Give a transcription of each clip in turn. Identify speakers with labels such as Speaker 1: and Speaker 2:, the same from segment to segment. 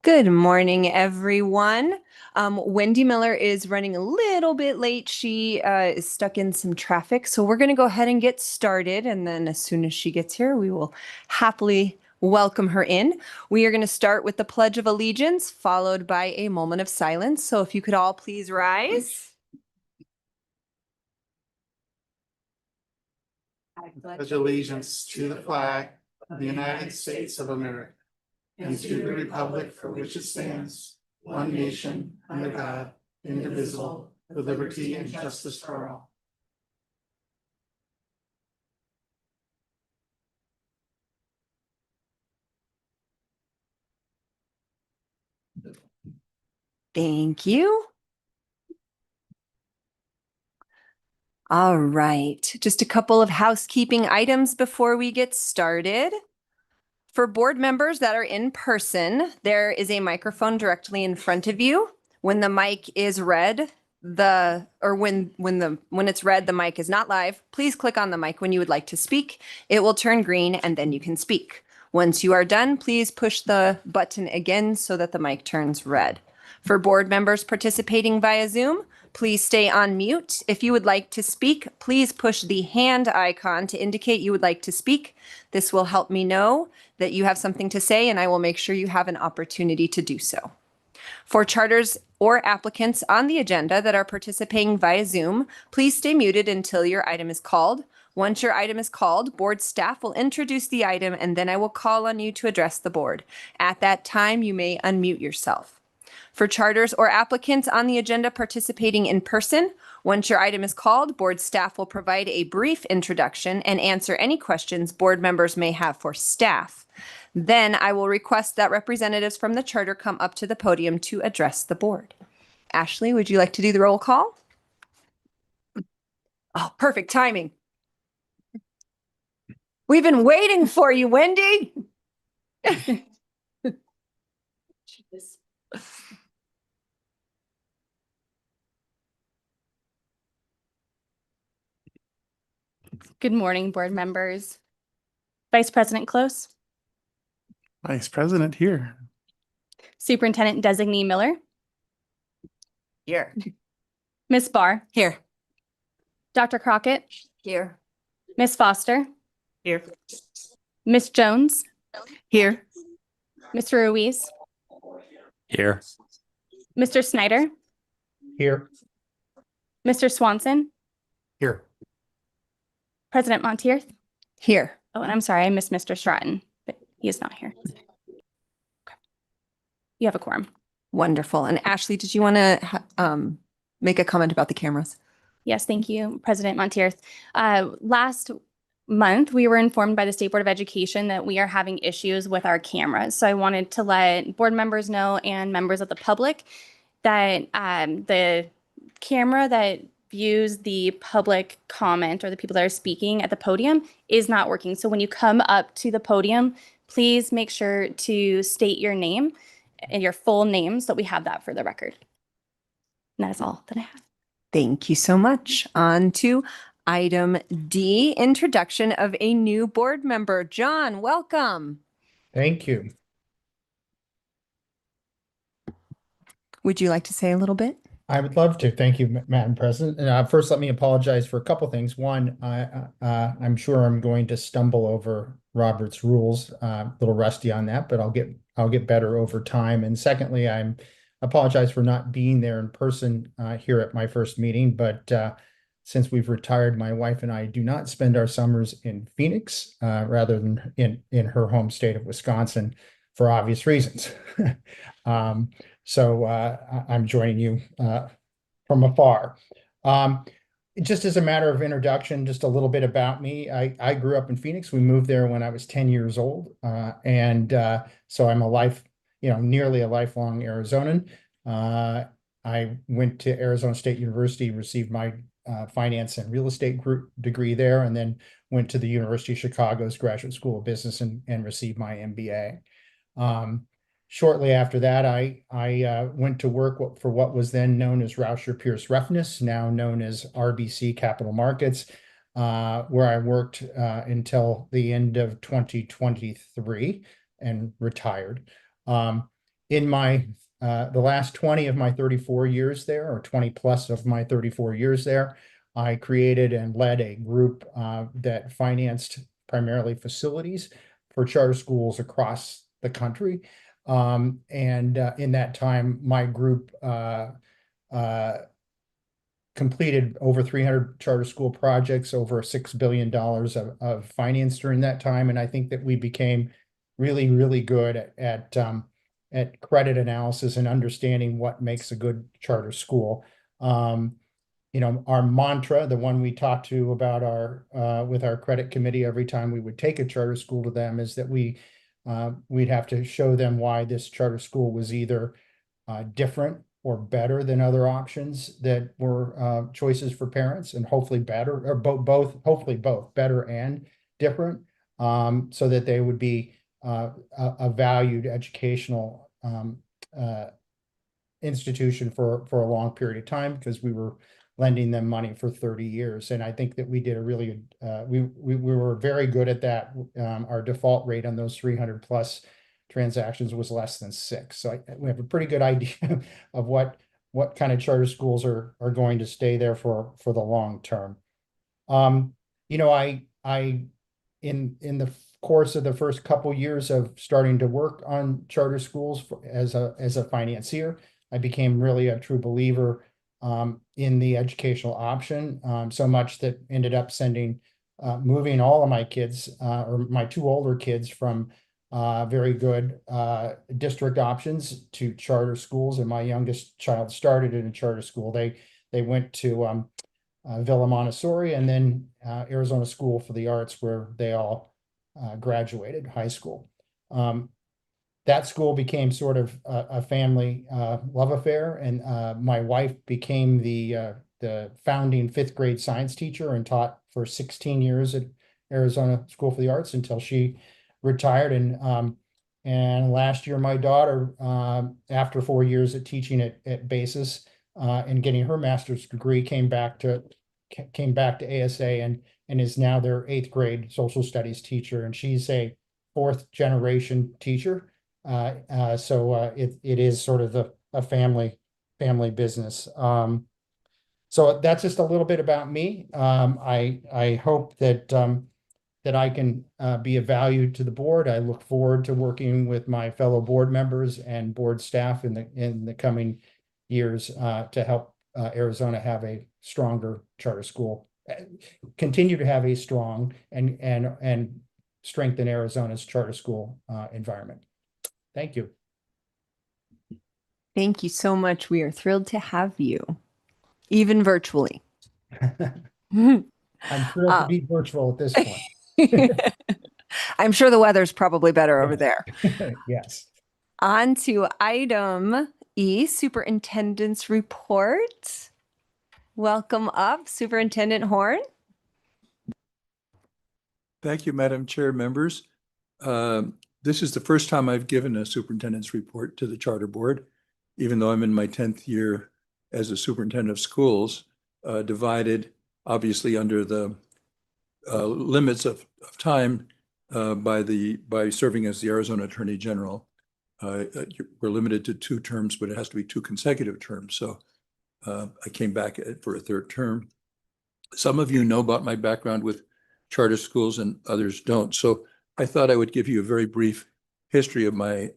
Speaker 1: Good morning, everyone. Wendy Miller is running a little bit late. She is stuck in some traffic, so we're going to go ahead and get started. And then as soon as she gets here, we will happily welcome her in. We are going to start with the Pledge of Allegiance, followed by a moment of silence. So if you could all please rise.
Speaker 2: I pledge allegiance to the flag of the United States of America and to the republic for which it stands, one nation, under God, indivisible, with liberty and justice for all.
Speaker 1: Thank you. All right, just a couple of housekeeping items before we get started. For board members that are in person, there is a microphone directly in front of you. When the mic is red, when it's red, the mic is not live. Please click on the mic when you would like to speak. It will turn green and then you can speak. Once you are done, please push the button again so that the mic turns red. For board members participating via Zoom, please stay on mute. If you would like to speak, please push the hand icon to indicate you would like to speak. This will help me know that you have something to say, and I will make sure you have an opportunity to do so. For charters or applicants on the agenda that are participating via Zoom, please stay muted until your item is called. Once your item is called, board staff will introduce the item, and then I will call on you to address the board. At that time, you may unmute yourself. For charters or applicants on the agenda participating in person, once your item is called, board staff will provide a brief introduction and answer any questions board members may have for staff. Then I will request that representatives from the charter come up to the podium to address the board. Ashley, would you like to do the roll call? Oh, perfect timing. We've been waiting for you, Wendy.
Speaker 3: Good morning, board members. Vice President Close.
Speaker 2: Vice President here.
Speaker 3: Superintendent Designee Miller.
Speaker 1: Here.
Speaker 3: Ms. Barr.
Speaker 1: Here.
Speaker 3: Dr. Crockett.
Speaker 1: Here.
Speaker 3: Ms. Foster.
Speaker 1: Here.
Speaker 3: Ms. Jones.
Speaker 1: Here.
Speaker 3: Mr. Ruiz.
Speaker 4: Here.
Speaker 3: Mr. Snyder.
Speaker 2: Here.
Speaker 3: Mr. Swanson.
Speaker 2: Here.
Speaker 3: President Montier.
Speaker 1: Here.
Speaker 3: Oh, and I'm sorry, I missed Mr. Stratton, but he is not here. Okay. You have a quorum.
Speaker 1: Wonderful. And Ashley, did you want to make a comment about the cameras?
Speaker 3: Yes, thank you, President Montier. Last month, we were informed by the State Board of Education that we are having issues with our cameras. So I wanted to let board members know and members of the public that the camera that views the public comment or the people that are speaking at the podium is not working. So when you come up to the podium, please make sure to state your name and your full name so that we have that for the record. And that is all that I have.
Speaker 1: Thank you so much. On to item D, introduction of a new board member. John, welcome.
Speaker 5: Thank you.
Speaker 1: Would you like to say a little bit?
Speaker 5: I would love to. Thank you, Madam President. And first, let me apologize for a couple things. One, I'm sure I'm going to stumble over Robert's rules. A little rusty on that, but I'll get better over time. And secondly, I apologize for not being there in person here at my first meeting. But since we've retired, my wife and I do not spend our summers in Phoenix rather than in her home state of Wisconsin for obvious reasons. So I'm joining you from afar. Just as a matter of introduction, just a little bit about me. I grew up in Phoenix. We moved there when I was 10 years old. So I'm nearly a lifelong Arizonan. I went to Arizona State University, received my finance and real estate group degree there, and then went to the University of Chicago's Graduate School of Business and received my MBA. Shortly after that, I went to work for what was then known as Rauscher Pierce Roughness, now known as RBC Capital Markets, where I worked until the end of 2023 and retired. In my the last 20 of my 34 years there, or 20 plus of my 34 years there, I created and led a group that financed primarily facilities for charter schools across the country. In that time, my group completed over 300 charter school projects, over $6 billion of finance during that time. And I think that we became really, really good at credit analysis and understanding what makes a good charter school. You know, our mantra, the one we talk to about with our credit committee every time we would take a charter school to them, is that we'd have to show them why this charter school was either different or better than other options that were choices for parents, and hopefully better, or both, hopefully both better and different, so that they would be a valued educational institution for a long period of time, because we were lending them money for 30 years. And I think that we did a really we were very good at that. Our default rate on those 300 plus transactions was less than 6. So we have a pretty good idea of what kind of charter schools are going to stay there for the long term. You know, in the course of the first couple years of starting to work on charter schools as a financier, I became really a true believer in the educational option, so much that ended up moving all of my kids, or my 2 older kids, from very good district options to charter schools. And my youngest child started in a charter school. They went to Villa Montessori, and then Arizona School for the Arts, where they all graduated high school. That school became sort of a family love affair, and my wife became the founding 5th grade science teacher and taught for 16 years at Arizona School for the Arts until she retired. And last year, my daughter, after 4 years at teaching at Basis and getting her master's degree, came back to ASA and is now their 8th grade social studies teacher, and she's a 4th generation teacher. So it is sort of a family business. So that's just a little bit about me. I hope that I can be of value to the board. I look forward to working with my fellow board members and board staff in the coming years to help Arizona have a stronger charter school, continue to have a strong and strengthen Arizona's charter school environment. Thank you.
Speaker 1: Thank you so much. We are thrilled to have you, even virtually.
Speaker 5: I'm thrilled to be virtual at this point.
Speaker 1: I'm sure the weather's probably better over there.
Speaker 5: Yes.
Speaker 1: On to item E, Superintendent's report. Welcome up, Superintendent Horn.
Speaker 6: Thank you, Madam Chair, members. This is the first time I've given a superintendent's report to the Charter Board, even though I'm in my 10th year as a superintendent of schools, divided obviously under the limits of time by serving as the Arizona Attorney General. We're limited to 2 terms, but it has to be 2 consecutive terms. So I came back for a 3rd term. Some of you know about my background with charter schools and others don't. So I thought I would give you a very brief history of my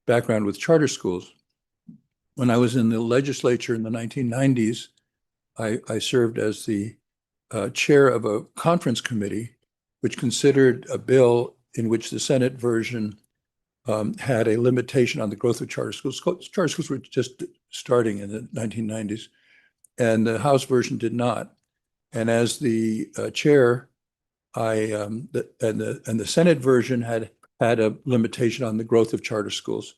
Speaker 6: background with charter schools. When I was in the legislature in the 1990s, I served as the chair of a conference committee which considered a bill in which the Senate version had a limitation on the growth of charter schools. Charter schools were just starting in the 1990s, and the House version did not. And as the chair, the Senate version had a limitation on the growth of charter schools.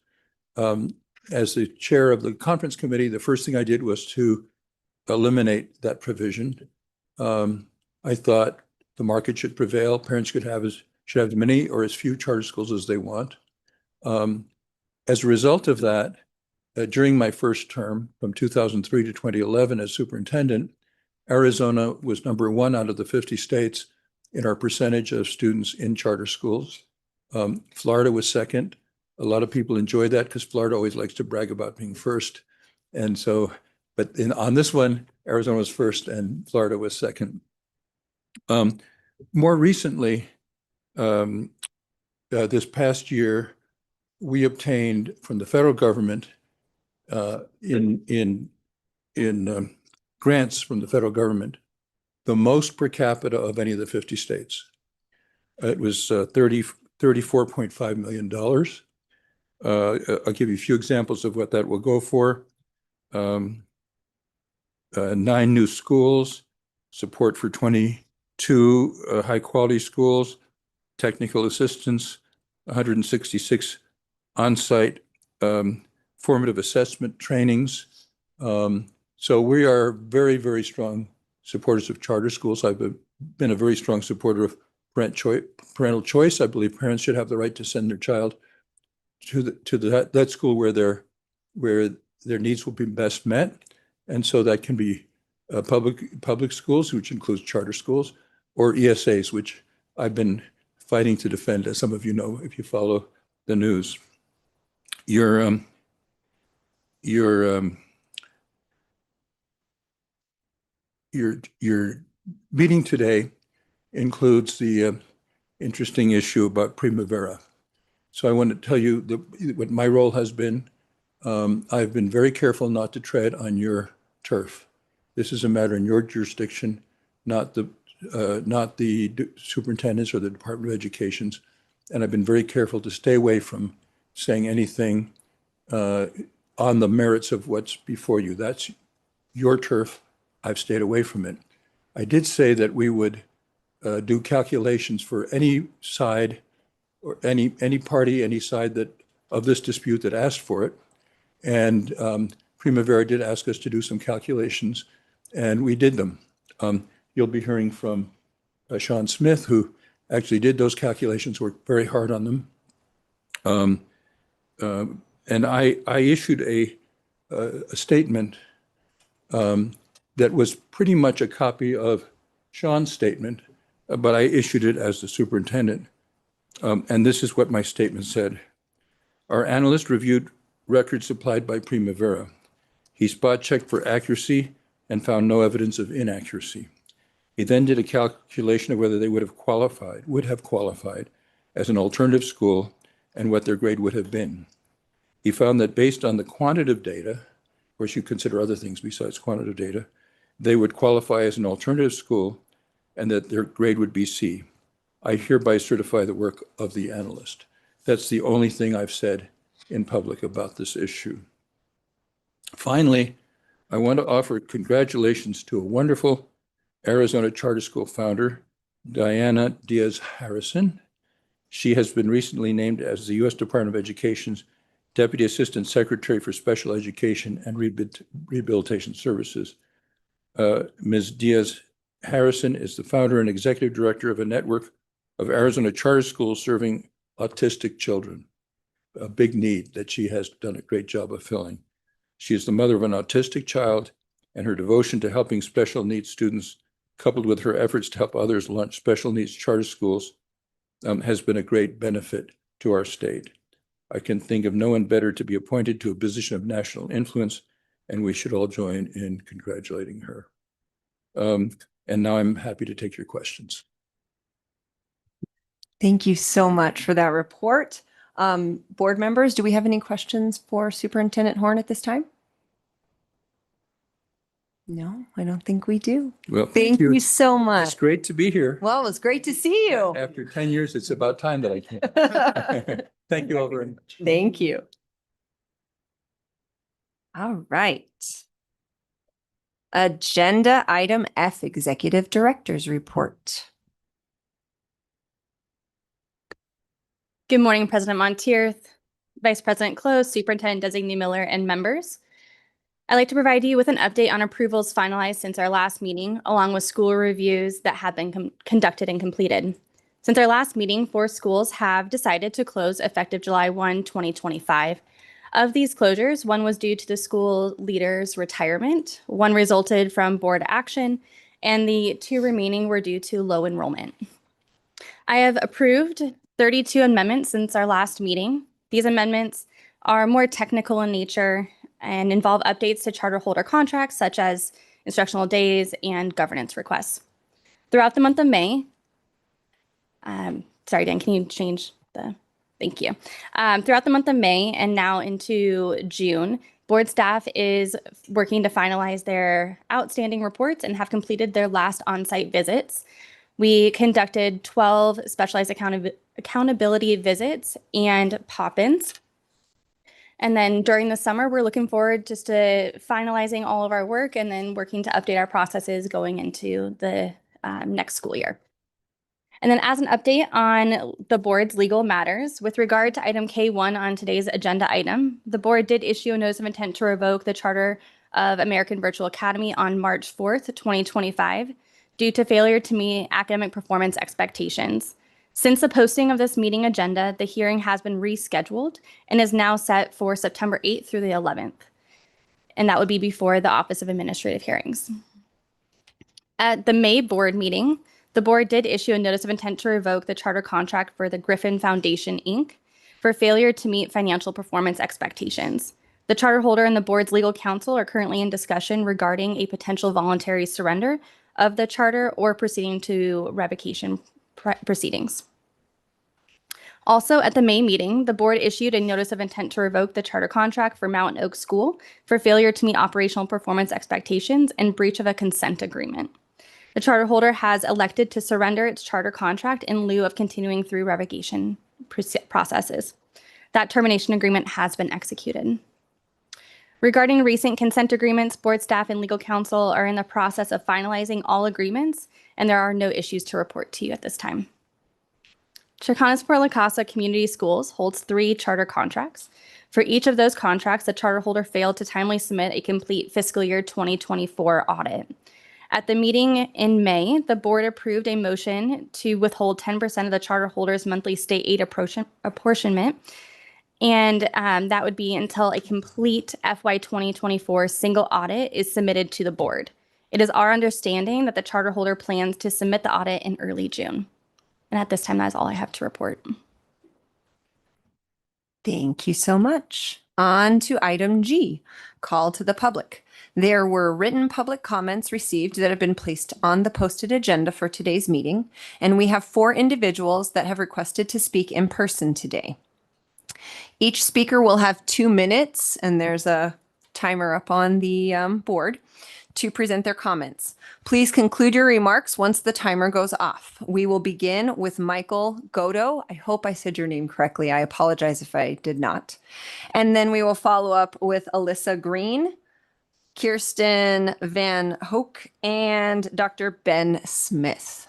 Speaker 6: As the chair of the conference committee, the first thing I did was to eliminate that provision. I thought the market should prevail. Parents should have as many or as few charter schools as they want. As a result of that, during my first term from 2003 to 2011 as superintendent, Arizona was number 1 out of the 50 states in our percentage of students in charter schools. Florida was 2nd, A lot of people enjoy that because Florida always likes to brag about being first. And so, but on this one, Arizona was first and Florida was second. More recently, this past year, we obtained from the federal government in grants from the federal government, the most per capita of any of the 50 states. It was $34.5 million. I'll give you a few examples of what that will go for. 9 new schools, support for 22 high-quality schools, technical assistance, 166 on-site formative assessment trainings. So we are very, very strong supporters of charter schools. I've been a very strong supporter of parental choice. I believe parents should have the right to send their child to that school where their needs will be best met. And so that can be public schools, which includes charter schools, or ESAs, which I've been fighting to defend, as some of you know, if you follow the news. Your meeting today includes the interesting issue about Prima Vera. So I want to tell you what my role has been. I've been very careful not to tread on your turf. This is a matter in your jurisdiction, not the superintendent's or the Department of Education's. And I've been very careful to stay away from saying anything on the merits of what's before you. That's your turf. I've stayed away from it. I did say that we would do calculations for any side or any party, any side that of this dispute that asked for it. And Prima Vera did ask us to do some calculations, and we did them. You'll be hearing from Sean Smith, who actually did those calculations, worked very hard on them. And I issued a statement that was pretty much a copy of Sean's statement, but I issued it as the superintendent. And this is what my statement said. Our analyst reviewed records supplied by Prima Vera. He spot checked for accuracy and found no evidence of inaccuracy. He then did a calculation of whether they would have qualified as an alternative school and what their grade would have been. He found that based on the quantitative data, of course you consider other things besides quantitative data, they would qualify as an alternative school and that their grade would be C. I hereby certify the work of the analyst. That's the only thing I've said in public about this issue. Finally, I want to offer congratulations to a wonderful Arizona Charter School founder, Diana Diaz-Harrison. She has been recently named as the U.S. Department of Education's Deputy Assistant Secretary for Special Education and Rehabilitation Services. Ms. Diaz-Harrison is the founder and executive director of a network of Arizona charter schools serving autistic children, a big need that she has done a great job of filling. She is the mother of an autistic child, and her devotion to helping special needs students, coupled with her efforts to help others launch special needs charter schools, has been a great benefit to our state. I can think of no one better to be appointed to a position of national influence, and we should all join in congratulating her. And now I'm happy to take your questions.
Speaker 1: Thank you so much for that report. Board members, do we have any questions for Superintendent Horn at this time? No, I don't think we do.
Speaker 6: Well,
Speaker 1: Thank you so
Speaker 6: It's
Speaker 1: much.
Speaker 6: great to be here.
Speaker 1: Well, it was great to see you.
Speaker 6: After 10 years, it's about time that I came. Thank you all very much.
Speaker 1: Thank you. All right. Agenda item F, Executive Director's Report.
Speaker 3: Good morning, President Montier, Vice President Close, Superintendent Designee Miller, and members. I'd like to provide you with an update on approvals finalized since our last meeting, along with school reviews that have been conducted and completed. Since our last meeting, 4 schools have decided to close effective July 1, 2025. Of these closures, 1 was due to the school leader's retirement, 1 resulted from board action, and the 2 remaining were due to low enrollment. I have approved 32 amendments since our last meeting. These amendments are more technical in nature and involve updates to charter holder contracts such as instructional days and governance requests. Throughout the month of May, sorry, Dan, can you change the, thank you. Throughout the month of May and now into June, board staff is working to finalize their outstanding reports and have completed their last on-site visits. We conducted 12 specialized accountability visits and pop-ins. And then during the summer, we're looking forward just to finalizing all of our work and then working to update our processes going into the next school year. And then as an update on the board's legal matters, with regard to item K1 on today's agenda item, the board did issue a notice of intent to revoke the charter of American Virtual Academy on March 4th, 2025, due to failure to meet academic performance expectations. Since the posting of this meeting agenda, the hearing has been rescheduled and is now set for September 8th through the 11th. And that would be before the Office of Administrative Hearings. At the May board meeting, the board did issue a notice of intent to revoke the charter contract for the Griffin Foundation, Inc. for failure to meet financial performance expectations. The charter holder and the board's legal counsel are currently in discussion regarding a potential voluntary surrender of the charter or proceeding to revocation proceedings. Also, at the May meeting, the board issued a notice of intent to revoke the charter contract for Mountain Oak School for failure to meet operational performance expectations and breach of a consent agreement. The charter holder has elected to surrender its charter contract in lieu of continuing through revocation processes. That termination agreement has been executed. Regarding recent consent agreements, board staff and legal counsel are in the process of finalizing all agreements, and there are no issues to report to you at this time. Chicanas-Port La Casa Community Schools holds 3 charter contracts. For each of those contracts, the charter holder failed to timely submit a complete fiscal year 2024 audit. At the meeting in May, the board approved a motion to withhold 10% of the charter holder's monthly state aid apportionment, and that would be until a complete FY 2024 single audit is submitted to the board. It is our understanding that the charter holder plans to submit the audit in early June. And at this time, that's all I have to report.
Speaker 1: Thank you so much. On to item G, call to the public. There were written public comments received that have been placed on the posted agenda for today's meeting, and we have 4 individuals that have requested to speak in person today. Each speaker will have 2 minutes, and there's a timer up on the board to present their comments. Please conclude your remarks once the timer goes off. We will begin with Michael Godo. I hope I said your name correctly. I apologize if I did not. And then we will follow up with Alyssa Green, Kirsten Van Hoek, and Dr. Ben Smith.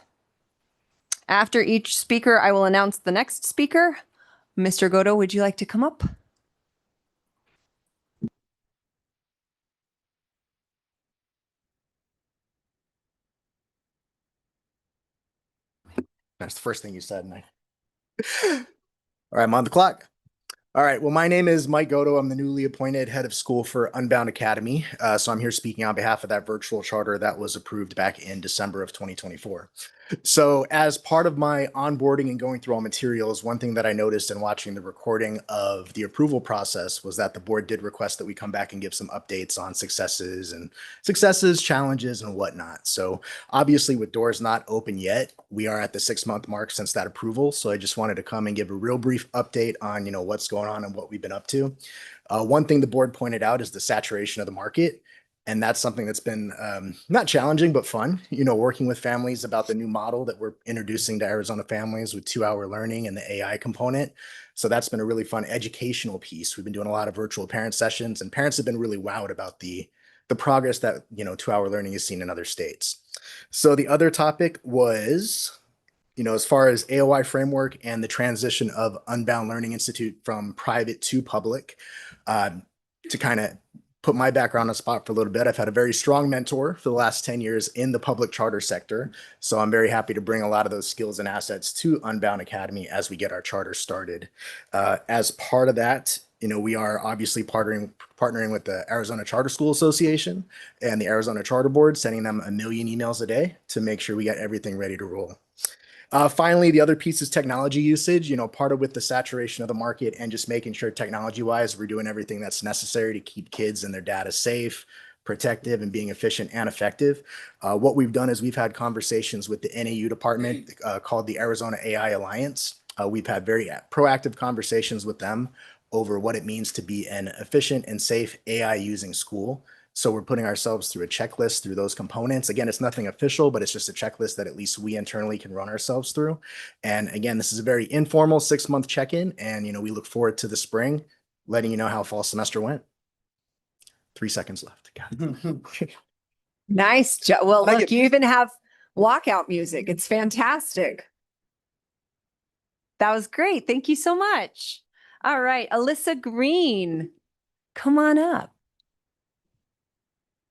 Speaker 1: After each speaker, I will announce the next speaker. Mr. Godo, would you like to come up?
Speaker 7: That's the first thing you said. All right, I'm on the clock. All right, well, my name is Mike Godo. I'm the newly appointed head of school for Unbound Academy. So I'm here speaking on behalf of that virtual charter that was approved back in December of 2024. So as part of my onboarding and going through all materials, one thing that I noticed in watching the recording of the approval process was that the board did request that we come back and give some updates on successes, challenges, and whatnot. So obviously with doors not open yet, we are at the 6-month mark since that approval. So I just wanted to come and give a real brief update on, what's going on and what we've been up to. One thing the board pointed out is the saturation of the market. And that's something that's been not challenging, but fun, working with families about the new model that we're introducing to Arizona families with 2-hour learning and the AI component. So that's been a really fun educational piece. We've been doing a lot of virtual parent sessions, and parents have been really wowed about the progress that, 2-hour learning is seen in other states. So the other topic was, as far as AOI framework and the transition of Unbound Learning Institute from private to public, to kind of put my background on the spot for a little bit. I've had a very strong mentor for the last 10 years in the public charter sector. So I'm very happy to bring a lot of those skills and assets to Unbound Academy as we get our charter started. As part of that, we are obviously partnering with the Arizona Charter School Association and the Arizona Charter Board, sending them 1 million emails a day to make sure we get everything ready to roll. Finally, the other piece is technology usage, part of with the saturation of the market and just making sure technology wise, we're doing everything that's necessary to keep kids and their data safe, protective, and being efficient and effective. What we've done is we've had conversations with the NAU department called the Arizona AI Alliance. We've had very proactive conversations with them over what it means to be an efficient and safe AI using school. So we're putting ourselves through a checklist through those components. Again, it's nothing official, but it's just a checklist that at least we internally can run ourselves through. And again, this is a very informal 6-month check-in. And, we look forward to the spring, letting you know how fall semester went. 3 seconds left.
Speaker 1: Nice job. Well,
Speaker 7: I
Speaker 1: look,
Speaker 7: get-
Speaker 1: you even have walkout music. It's fantastic. That was great. Thank you so much. All right, Alyssa Green, come on up.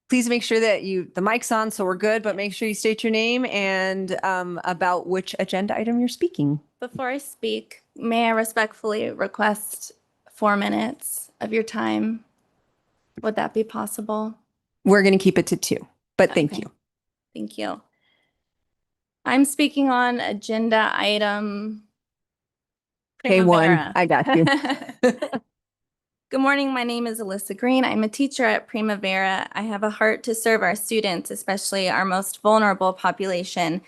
Speaker 1: Please make sure that the mic's on, so we're good, but make sure you state your name and about which agenda item you're speaking.
Speaker 3: Before I speak, may I respectfully request 4 minutes of your time? Would that be possible?
Speaker 1: We're going to keep it to 2, but thank
Speaker 3: Okay.
Speaker 1: you.
Speaker 3: Thank you. I'm speaking on agenda item
Speaker 1: K1,
Speaker 3: Primavera.
Speaker 1: I got you.
Speaker 3: Good morning. My name is Alyssa Green. I'm a teacher at Prima Vera. I have a heart to serve our students, especially our most vulnerable population.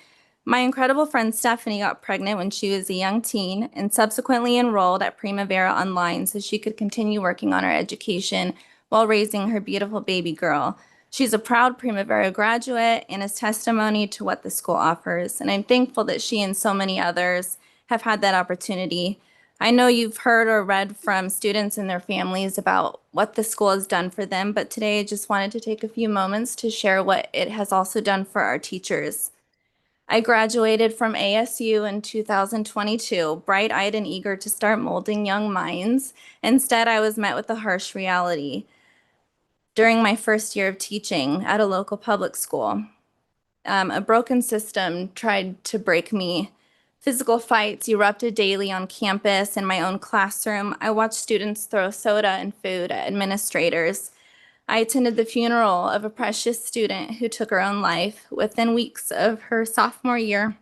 Speaker 3: My incredible friend Stephanie got pregnant when she was a young teen and subsequently enrolled at Prima Vera Online so she could continue working on her education while raising her beautiful baby girl. She's a proud Prima Vera graduate and is testimony to what the school offers, and I'm thankful that she and so many others have had that opportunity. I know you've heard or read from students and their families about what the school has done for them, but today I just wanted to take a few moments to share what it has also done for our teachers. I graduated from ASU in 2022, bright-eyed and eager to start molding young minds. Instead, I was met with a harsh reality during my first year of teaching at a local public school. A broken system tried to break me. Physical fights erupted daily on campus. In my own classroom, I watched students throw soda and food at administrators. I attended the funeral of a precious student who took her own life within weeks of her sophomore year.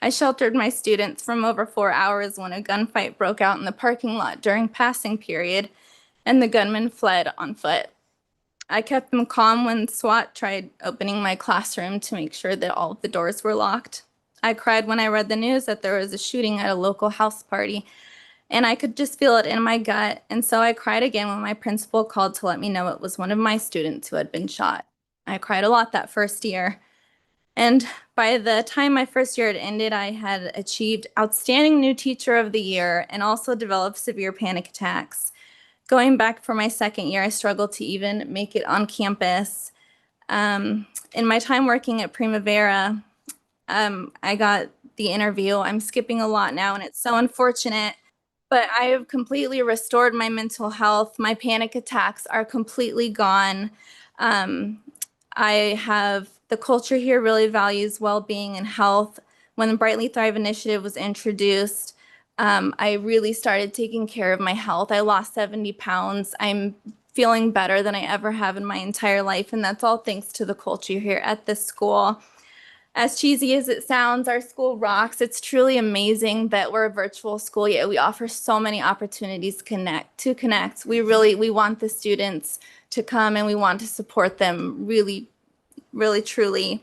Speaker 3: I sheltered my students from over 4 hours when a gunfight broke out in the parking lot during passing period, and the gunman fled on foot. I kept them calm when SWAT tried opening my classroom to make sure that all of the doors were locked. I cried when I read the news that there was a shooting at a local house party, and I could just feel it in my gut. And so I cried again when my principal called to let me know it was one of my students who had been shot. I cried a lot that first year. And by the time my first year had ended, I had achieved Outstanding New Teacher of the Year and also developed severe panic attacks. Going back for my second year, I struggled to even make it on campus. In my time working at Prima Vera, I got the interview. I'm skipping a lot now, and it's so unfortunate, but I have completely restored my mental health. My panic attacks are completely gone. The culture here really values well-being and health. When the Brightly Thrive initiative was introduced, I really started taking care of my health. I lost 70 pounds. I'm feeling better than I ever have in my entire life, and that's all thanks to the culture here at this school. As cheesy as it sounds, our school rocks. It's truly amazing that we're a virtual school, yet we offer so many opportunities to connect. We want the students to come, and we want to support them really, really, truly.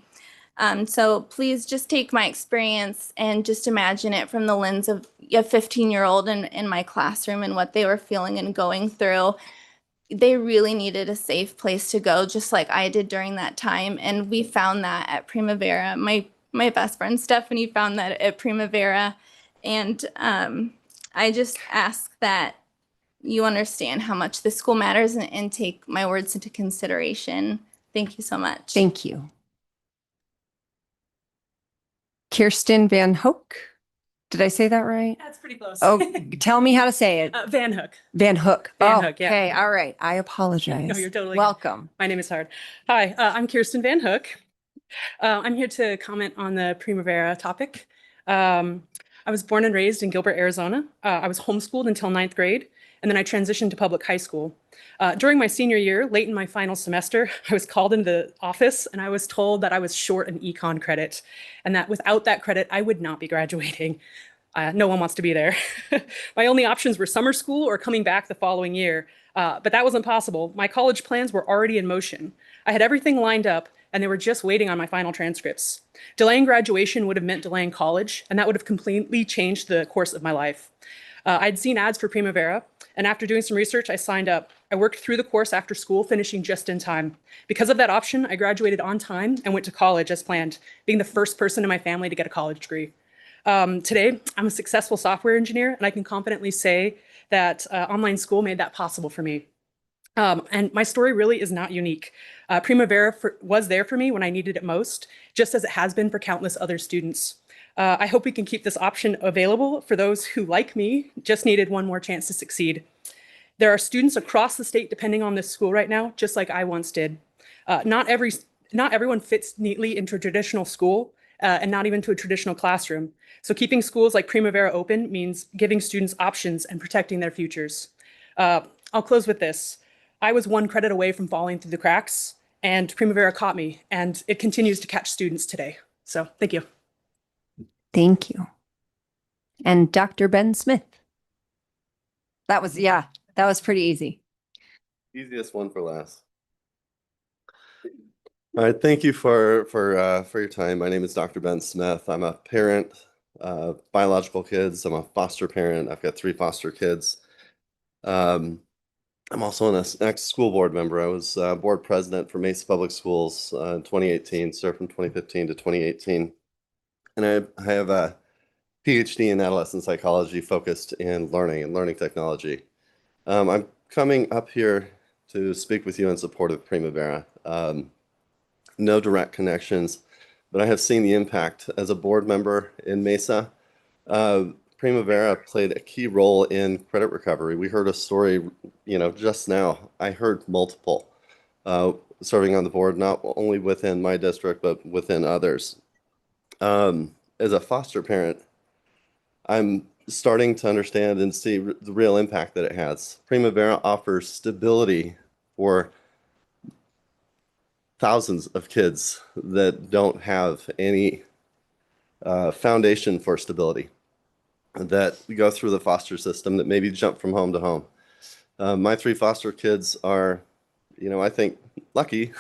Speaker 3: So please just take my experience and just imagine it from the lens of a 15-year-old in my classroom and what they were feeling and going through. They really needed a safe place to go, just like I did during that time. And we found that at Prima Vera. My best friend Stephanie found that at Prima Vera. And I just ask that you understand how much the school matters and take my words into consideration. Thank you so much.
Speaker 1: Thank you. Kirsten Van Hook. Did I say that right?
Speaker 8: That's pretty close.
Speaker 1: Oh, tell me how to say it.
Speaker 8: Van Hook.
Speaker 1: Van Hook.
Speaker 8: Van
Speaker 1: Oh,
Speaker 8: Hook, yeah.
Speaker 1: okay. All right. I apologize.
Speaker 8: No, you're totally good.
Speaker 1: Welcome.
Speaker 8: My name is hard. Hi, I'm Kirsten Van Hook. I'm here to comment on the Prima Vera topic. I was born and raised in Gilbert, Arizona. I was homeschooled until 9th grade. and then I transitioned to public high school. During my senior year, late in my final semester, I was called into the office and I was told that I was short an econ credit and that without that credit, I would not be graduating. No one wants to be there. My only options were summer school or coming back the following year, but that wasn't possible. My college plans were already in motion. I had everything lined up and they were just waiting on my final transcripts. Delaying graduation would have meant delaying college, and that would have completely changed the course of my life. I'd seen ads for Prima Vera, and after doing some research, I signed up. I worked through the course after school, finishing just in time. Because of that option, I graduated on time and went to college as planned, being the first person in my family to get a college degree. Today, I'm a successful software engineer, and I can confidently say that online school made that possible for me. And my story really is not unique. Prima Vera was there for me when I needed it most, just as it has been for countless other students. I hope we can keep this option available for those who, like me, just needed one more chance to succeed. There are students across the state depending on this school right now, just like I once did. Not everyone fits neatly into a traditional school, and not even to a traditional classroom. So keeping schools like Prima Vera open means giving students options and protecting their futures. I'll close with this. I was one credit away from falling through the cracks, and Prima Vera caught me, and it continues to catch students today. So thank you.
Speaker 1: Thank you. And Dr. Ben Smith. That was pretty easy.
Speaker 9: Easiest one for last. All right, thank you for your time. My name is Dr. Ben Smith. I'm a parent, biological kids. I'm a foster parent. I've got 3 foster kids. I'm also an ex-school board member. I was board president for Mesa Public Schools in 2018, served from 2015 to 2018. And I have a PhD in adolescent psychology focused in learning and learning technology. I'm coming up here to speak with you in support of Prima Vera. No direct connections, but I have seen the impact as a board member in Mesa. Prima Vera played a key role in credit recovery. We heard a story, just now. I heard multiple serving on the board, not only within my district, but within others. As a foster parent, I'm starting to understand and see the real impact that it has. Prima Vera offers stability for thousands of kids that don't have any foundation for stability, that go through the foster system, that maybe jump from home to home. My 3 foster kids are, I think lucky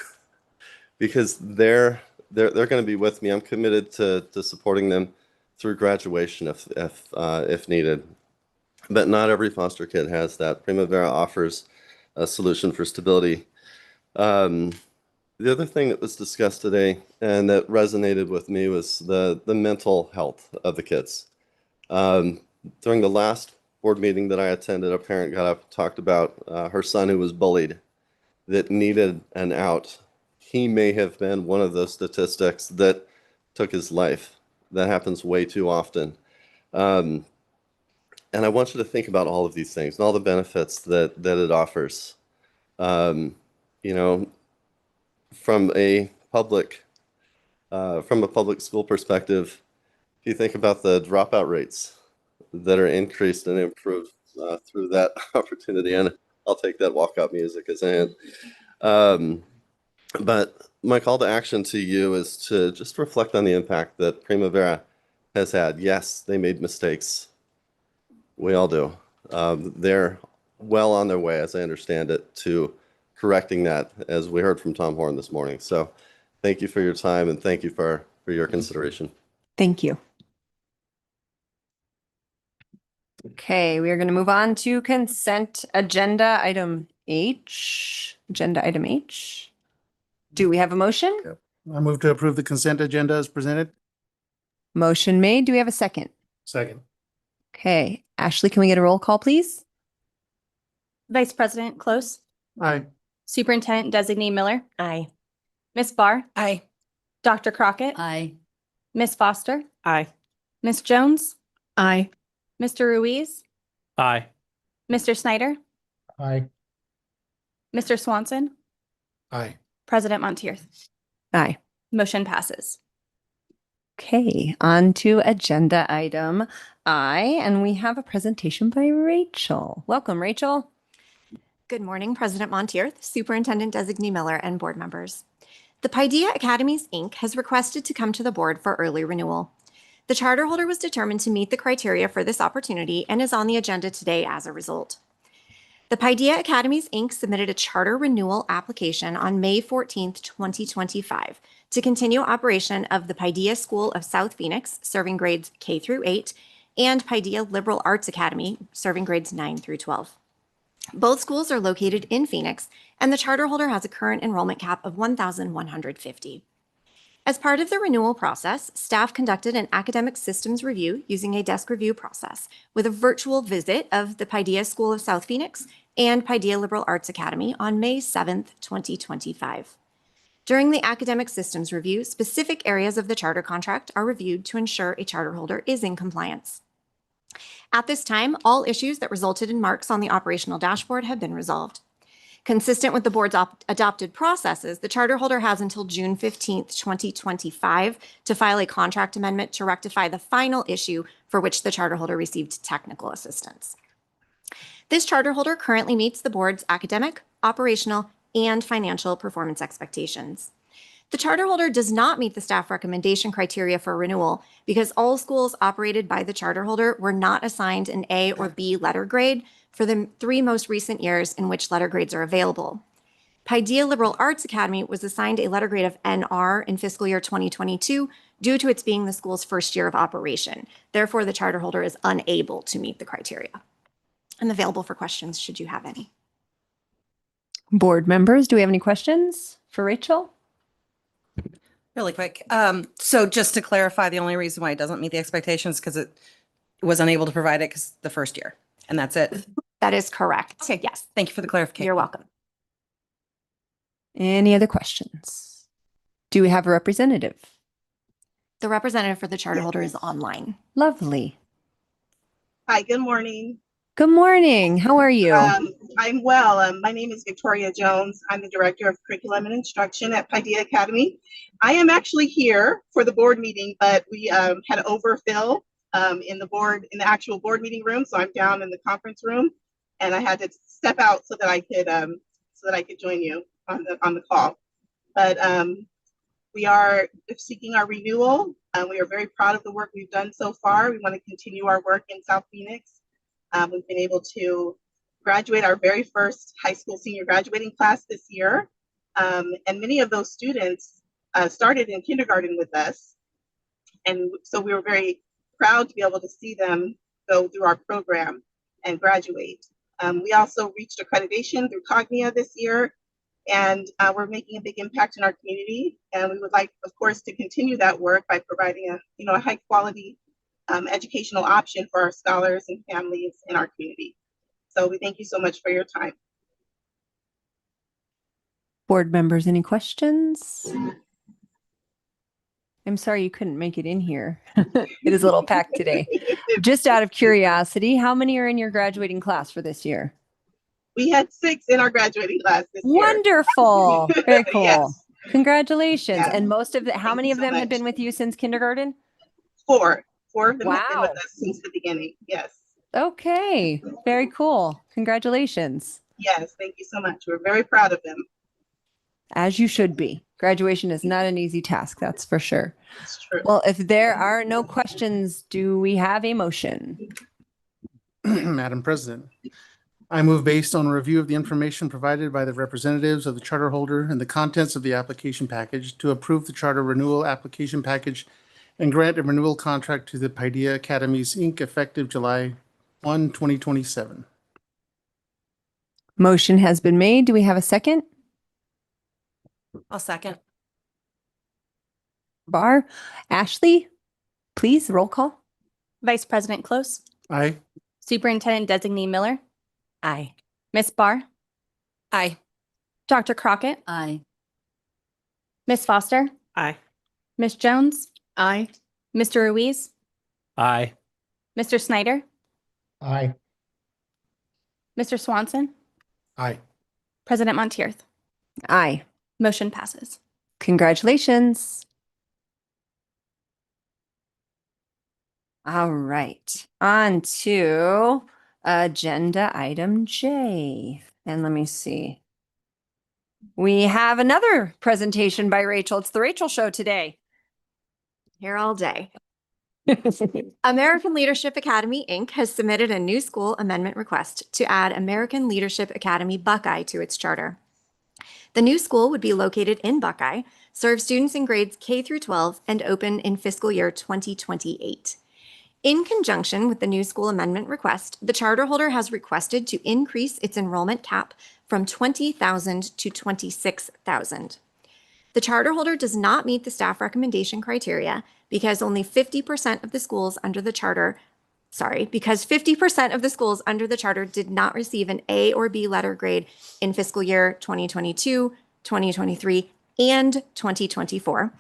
Speaker 9: because they're going to be with me. I'm committed to supporting them through graduation if needed. But not every foster kid has that. Prima Vera offers a solution for stability. The other thing that was discussed today and that resonated with me was the mental health of the kids. During the last board meeting that I attended, a parent got up and talked about her son who was bullied, that needed an out. He may have been one of those statistics that took his life. That happens way too often. And I want you to think about all of these things and all the benefits that it offers. From a public school perspective, if you think about the dropout rates that are increased and improved through that opportunity, and I'll take that walkout music as I am. But my call to action to you is to just reflect on the impact that Prima Vera has had. Yes, they made mistakes. We all do. They're well on their way, as I understand it, to correcting that, as we heard from Tom Horn this morning. So thank you for your time, and thank you for your consideration.
Speaker 1: Thank you. Okay, we are going to move on to consent agenda item H. Agenda item H. Do we have a motion?
Speaker 2: I move to approve the consent agenda as presented.
Speaker 1: Motion made. Do we have a second?
Speaker 2: Second.
Speaker 1: Okay, Ashley, can we get a roll call, please?
Speaker 3: Vice President Close,
Speaker 2: Aye.
Speaker 3: Superintendent Designee Miller,
Speaker 1: Aye.
Speaker 3: Miss Barr,
Speaker 1: Aye.
Speaker 3: Dr. Crockett,
Speaker 1: Aye.
Speaker 3: Miss Foster,
Speaker 8: Aye.
Speaker 3: Miss Jones,
Speaker 1: Aye.
Speaker 3: Mr. Ruiz,
Speaker 4: Aye.
Speaker 3: Mr. Snyder,
Speaker 5: Aye.
Speaker 3: Mr. Swanson,
Speaker 2: Aye.
Speaker 3: President Montier.
Speaker 1: Aye.
Speaker 3: Motion passes.
Speaker 1: Okay, on to agenda item Aye. And we have a presentation by Rachel. Welcome, Rachel.
Speaker 10: Good morning, President Monteith, Superintendent Designee Miller, and board members. The Paideia Academies, Inc. has requested to come to the board for early renewal. The charter holder was determined to meet the criteria for this opportunity and is on the agenda today as a result. The Paideia Academies, Inc. submitted a charter renewal application on May 14th, 2025 to continue operation of the Paideia School of South Phoenix, serving grades K through 8, and Paideia Liberal Arts Academy, serving grades 9 through 12. Both schools are located in Phoenix, and the charter holder has a current enrollment cap of 1,150. As part of the renewal process, staff conducted an academic systems review using a desk review process with a virtual visit of the Paideia School of South Phoenix and Paideia Liberal Arts Academy on May 7th, 2025. During the academic systems review, specific areas of the charter contract are reviewed to ensure a charter holder is in compliance. At this time, all issues that resulted in marks on the operational dashboard have been resolved. Consistent with the board's adopted processes, the charter holder has until June 15th, 2025 to file a contract amendment to rectify the final issue for which the charter holder received technical assistance. This charter holder currently meets the board's academic, operational, and financial performance expectations. The charter holder does not meet the staff recommendation criteria for renewal because all schools operated by the charter holder were not assigned an A or B letter grade for the 3 most recent years in which letter grades are available. Paideia Liberal Arts Academy was assigned a letter grade of NR in fiscal year 2022 due to its being the school's first year of operation. Therefore, the charter holder is unable to meet the criteria. I'm available for questions should you have any.
Speaker 1: Board members, do we have any questions for Rachel?
Speaker 11: Really quick. So just to clarify, the only reason why it doesn't meet the expectations is because it was unable to provide it because the first year, and that's it.
Speaker 10: That is correct.
Speaker 11: Okay.
Speaker 10: Yes.
Speaker 11: Thank you for the clarification.
Speaker 10: You're welcome.
Speaker 1: Any other questions? Do we have a representative?
Speaker 10: The representative for the charter holder is online.
Speaker 1: Lovely.
Speaker 12: Hi, good morning.
Speaker 1: Good morning. How are you?
Speaker 12: I'm well. My name is Victoria Jones. I'm the Director of Curriculum and Instruction at Paideia Academy. I am actually here for the board meeting, but we had overfill in the actual board meeting room. So I'm down in the conference room, and I had to step out so that I could join you on the call. But we are seeking our renewal. We are very proud of the work we've done so far. We want to continue our work in South Phoenix. We've been able to graduate our very first high school senior graduating class this year. And many of those students started in kindergarten with us. And so we were very proud to be able to see them go through our program and graduate. We also reached accreditation through Cognia this year, and we're making a big impact in our community. And we would like, of course, to continue that work by providing a high quality educational option for our scholars and families in our community. So we thank you so much for your time.
Speaker 1: Board members, any questions? I'm sorry you couldn't make it in here. It is a little packed today. Just out of curiosity, how many are in your graduating class for this year?
Speaker 12: We had 6 in our graduating class this year.
Speaker 1: Wonderful. Very cool.
Speaker 12: Yes.
Speaker 1: Congratulations.
Speaker 12: Yes.
Speaker 1: And how many of them had been with you since kindergarten?
Speaker 12: 4 of them have been
Speaker 1: Wow.
Speaker 12: with us since the beginning. Yes.
Speaker 1: Okay. Very cool. Congratulations.
Speaker 12: Yes. Thank you so much. We're very proud of them.
Speaker 1: As you should be. Graduation is not an easy task, that's for sure.
Speaker 12: It's true.
Speaker 1: Well, if there are no questions, do we have a motion?
Speaker 2: Madam President, I move based on a review of the information provided by the representatives of the charter holder and the contents of the application package to approve the charter renewal application package and grant a renewal contract to the Paideia Academies, Inc. effective July 1, 2027.
Speaker 1: Motion has been made. Do we have a second?
Speaker 11: I'll second.
Speaker 1: Barr, Ashley, please roll call.
Speaker 3: Vice President Close,
Speaker 2: Aye.
Speaker 3: Superintendent Designee Miller,
Speaker 11: Aye.
Speaker 3: Miss Barr,
Speaker 11: Aye.
Speaker 3: Dr. Crockett,
Speaker 11: Aye.
Speaker 3: Miss Foster,
Speaker 11: Aye.
Speaker 3: Miss Jones,
Speaker 11: Aye.
Speaker 3: Mr. Ruiz,
Speaker 4: Aye.
Speaker 3: Mr. Snyder,
Speaker 5: Aye.
Speaker 3: Mr. Swanson,
Speaker 2: Aye.
Speaker 3: President Monteith.
Speaker 1: Aye.
Speaker 3: Motion passes.
Speaker 1: Congratulations. All right, on to agenda item J. And let me see. We have another presentation by Rachel. It's the Rachel Show today.
Speaker 10: Here all day. American Leadership Academy, Inc. has submitted a new school amendment request to add American Leadership Academy Buckeye to its charter. The new school would be located in Buckeye, serve students in grades K through 12, and open in fiscal year 2028. In conjunction with the new school amendment request, the charter holder has requested to increase its enrollment cap from 20,000 to 26,000. The charter holder does not meet the staff recommendation criteria because only 50% of the schools under the charter, because 50% of the schools under the charter did not receive an A or B letter grade in fiscal year 2022, 2023, and 2024.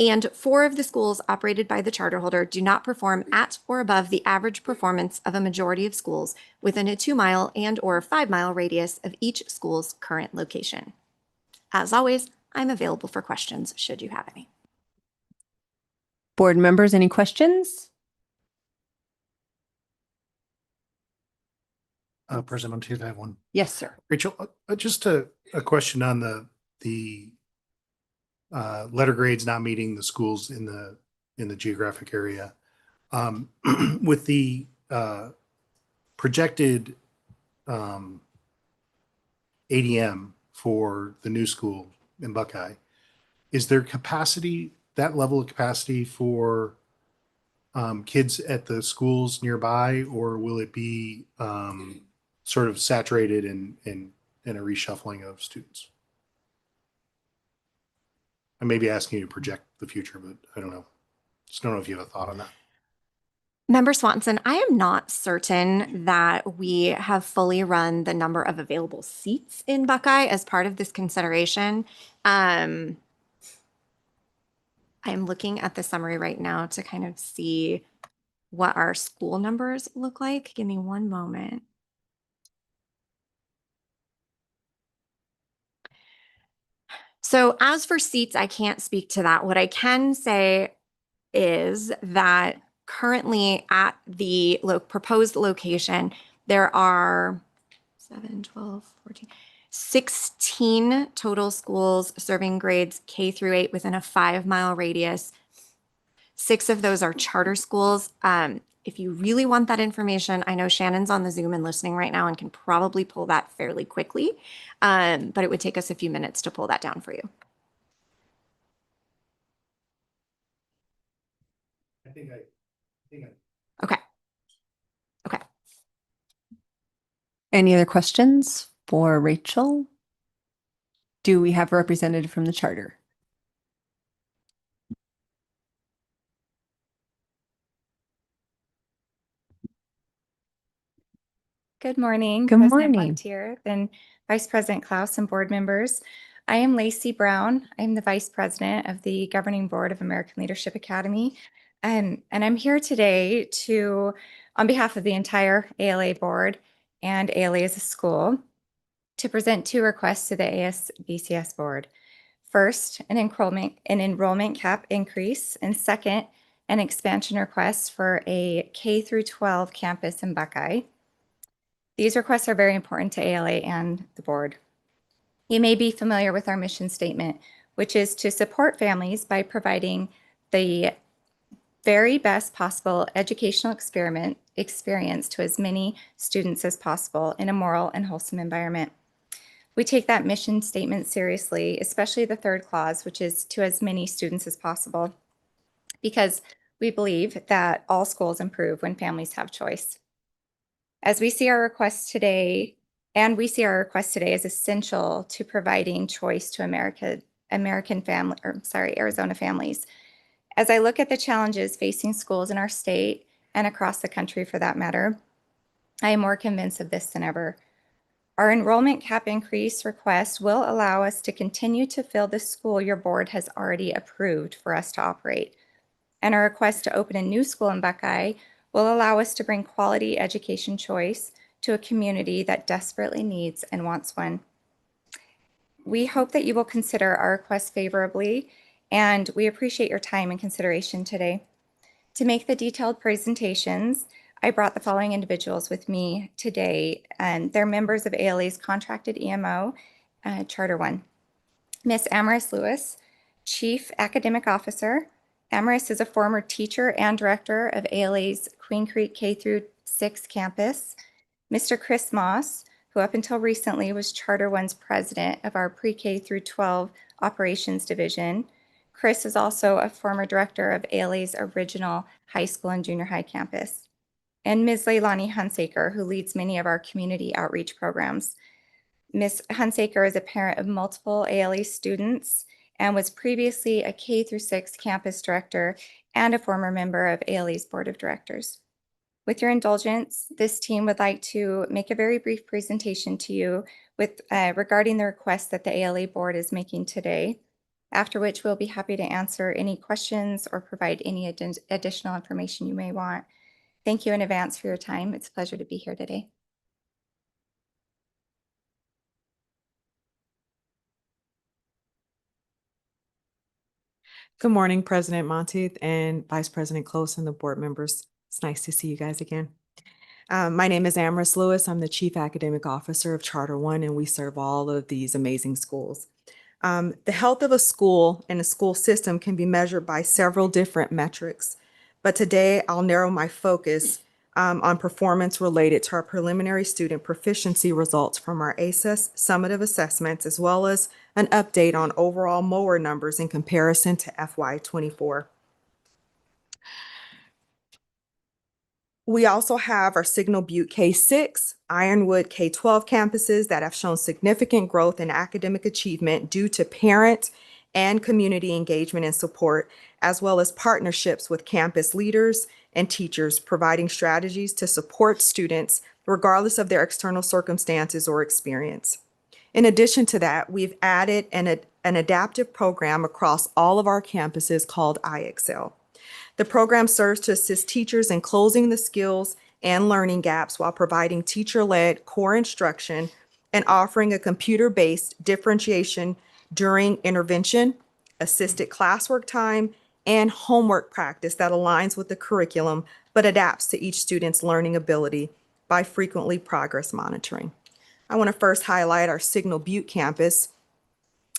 Speaker 10: And 4 of the schools operated by the charter holder do not perform at or above the average performance of a majority of schools within a 2-mile and or 5-mile radius of each school's current location. As always, I'm available for questions should you have any.
Speaker 1: Board members, any questions?
Speaker 2: President Montier, I have one.
Speaker 1: Yes, sir.
Speaker 2: Rachel, just a question on the letter grades not meeting the schools in the geographic area. With the projected ADM for the new school in Buckeye, is there capacity, that level of capacity for kids at the schools nearby, or will it be sort of saturated in a reshuffling of students? I may be asking you to project the future, but I don't know. Just don't know if you have a thought on that.
Speaker 10: Member Swanson, I am not certain that we have fully run the number of available seats in Buckeye as part of this consideration. I am looking at the summary right now to kind of see what our school numbers look like. Give me one moment. So as for seats, I can't speak to that. What I can say is that currently at the proposed location, there are 7, 12, 14, 16 total schools serving grades K through 8 within a 5-mile radius. 6 of those are charter schools. If you really want that information, I know Shannon's on the Zoom and listening right now and can probably pull that fairly quickly, but it would take us a few minutes to pull that down for you.
Speaker 2: I think I
Speaker 10: Okay. Okay.
Speaker 1: Any other questions for Rachel? Do we have a representative from the charter?
Speaker 3: Good morning.
Speaker 1: Good
Speaker 3: President
Speaker 1: morning.
Speaker 3: Montier, then Vice President Klaus and board members. I am Lacey Brown. I'm the Vice President of the Governing Board of American Leadership Academy. And I'm here today to, on behalf of the entire ALA board and ALA as a school, to present 2 requests to the ASBCS board. First, an enrollment cap increase, and second, an expansion request for a K through 12 campus in Buckeye. These requests are very important to ALA and the board. You may be familiar with our mission statement, which is to support families by providing the very best possible educational experience to as many students as possible in a moral and wholesome environment. We take that mission statement seriously, especially the 3rd clause, which is to as many students as possible, because we believe that all schools improve when families have choice. As we see our request today, as essential to providing choice to Arizona families. As I look at the challenges facing schools in our state and across the country for that matter, I am more convinced of this than ever. Our enrollment cap increase request will allow us to continue to fill the school your board has already approved for us to operate. And our request to open a new school in Buckeye will allow us to bring quality education choice to a community that desperately needs and wants one. We hope that you will consider our request favorably, and we appreciate your time and consideration today.
Speaker 13: To make the detailed presentations, I brought the following individuals with me today, and they're members of ALA's contracted EMO, Charter 1. Miss Amaris Lewis, Chief Academic Officer. Amaris is a former teacher and director of ALA's Queen Creek K-6 campus. Mr. Chris Moss, who up until recently was Charter 1's president of our pre-K through 12 operations division. Chris is also a former director of ALA's original high school and junior high campus. And Ms. Leilani Hunsaker, who leads many of our community outreach programs. Ms. Hunsaker is a parent of multiple ALA students and was previously a K-6 campus director and a former member of ALA's board of directors. With your indulgence, this team would like to make a very brief presentation to you with regarding the request that the ALA board is making today, after which we'll be happy to answer any questions or provide any additional information you may want. Thank you in advance for your time. It's a pleasure to be here today.
Speaker 14: Good morning, President Monteith and Vice President Close and the board members. It's nice to see you guys again. My name is Amaris Lewis. I'm the Chief Academic Officer of Charter 1, and we serve all of these amazing schools. The health of a school and a school system can be measured by several different metrics, but today I'll narrow my focus on performance related to our preliminary student proficiency results from our ASUS summative assessments, as well as an update on overall MOER numbers in comparison to FY24. We also have our Signal Butte K-6, Ironwood K-12 campuses that have shown significant growth in academic achievement due to parent and community engagement and support, as well as partnerships with campus leaders and teachers, providing strategies to support students regardless of their external circumstances or experience. In addition to that, we've added an adaptive program across all of our campuses called iExcel. The program serves to assist teachers in closing the skills and learning gaps while providing teacher-led core instruction and offering a computer-based differentiation during intervention, assisted classwork time, and homework practice that aligns with the curriculum but adapts to each student's learning ability by frequently progress monitoring. I want to first highlight our Signal Butte campus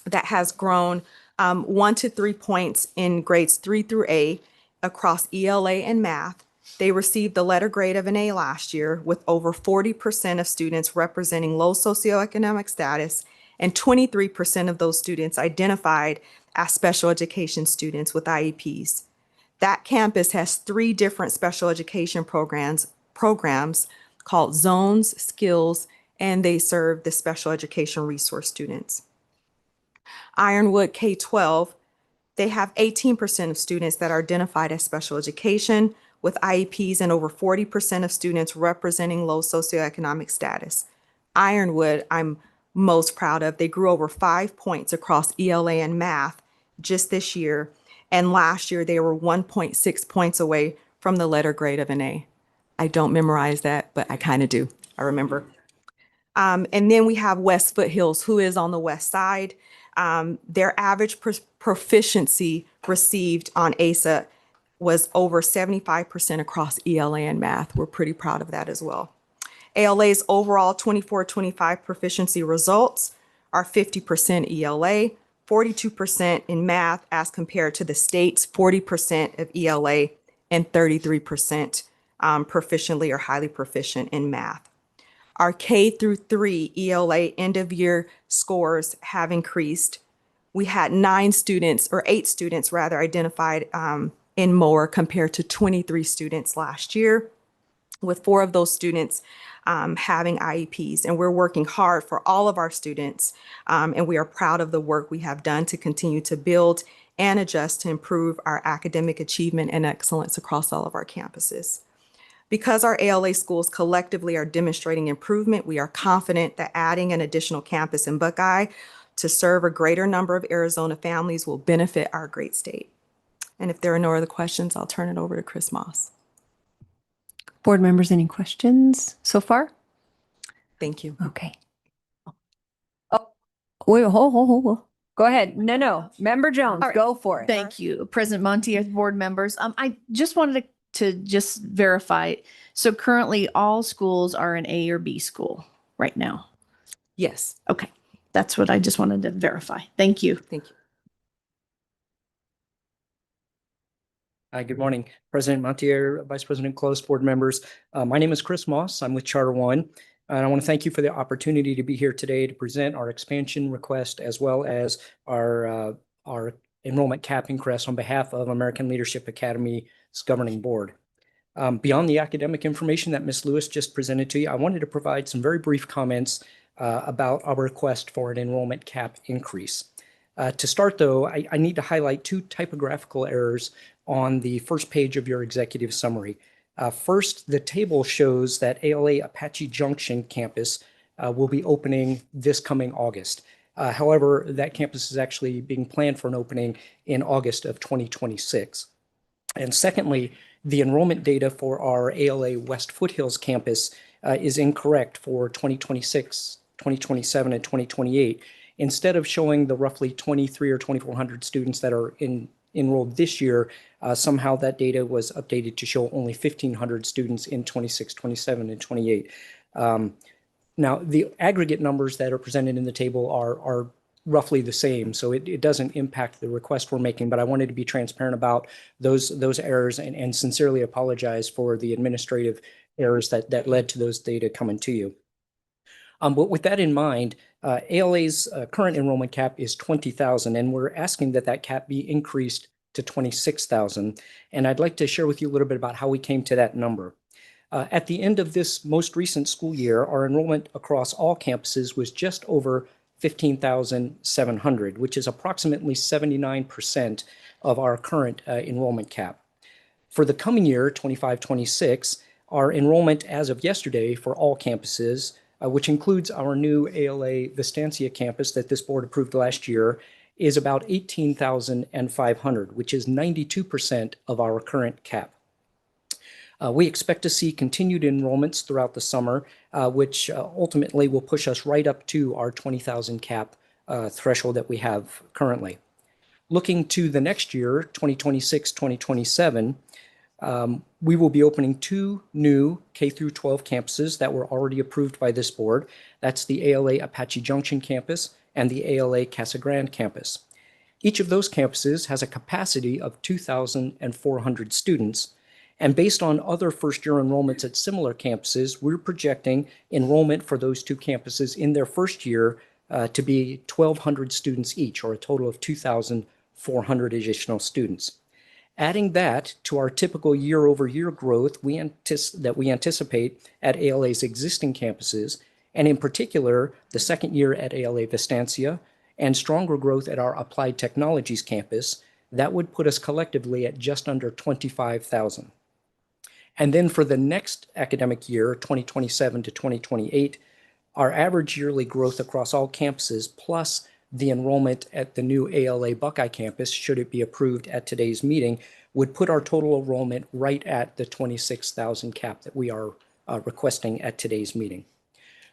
Speaker 14: that has grown 1 to 3 points in grades 3 through A across ELA and math. They received the letter grade of an A last year, with over 40% of students representing low socioeconomic status and 23% of those students identified as special education students with IEPs. That campus has 3 different special education programs called Zones, Skills, and they serve the special education resource students. Ironwood K-12, they have 18% of students that are identified as special education with IEPs and over 40% of students representing low socioeconomic status. Ironwood, I'm most proud of. They grew over 5 points across ELA and math just this year. And last year, they were 1.6 points away from the letter grade of an A. I don't memorize that, but I kind of do. I remember. And then we have West Foothills, who is on the west side. Their average proficiency received on ASA was over 75% across ELA and math. We're pretty proud of that as well. ALA's overall 24-25 proficiency results are 50% ELA, 42% in math as compared to the state's 40% of ELA and 33% proficiently or highly proficient in math. Our K through 3 ELA end of year scores have increased. We had 8 students identified in MOER compared to 23 students last year, with 4 of those students having IEPs. And we're working hard for all of our students, and we are proud of the work we have done to continue to build and adjust to improve our academic achievement and excellence across all of our campuses. Because our ALA schools collectively are demonstrating improvement, we are confident that adding an additional campus in Buckeye to serve a greater number of Arizona families will benefit our great state. And if there are no other questions, I'll turn it over to Chris Moss.
Speaker 1: Board members, any questions so far?
Speaker 14: Thank you.
Speaker 1: Okay. Oh, wait, hold. Go ahead. No. Member Jones,
Speaker 15: All right.
Speaker 1: go for it.
Speaker 15: Thank you, President Montier, board members. I just wanted to just verify. So currently all schools are an A or B school right now.
Speaker 14: Yes,
Speaker 15: Okay. That's what I just wanted to verify. Thank you.
Speaker 14: thank you.
Speaker 16: Hi, good morning, President Montier, Vice President Close, board members. My name is Chris Moss. I'm with Charter One. And I want to thank you for the opportunity to be here today to present our expansion request as well as our enrollment cap increase on behalf of American Leadership Academy's governing board. Beyond the academic information that Ms. Lewis just presented to you, I wanted to provide some very brief comments about our request for an enrollment cap increase. To start, though, I need to highlight two typographical errors on the first page of your executive summary. First, the table shows that ALA Apache Junction campus will be opening this coming August. However, that campus is actually being planned for an opening in August of 2026. And secondly, the enrollment data for our ALA West Foothills campus is incorrect for 2026, 2027, and 2028. Instead of showing the roughly 23 or 2,400 students that are enrolled this year, somehow that data was updated to show only 1,500 students in 26, 27, and 28. Now, the aggregate numbers that are presented in the table are roughly the same, so it doesn't impact the request we're making, but I wanted to be transparent about those errors and sincerely apologize for the administrative errors that led to those data coming to you. But with that in mind, ALA's current enrollment cap is 20,000, and we're asking that cap be increased to 26,000. And I'd like to share with you a little bit about how we came to that number. At the end of this most recent school year, our enrollment across all campuses was just over 15,700, which is approximately 79% of our current enrollment cap. For the coming year, 25-26, our enrollment as of yesterday for all campuses, which includes our new ALA Vistancia campus that this board approved last year, is about 18,500, which is 92% of our current cap. We expect to see continued enrollments throughout the summer, which ultimately will push us right up to our 20,000 cap threshold that we have currently. Looking to the next year, 2026, 2027, we will be opening two new K-12 campuses that were already approved by this board. That's the ALA Apache Junction campus and the ALA Casa Grande campus. Each of those campuses has a capacity of 2,400 students. And based on other first-year enrollments at similar campuses, we're projecting enrollment for those two campuses in their first year to be 1,200 students each, or a total of 2,400 additional students. Adding that to our typical year-over-year growth that we anticipate at ALA's existing campuses, and in particular, the second year at ALA Vistancia, and stronger growth at our Applied Technologies campus, that would put us collectively at just under 25,000. And then for the next academic year, 2027 to 2028, our average yearly growth across all campuses, plus the enrollment at the new ALA Buckeye campus, should it be approved at today's meeting, would put our total enrollment right at the 26,000 cap that we are requesting at today's meeting.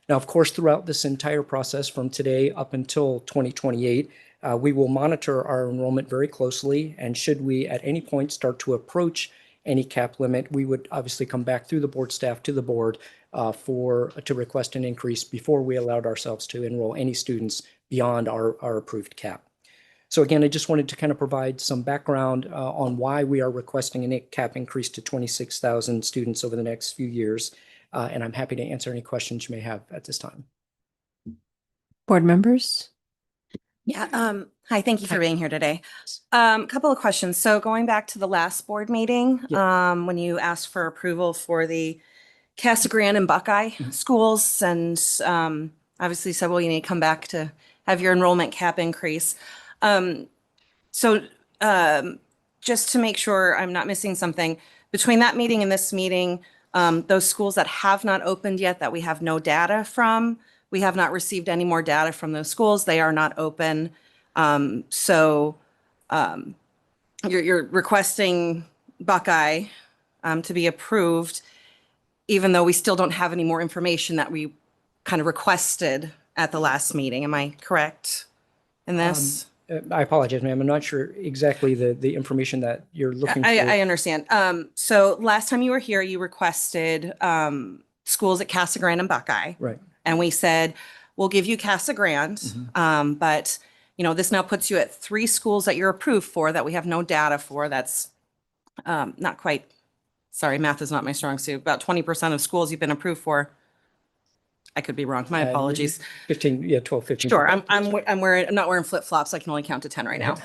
Speaker 16: Now, of course, throughout this entire process from today up until 2028, we will monitor our enrollment very closely, and should we at any point start to approach any cap limit, we would obviously come back through the board staff to the board to request an increase before we allowed ourselves to enroll any students beyond our approved cap. So again, I just wanted to kind of provide some background on why we are requesting a cap increase to 26,000 students over the next few years. And I'm happy to answer any questions you may have at this time.
Speaker 1: Board members?
Speaker 11: Yeah. Hi, thank you for being here today. Couple of questions. So going back to the last board meeting, when you asked for approval for the Casa Grande and Buckeye schools, and obviously said, well, you need to come back to have your enrollment cap increase. So just to make sure I'm not missing something, between that meeting and this meeting, those schools that have not opened yet, that we have no data from, we have not received any more data from those schools. They are not open. So you're requesting Buckeye to be approved, even though we still don't have any more information that we kind of requested at the last meeting. Am I correct in this?
Speaker 16: I apologize, ma'am. I'm not sure exactly the information that you're looking for.
Speaker 11: I understand. So last time you were here, you requested schools at Casa Grande and Buckeye.
Speaker 16: Right.
Speaker 11: And we said, we'll give you Casa Grande, but this now puts you at 3 schools that you're approved for that we have no data for. That's not quite, sorry, math is not my strong suit. About 20% of schools you've been approved for. I could be wrong. My apologies.
Speaker 16: 12, 15.
Speaker 11: Sure. I'm not wearing flip-flops. I can only count to 10 right now.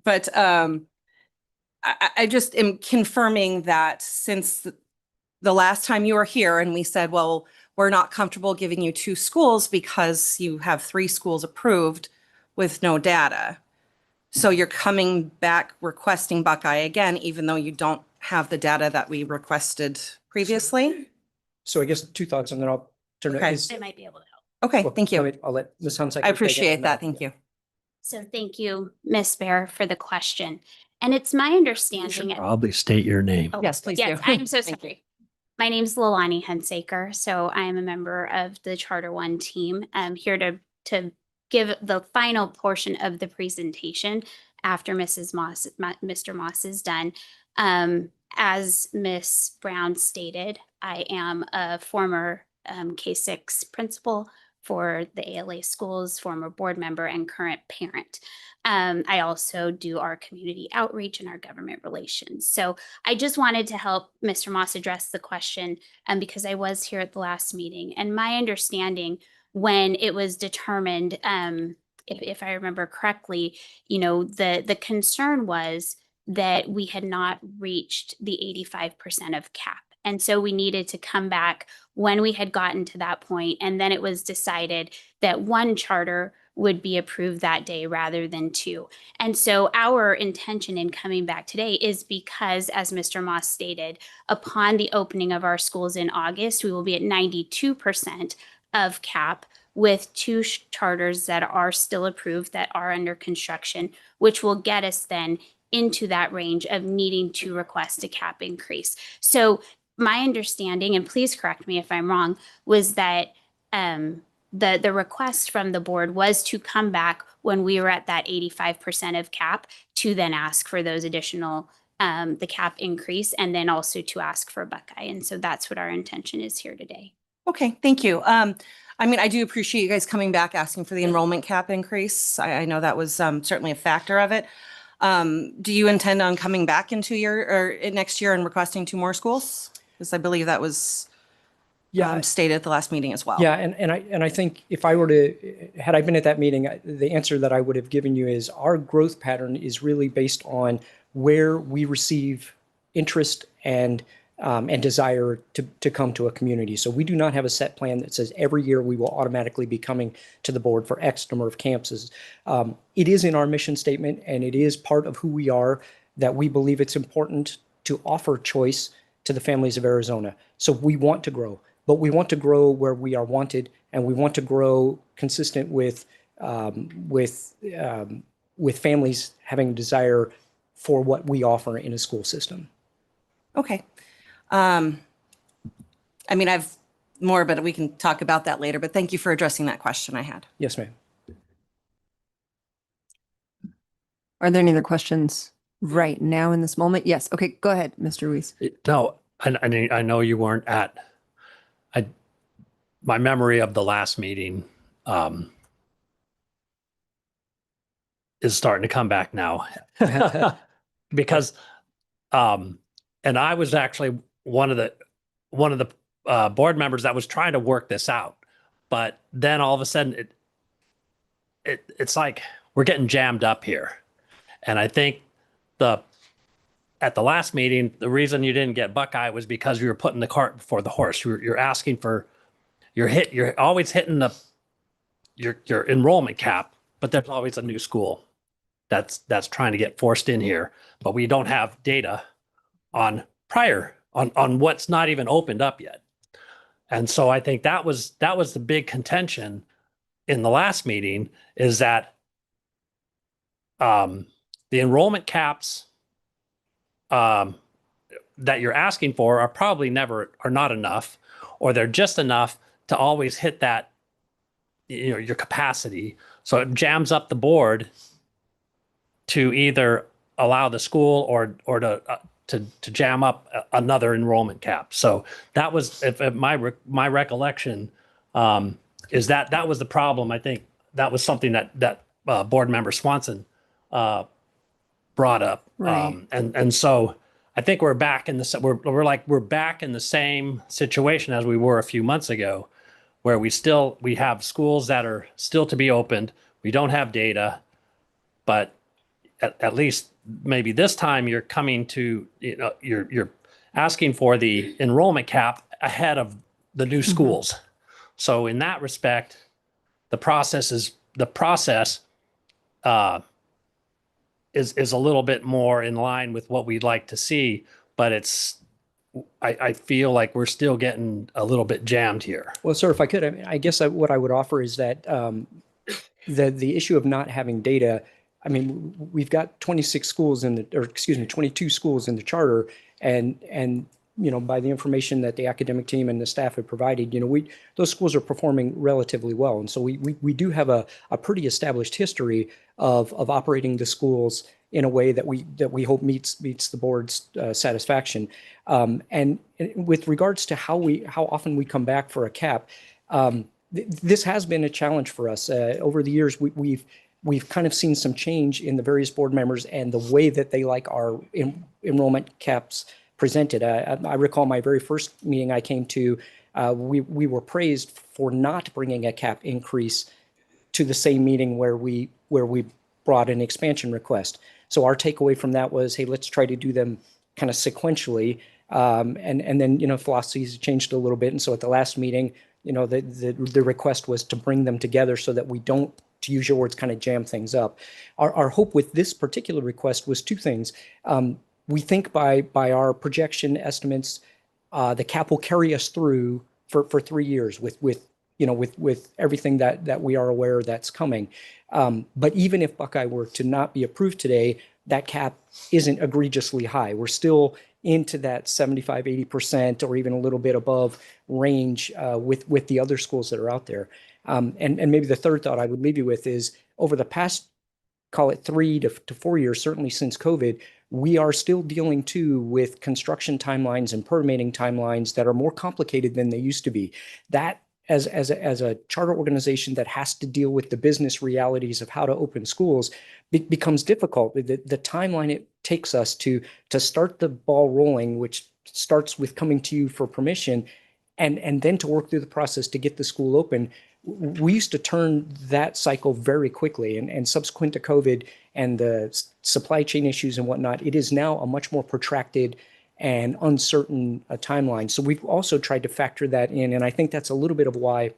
Speaker 11: But I just am confirming that since the last time you were here and we said, well, we're not comfortable giving you 2 schools because you have 3 schools approved with no data. So you're coming back requesting Buckeye again, even though you don't have the data that we requested previously?
Speaker 16: So I guess 2 thoughts and then I'll turn
Speaker 11: Okay.
Speaker 16: it.
Speaker 11: They might be able to help. Okay, thank you.
Speaker 16: I'll let Ms. Hunsaker.
Speaker 11: I appreciate that. Thank you.
Speaker 17: So thank you, Ms. Bear, for the question. And it's my understanding.
Speaker 4: Probably state your name.
Speaker 17: Oh,
Speaker 11: Yes, please
Speaker 17: yes,
Speaker 11: do.
Speaker 17: I'm so
Speaker 11: Thank
Speaker 17: sorry. My name's Lilani Hunsaker. So I am a member of the Charter One team. I'm here to give the final portion of the presentation after Mr. Moss is done. As Ms. Brown stated, I am a former K-6 principal for the ALA schools, former board member and current parent. I also do our community outreach and our government relations. So I just wanted to help Mr. Moss address the question because I was here at the last meeting. And my understanding when it was determined, if I remember correctly, the concern was that we had not reached the 85% of cap. And so we needed to come back when we had gotten to that point. And then it was decided that 1 charter would be approved that day rather than 2. And so our intention in coming back today is because, as Mr. Moss stated, upon the opening of our schools in August, we will be at 92% of cap with 2 charters that are still approved, that are under construction, which will get us then into that range of needing to request a cap increase. So my understanding, and please correct me if I'm wrong, was that the request from the board was to come back when we were at that 85% of cap to then ask for those additional, the cap increase, and then also to ask for Buckeye. And so that's what our intention is here today.
Speaker 11: Okay, thank you. I do appreciate you guys coming back asking for the enrollment cap increase. I know that was certainly a factor of it. Do you intend on coming back in 2 years or next year and requesting 2 more schools? Because I believe that was stated at the last meeting as well.
Speaker 16: Yeah, and I think if I were to, had I been at that meeting, the answer that I would have given you is our growth pattern is really based on where we receive interest and desire to come to a community. So we do not have a set plan that says every year we will automatically be coming to the board for X number of campuses. It is in our mission statement, and it is part of who we are, that we believe it's important to offer choice to the families of Arizona. So we want to grow, but we want to grow where we are wanted, and we want to grow consistent with families having a desire for what we offer in a school system.
Speaker 11: Okay. I've more, but we can talk about that later, but thank you for addressing that question I had.
Speaker 16: Yes, ma'am.
Speaker 1: Are there any other questions right now in this moment? Yes. Okay, go ahead, Mr. Ruiz.
Speaker 4: No, I know you weren't at, my memory of the last meeting is starting to come back now. Because, and I was actually one of the board members that was trying to work this out, but then all of a sudden it's like we're getting jammed up here. And I think at the last meeting, the reason you didn't get Buckeye was because you were putting the cart before the horse. You're asking for, you're always hitting your enrollment cap, but there's always a new school that's trying to get forced in here, but we don't have data on what's not even opened up yet. And so I think that was the big contention in the last meeting, is that the enrollment caps that you're asking for are probably are not enough, or they're just enough to always hit that your capacity. So it jams up the board to either allow the school or to jam up another enrollment cap. So that was if my recollection is that was the problem. I think that was something that board member Swanson brought up.
Speaker 1: Right.
Speaker 4: And so I think we're back in the we're back in the same situation as we were a few months ago, where we have schools that are still to be opened. We don't have data, but at least maybe this time you're coming to, you're asking for the enrollment cap ahead of the new schools. So in that respect, the process is a little bit more in line with what we'd like to see, but I feel like we're still getting a little bit jammed here.
Speaker 16: Well, sir, if I could, I guess what I would offer is that the issue of not having data, I mean, we've got 22 schools in the charter, and by the information that the academic team and the staff have provided, those schools are performing relatively well, and so we do have a pretty established history of operating the schools in a way that we hope meets the board's satisfaction. And with regards to how often we come back for a cap, this has been a challenge for us over the years. We've kind of seen some change in the various board members and the way that they like our enrollment caps presented. I recall my very first meeting I came to, we were praised for not bringing a cap increase to the same meeting where we brought an expansion request. So our takeaway from that was, hey, let's try to do them kind of sequentially. And then, philosophies changed a little bit. And so at the last meeting, the request was to bring them together so that we don't, to use your words, kind of jam things up. Our hope with this particular request was two things. We think by our projection estimates, the cap will carry us through for 3 years with everything that we are aware that's coming. But even if Buckeye were to not be approved today, that cap isn't egregiously high. We're still into that 75, 80% or even a little bit above range with the other schools that are out there. And maybe the third thought I would leave you with is over the past, call it 3 to 4 years, certainly since COVID, we are still dealing too with construction timelines and permitting timelines that are more complicated than they used to be. That as a charter organization that has to deal with the business realities of how to open schools becomes difficult. The timeline it takes us to start the ball rolling, which starts with coming to you for permission, and then to work through the process to get the school open. We used to turn that cycle very quickly, and subsequent to COVID and the supply chain issues and whatnot, it is now a much more protracted and uncertain timeline. So we've also tried to factor that in, and I think that's a little bit of why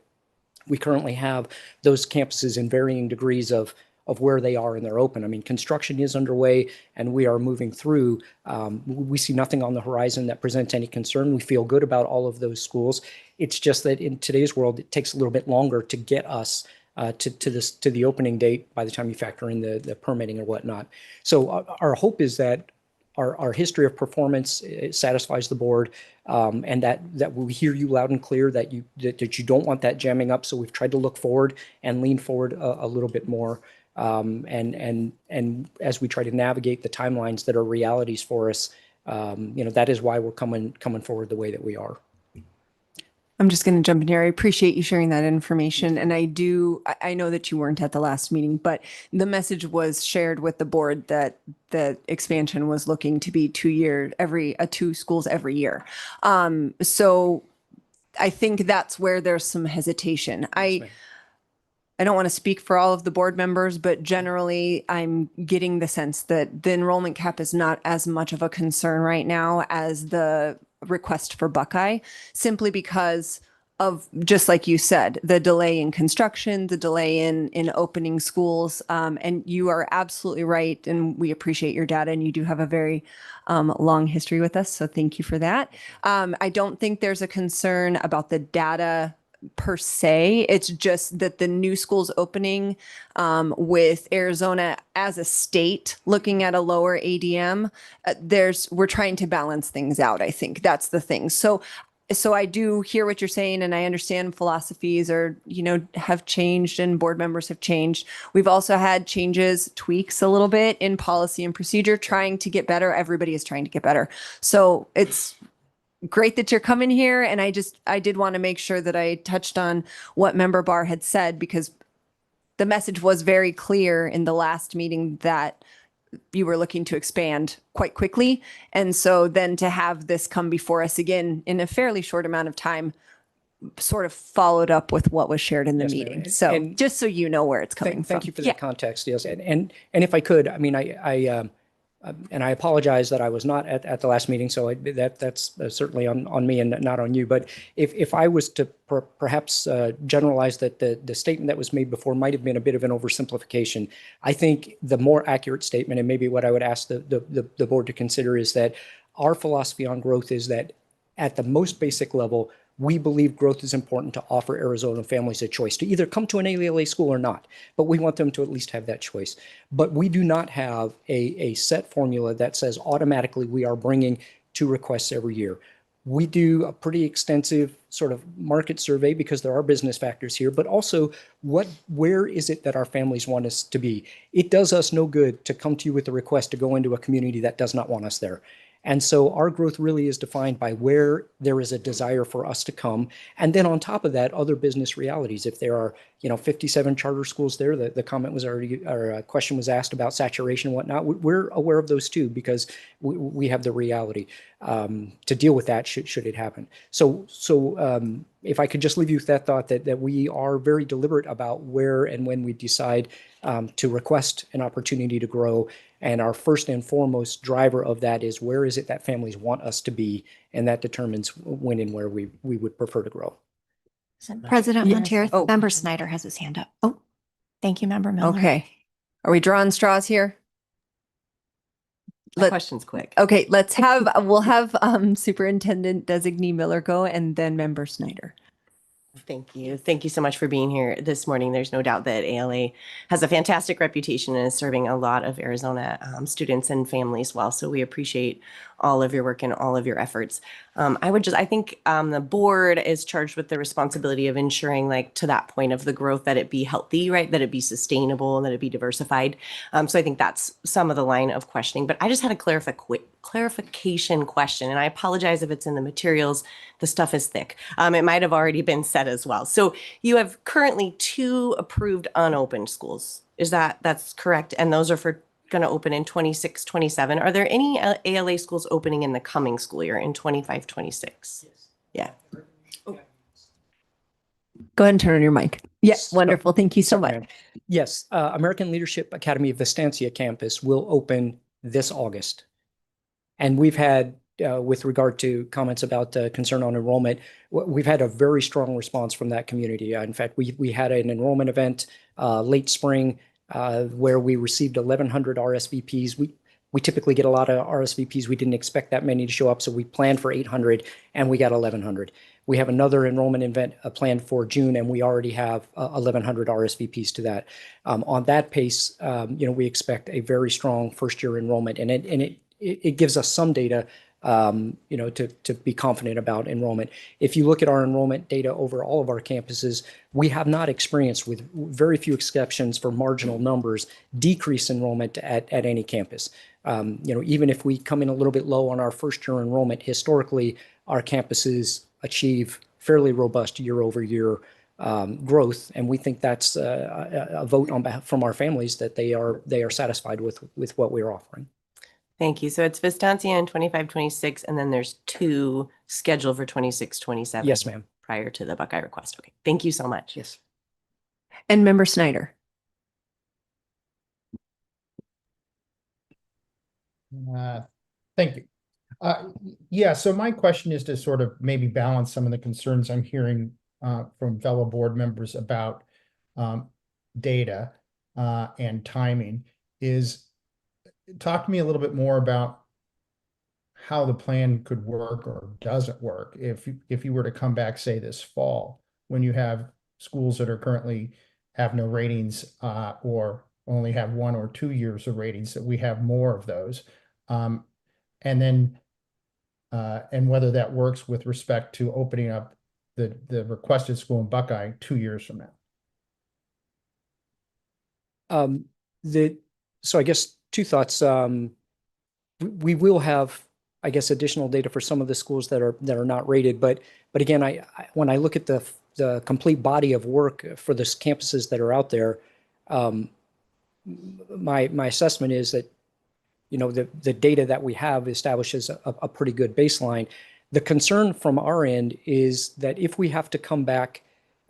Speaker 16: we currently have those campuses in varying degrees of where they are in their open. I mean, construction is underway and we are moving through. We see nothing on the horizon that presents any concern. We feel good about all of those schools. It's just that in today's world, it takes a little bit longer to get us to the opening date by the time you factor in the permitting or whatnot. So our hope is that our history of performance satisfies the board, and that we hear you loud and clear that you don't want that jamming up. So we've tried to look forward and lean forward a little bit more. And as we try to navigate the timelines that are realities for us, that is why we're coming forward the way that we are.
Speaker 1: I'm just going to jump in here. I appreciate you sharing that information. And I know that you weren't at the last meeting, but the message was shared with the board that the expansion was looking to be 2 schools every year. So I think that's where there's some hesitation. I don't want to speak for all of the board members, but generally I'm getting the sense that the enrollment cap is not as much of a concern right now as the request for Buckeye, simply because of, just like you said, the delay in construction, the delay in opening schools. And you are absolutely right. And we appreciate your data, and you do have a very long history with us. So thank you for that. I don't think there's a concern about the data per se. It's just that the new schools opening with Arizona as a state looking at a lower ADM, we're trying to balance things out. I think that's the thing. So so I do hear what you're saying, and I understand philosophies are, have changed and board members have changed. We've also had changes, tweaks a little bit in policy and procedure, trying to get better. Everybody is trying to get better. So it's great that you're coming here. And I did want to make sure that I touched on what Member Barr had said, because the message was very clear in the last meeting that you were looking to expand quite quickly. And so then to have this come before us again in a fairly short amount of time sort of followed up with what was shared in the
Speaker 16: Yes, ma'am.
Speaker 1: meeting. So
Speaker 16: And
Speaker 1: just so you know where it's coming from.
Speaker 16: Thank you for that context. Yes, and if I could, I mean, and I apologize that I was not at the last meeting, so that's certainly on me and not on you. But if I was to perhaps generalize that the statement that was made before might have been a bit of an oversimplification, I think the more accurate statement, and maybe what I would ask the board to consider, is that our philosophy on growth is that at the most basic level, we believe growth is important to offer Arizona families a choice to either come to an ALA school or not, but we want them to at least have that choice. But we do not have a set formula that says automatically we are bringing 2 requests every year. We do a pretty extensive sort of market survey because there are business factors here, but also where is it that our families want us to be? It does us no good to come to you with a request to go into a community that does not want us there. And so our growth really is defined by where there is a desire for us to come. And then on top of that, other business realities. If there are, 57 charter schools there, the comment was already, or a question was asked about saturation and whatnot. We're aware of those too, because we have the reality to deal with that should it happen. So if I could just leave you with that thought that we are very deliberate about where and when we decide to request an opportunity to grow. And our first and foremost driver of that is where is it that families want us to be, and that determines when and where we would prefer to grow.
Speaker 10: President
Speaker 1: Yes.
Speaker 10: Montier,
Speaker 1: Oh.
Speaker 10: Member Snyder has his hand up. Oh, thank you, Member Miller.
Speaker 1: Okay. Are we drawing straws here?
Speaker 18: My question's quick.
Speaker 1: Okay, we'll have Superintendent Designee Miller go, and then Member Snyder.
Speaker 18: Thank you. Thank you so much for being here this morning. There's no doubt that ALA has a fantastic reputation and is serving a lot of Arizona students and families well. So we appreciate all of your work and all of your efforts. I think the board is charged with the responsibility of ensuring, like, to that point of the growth, that it be healthy, right? That it be sustainable and that it be diversified. So I think that's some of the line of questioning, but I just had a clarification question, and I apologize if it's in the materials. The stuff is thick. It might have already been said as well. So you have currently 2 approved unopened schools. That's correct? And those are going to open in 26, 27. Are there any ALA schools opening in the coming school year in 25, 26? Yeah.
Speaker 1: Go ahead and turn on your mic. Yes, wonderful. Thank you so much.
Speaker 16: Yes, American Leadership Academy of Estancia campus will open this August. And we've had, with regard to comments about concern on enrollment, we've had a very strong response from that community. In fact, we had an enrollment event late spring where we received 1,100 RSVPs. We typically get a lot of RSVPs. We didn't expect that many to show up, so we planned for 800 and we got 1,100. We have another enrollment event planned for June, and we already have 1,100 RSVPs to that. On that pace, we expect a very strong first-year enrollment, and it gives us some data, to be confident about enrollment. If you look at our enrollment data over all of our campuses, we have not experienced, with very few exceptions for marginal numbers, decrease enrollment at any campus. Even if we come in a little bit low on our first-year enrollment, historically, our campuses achieve fairly robust year-over-year growth, and we think that's a vote on behalf from our families that they are satisfied with what we're offering.
Speaker 18: Thank you. So it's Vistancia in 25, 26, and then there's 2 scheduled for 26, 27.
Speaker 16: Yes, ma'am.
Speaker 18: Prior to the Buckeye request. Okay. Thank you so much.
Speaker 16: Yes.
Speaker 1: And Member Snyder.
Speaker 5: Thank you. Yeah, so my question is to sort of maybe balance some of the concerns I'm hearing from fellow board members about data and timing. Talk to me a little bit more about how the plan could work or doesn't work if you were to come back, say, this fall, when you have schools that are currently have no ratings or only have 1 or 2 years of ratings, that we have more of those. And then and whether that works with respect to opening up the requested school in Buckeye 2 years from now.
Speaker 16: So I guess two thoughts. We will have, I guess, additional data for some of the schools that are not rated, but again, when I look at the complete body of work for the campuses that are out there, my assessment is that, you know, the data that we have establishes a pretty good baseline. The concern from our end is that if we have to come back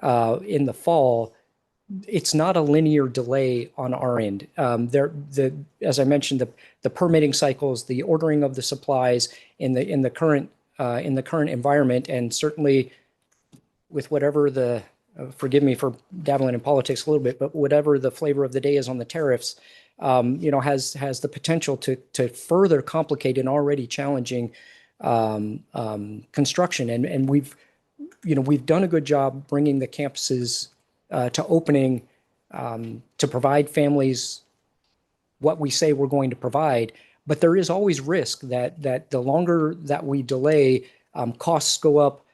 Speaker 16: in the fall, it's not a linear delay on our end. As I mentioned, the permitting cycles, the ordering of the supplies in the current environment, and certainly with whatever forgive me for dabbling in politics a little bit, but whatever the flavor of the day is on the tariffs, you know, has the potential to further complicate an already challenging construction. And we've done a good job bringing the campuses to opening to provide families what we say we're going to provide. But there is always risk that the longer that we delay, costs go up.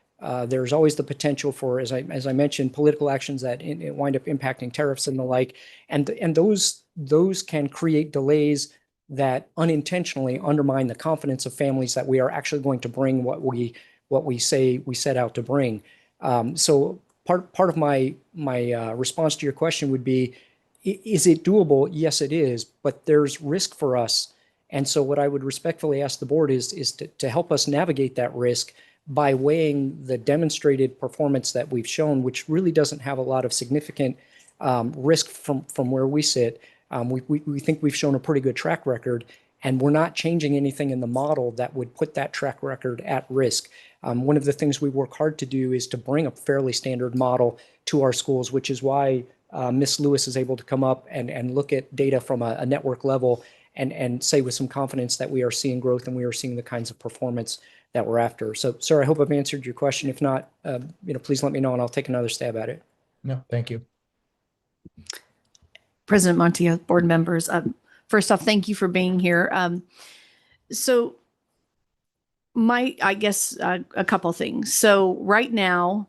Speaker 16: There's always the potential for, as I mentioned, political actions that wind up impacting tariffs and the like. And those can create delays that unintentionally undermine the confidence of families that we are actually going to bring what we say we set out to bring. So part of my response to your question would be, is it doable? Yes, it is, but there's risk for us. And so what I would respectfully ask the board is to help us navigate that risk by weighing the demonstrated performance that we've shown, which really doesn't have a lot of significant risk from where we sit. We think we've shown a pretty good track record, and we're not changing anything in the model that would put that track record at risk. One of the things we work hard to do is to bring a fairly standard model to our schools, which is why Ms. Lewis is able to come up and look at data from a network level and say with some confidence that we are seeing growth and we are seeing the kinds of performance that we're after. So, sir, I hope I've answered your question. If not, please let me know and I'll take another stab at it.
Speaker 5: No, thank you.
Speaker 15: President Montiel, board members, first off, thank you for being here. So I guess a couple things. So right now,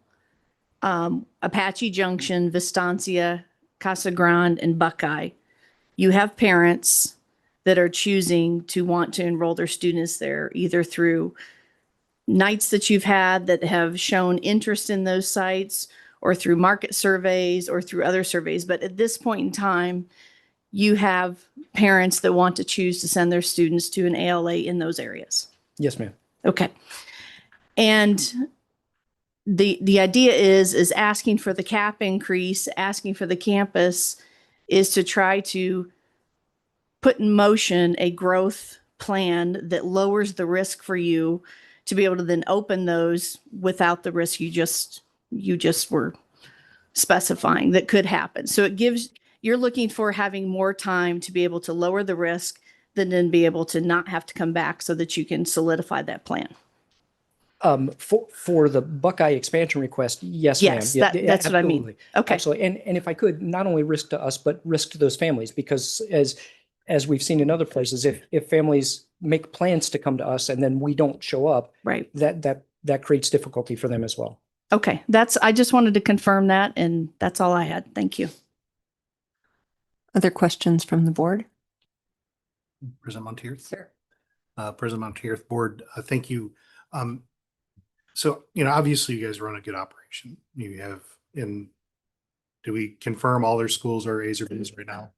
Speaker 15: Apache Junction, Vistancia, Casa Grande, and Buckeye, you have parents that are choosing to want to enroll their students there, either through nights that you've had that have shown interest in those sites, or through market surveys, or through other surveys. But at this point in time, you have parents that want to choose to send their students to an ALA in those areas.
Speaker 16: Yes, ma'am.
Speaker 15: Okay. And the idea is asking for the cap increase, asking for the campus, is to try to put in motion a growth plan that lowers the risk for you to be able to then open those without the risk you just were specifying that could happen. So you're looking for having more time to be able to lower the risk, then be able to not have to come back so that you can solidify that plan.
Speaker 16: For the Buckeye expansion request, yes,
Speaker 15: Yes,
Speaker 16: ma'am.
Speaker 15: that's what I mean.
Speaker 16: Absolutely.
Speaker 15: Okay.
Speaker 16: Absolutely. And if I could, not only risk to us, but risk to those families, because as we've seen in other places, if families make plans to come to us and then we don't show up,
Speaker 15: right,
Speaker 16: that creates difficulty for them as well.
Speaker 15: Okay. I just wanted to confirm that, and that's all I had. Thank you.
Speaker 1: Other questions from the board?
Speaker 2: President Montier.
Speaker 1: Sir.
Speaker 2: President Montier, board, thank you. So, obviously you guys run a good operation. You have, do we confirm all their schools are A's or B's right now?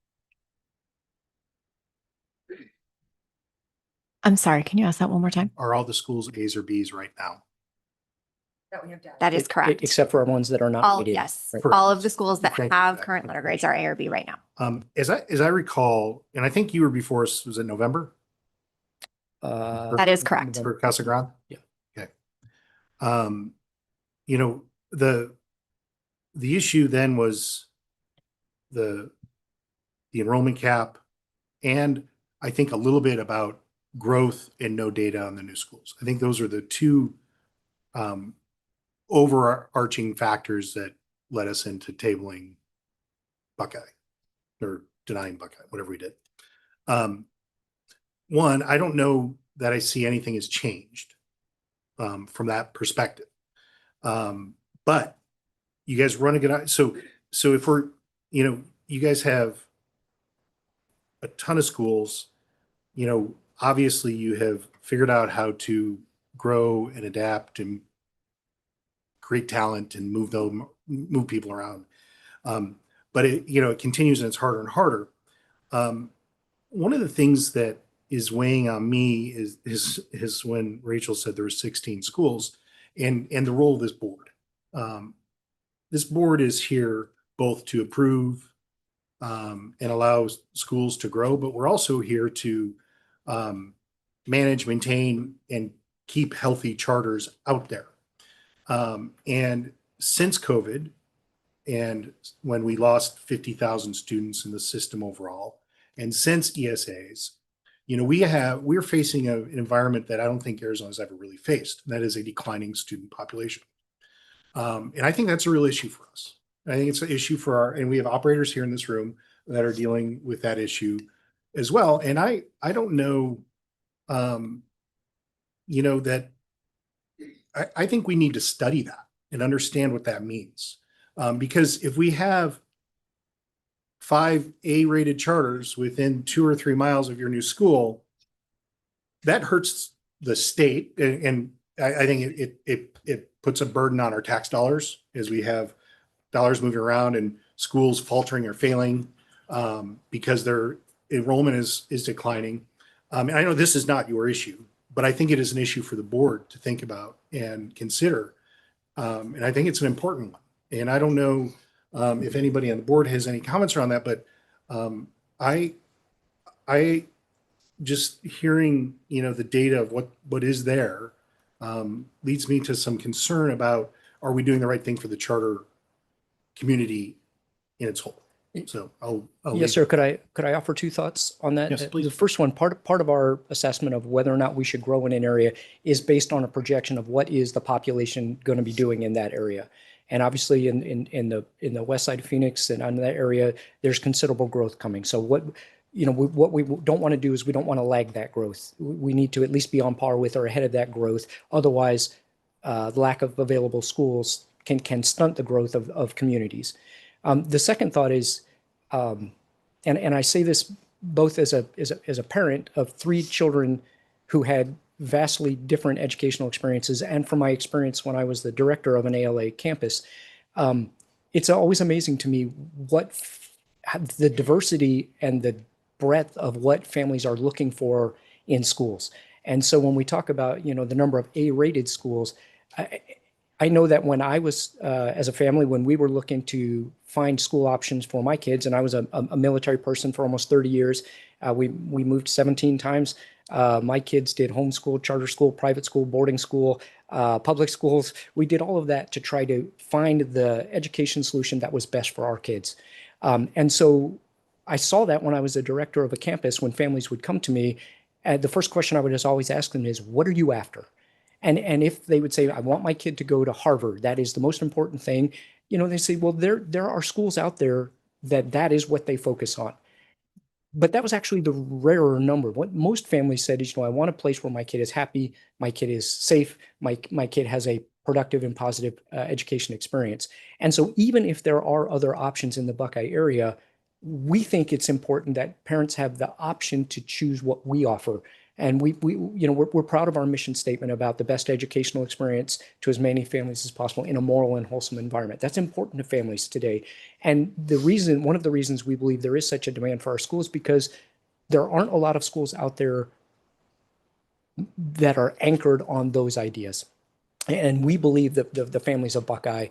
Speaker 10: I'm sorry, can you ask that one more time?
Speaker 2: Are all the schools A's or B's right now?
Speaker 10: That is correct.
Speaker 16: Except for ones that are not.
Speaker 10: All,
Speaker 16: rated.
Speaker 10: yes,
Speaker 16: Right.
Speaker 10: all of the schools that
Speaker 2: Thank you
Speaker 10: have
Speaker 2: for that.
Speaker 10: current letter grades are A or B right now.
Speaker 2: As I recall, and I think you were before us, was it November?
Speaker 10: That is correct.
Speaker 2: For Casa Grande?
Speaker 16: Yeah.
Speaker 2: Okay. The issue then was the enrollment cap, and I think a little bit about growth and no data on the new schools. I think those are the two overarching factors that led us into tabling Buckeye or denying Buckeye, whatever we did. One, I don't know that I see anything has changed from that perspective. But you guys run a good, so if we're, you guys have a ton of schools, obviously you have figured out how to grow and adapt and create talent and move people around. But it continues and it's harder and harder. One of the things that is weighing on me is when Rachel said there were 16 schools and the role of this board. This board is here both to approve and allow schools to grow, but we're also here to manage, maintain, and keep healthy charters out there. And since COVID, and when we lost 50,000 students in the system overall, and since ESAs, we're facing an environment that I don't think Arizona's ever really faced. And that is a declining student population. And I think that's a real issue for us. I think it's an issue and we have operators here in this room that are dealing with that issue as well. And I don't know, that I think we need to study that and understand what that means. Because if we have 5 A-rated charters within 2 or 3 miles of your new school, that hurts the state. And I think it puts a burden on our tax dollars as we have dollars moving around and schools faltering or failing because their enrollment is declining. And I know this is not your issue, but I think it is an issue for the board to think about and consider. And I think it's an important one. And I don't know if anybody on the board has any comments around that, but I just hearing, the data of what is there leads me to some concern about, are we doing the right thing for the charter community in its whole? So I'll
Speaker 16: Yes, sir. Could I offer 2 thoughts on that?
Speaker 2: Yes, please.
Speaker 16: The first one, part of our assessment of whether or not we should grow in an area is based on a projection of what is the population going to be doing in that area. And obviously in the west side of Phoenix and on that area, there's considerable growth coming. So what we don't want to do is we don't want to lag that growth. We need to at least be on par with or ahead of that growth. Otherwise, the lack of available schools can stunt the growth of communities. The second thought is, and I say this both as a parent of 3 children who had vastly different educational experiences, and from my experience when I was the director of an ALA campus, it's always amazing to me what the diversity and the breadth of what families are looking for in schools. And so when we talk about, the number of A-rated schools, I know that when I was, as a family, when we were looking to find school options for my kids, and I was a military person for almost 30 years, we moved 17 times. My kids did homeschool, charter school, private school, boarding school, public schools. We did all of that to try to find the education solution that was best for our kids. And so I saw that when I was a director of a campus, when families would come to me, the first question I would just always ask them is, what are you after? And if they would say, I want my kid to go to Harvard, that is the most important thing, they say, well, there are schools out there that is what they focus on. But that was actually the rarer number. What most families said is, I want a place where my kid is happy, my kid is safe, my kid has a productive and positive education experience. And so even if there are other options in the Buckeye area, we think it's important that parents have the option to choose what we offer. And we're proud of our mission statement about the best educational experience to as many families as possible in a moral and wholesome environment. That's important to families today. And one of the reasons we believe there is such a demand for our schools, because there aren't a lot of schools out there that are anchored on those ideas. And we believe that the families of Buckeye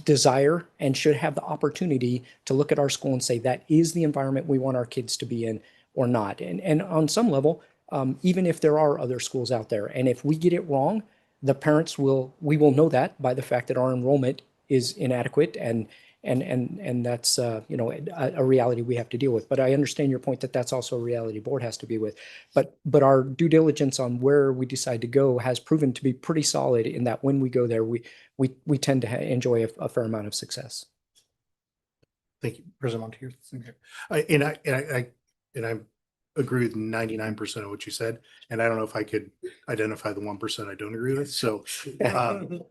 Speaker 16: desire and should have the opportunity to look at our school and say, that is the environment we want our kids to be in, or not. And on some level, even if there are other schools out there, and if we get it wrong, we will know that by the fact that our enrollment is inadequate, and that's a reality we have to deal with. But I understand your point that that's also a reality the board has to be with. But our due diligence on where we decide to go has proven to be pretty solid, in that when we go there, we tend to enjoy a fair amount of success.
Speaker 2: Thank you, President Montier. And I'm agree with 99% of what you said. And I don't know if I could identify the 1% I don't agree with. So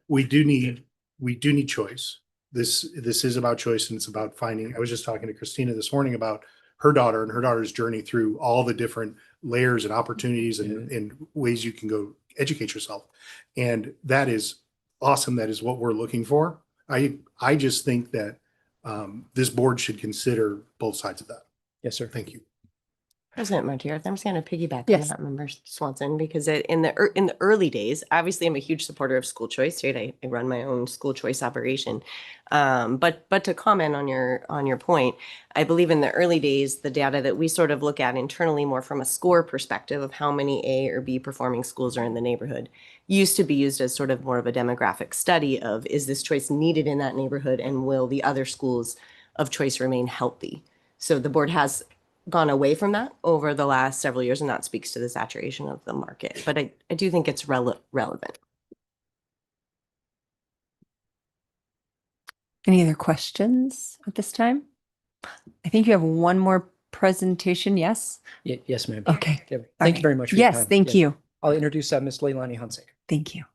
Speaker 2: we do need choice. This is about choice, and it's about finding. I was just talking to Christina this morning about her daughter and her daughter's journey through all the different layers and opportunities and ways you can go educate yourself. And that is awesome. That is what we're looking for. I just think that this board should consider both sides of that.
Speaker 16: Yes, sir.
Speaker 2: Thank you.
Speaker 18: President Montier, I'm just going to piggyback
Speaker 1: Yes.
Speaker 18: on that, Member Swanson, because in the early days, obviously I'm a huge supporter of school choice, right? I run my own school choice operation. But to comment on your point, I believe in the early days, the data that we sort of look at internally more from a score perspective of how many A or B performing schools are in the neighborhood used to be used as sort of more of a demographic study of, is this choice needed in that neighborhood, and will the other schools of choice remain healthy? So the board has gone away from that over the last several years, and that speaks to the saturation of the market. But I do think it's relevant.
Speaker 1: Any other questions at this time? I think you have one more presentation. Yes.
Speaker 16: Yes, ma'am.
Speaker 1: Okay.
Speaker 16: Yeah,
Speaker 1: All
Speaker 16: thank you
Speaker 1: right.
Speaker 16: very much for your
Speaker 1: Yes,
Speaker 16: time.
Speaker 1: thank you.
Speaker 16: I'll introduce Ms. Leilani Hunsaker.
Speaker 1: Thank you.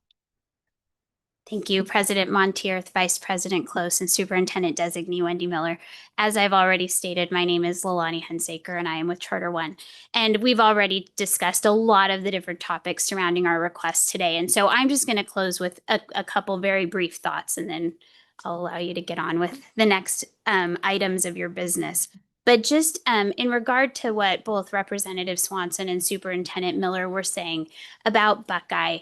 Speaker 17: Thank you, President Montier, Vice President Close, and Superintendent Designee Wendy Miller. As I've already stated, my name is Leilani Hunsaker, and I am with Charter One. And we've already discussed a lot of the different topics surrounding our request today. And so I'm just going to close with a couple very brief thoughts, and then I'll allow you to get on with the next items of your business. But just in regard to what both Representative Swanson and Superintendent Miller were saying about Buckeye,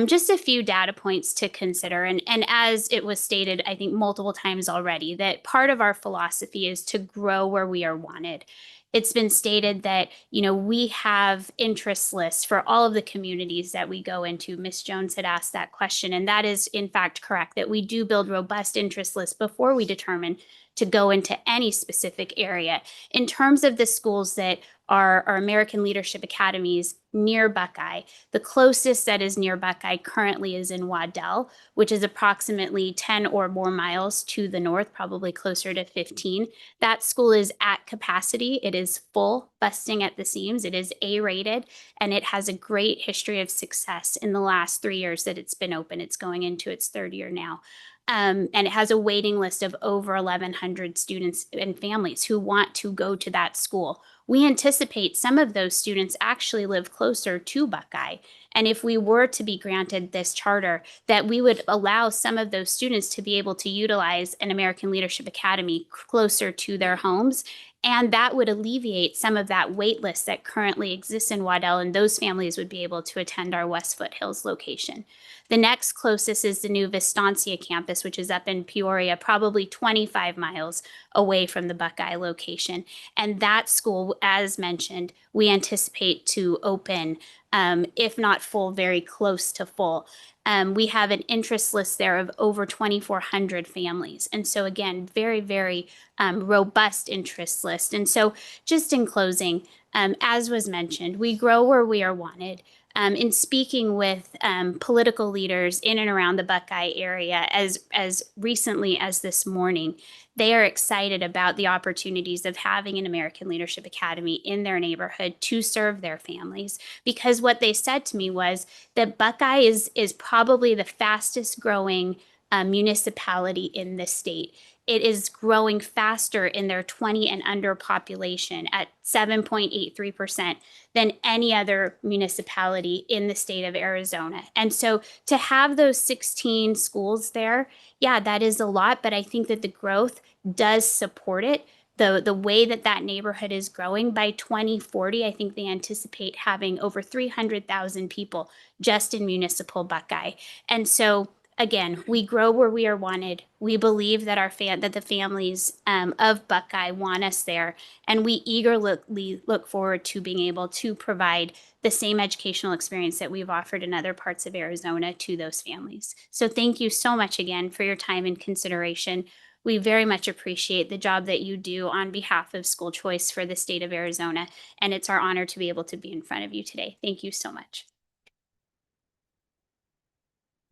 Speaker 17: just a few data points to consider. And as it was stated, I think multiple times already, that part of our philosophy is to grow where we are wanted. It's been stated that, we have interest lists for all of the communities that we go into. Ms. Jones had asked that question, and that is in fact correct, that we do build robust interest lists before we determine to go into any specific area. In terms of the schools that are American Leadership Academies near Buckeye, the closest that is near Buckeye currently is in Waddell, which is approximately 10 or more miles to the north, probably closer to 15. That school is at capacity. It is full, busting at the seams. It is A-rated, and it has a great history of success in the last 3 years that it's been open. It's going into its third year now. And it has a waiting list of over 1,100 students and families who want to go to that school. We anticipate some of those students actually live closer to Buckeye. And if we were to be granted this charter, that we would allow some of those students to be able to utilize an American Leadership Academy closer to their homes. And that would alleviate some of that wait list that currently exists in Waddell, and those families would be able to attend our West Foothills location. The next closest is the new Vistancia campus, which is up in Peoria, probably 25 miles away from the Buckeye location. And that school, as mentioned, we anticipate to open, if not full, very close to full. We have an interest list there of over 2,400 families. And so again, very, very robust interest list. And so just in closing, as was mentioned, we grow where we are wanted. In speaking with political leaders in and around the Buckeye area as recently as this morning, they are excited about the opportunities of having an American Leadership Academy in their neighborhood to serve their families. Because what they said to me was that Buckeye is probably the fastest growing municipality in the state. It is growing faster in their 20 and under population at 7.83% than any other municipality in the state of Arizona. And so to have those 16 schools there, yeah, that is a lot, but I think that the growth does support it. The way that neighborhood is growing, by 2040, I think they anticipate having over 300,000 people just in municipal Buckeye. And so again, we grow where we are wanted. We believe that that the families of Buckeye want us there, and we eagerly look forward to being able to provide the same educational experience that we've offered in other parts of Arizona to those families. So thank you so much again for your time and consideration. We very much appreciate the job that you do on behalf of school choice for the state of Arizona, and it's our honor to be able to be in front of you today. Thank you so much.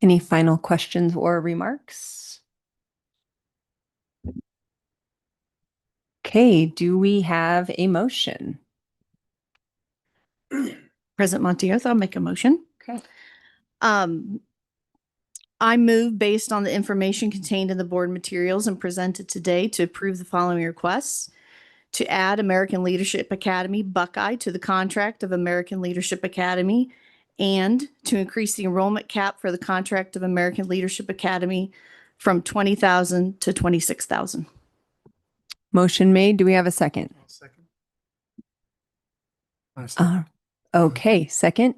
Speaker 1: Any final questions or remarks? Okay, do we have a motion?
Speaker 15: President Montier, I'll make a motion.
Speaker 1: Okay.
Speaker 15: I move based on the information contained in the board materials and presented today to approve the following requests. To add American Leadership Academy Buckeye to the contract of American Leadership Academy and to increase the enrollment cap for the contract of American Leadership Academy from 20,000 to 26,000.
Speaker 1: Motion made. Do we have a second?
Speaker 2: Second.
Speaker 1: Okay, second.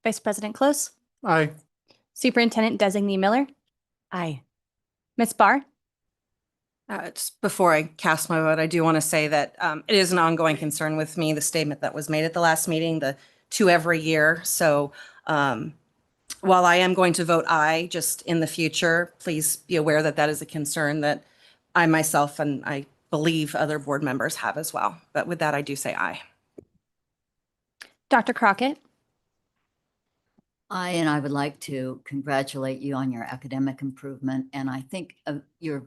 Speaker 3: Vice President Close,
Speaker 2: Aye.
Speaker 3: Superintendent Designee Miller,
Speaker 18: Aye.
Speaker 3: Ms. Barr,
Speaker 11: Just before I cast my vote, I do want to say that it is an ongoing concern with me, the statement that was made at the last meeting, the 2 every year. So while I am going to vote aye, just in the future, please be aware that that is a concern that I myself and I believe other board members have as well. But with that, I do say aye.
Speaker 3: Dr. Crockett,
Speaker 19: Aye, and I would like to congratulate you on your academic improvement. And I think your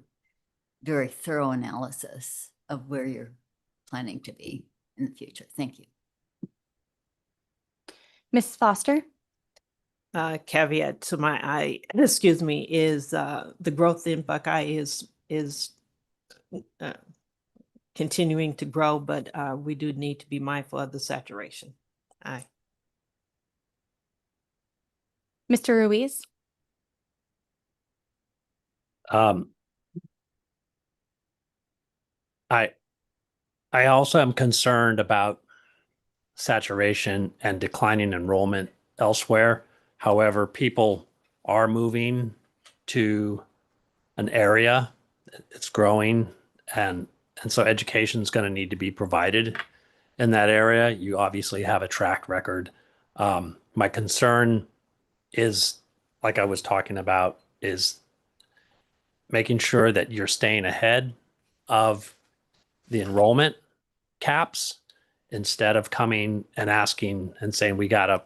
Speaker 19: very thorough analysis of where you're planning to be in the future. Thank you.
Speaker 3: Ms. Foster,
Speaker 20: Caveat to my eye, excuse me, is the growth in Buckeye is continuing to grow, but we do need to be mindful of the saturation. Aye.
Speaker 3: Mr. Ruiz,
Speaker 4: I also am concerned about saturation and declining enrollment elsewhere. However, people are moving to an area, it's growing, and so education is going to need to be provided in that area. You obviously have a track record. My concern is, like I was talking about, is making sure that you're staying ahead of the enrollment caps instead of coming and asking and saying, we got to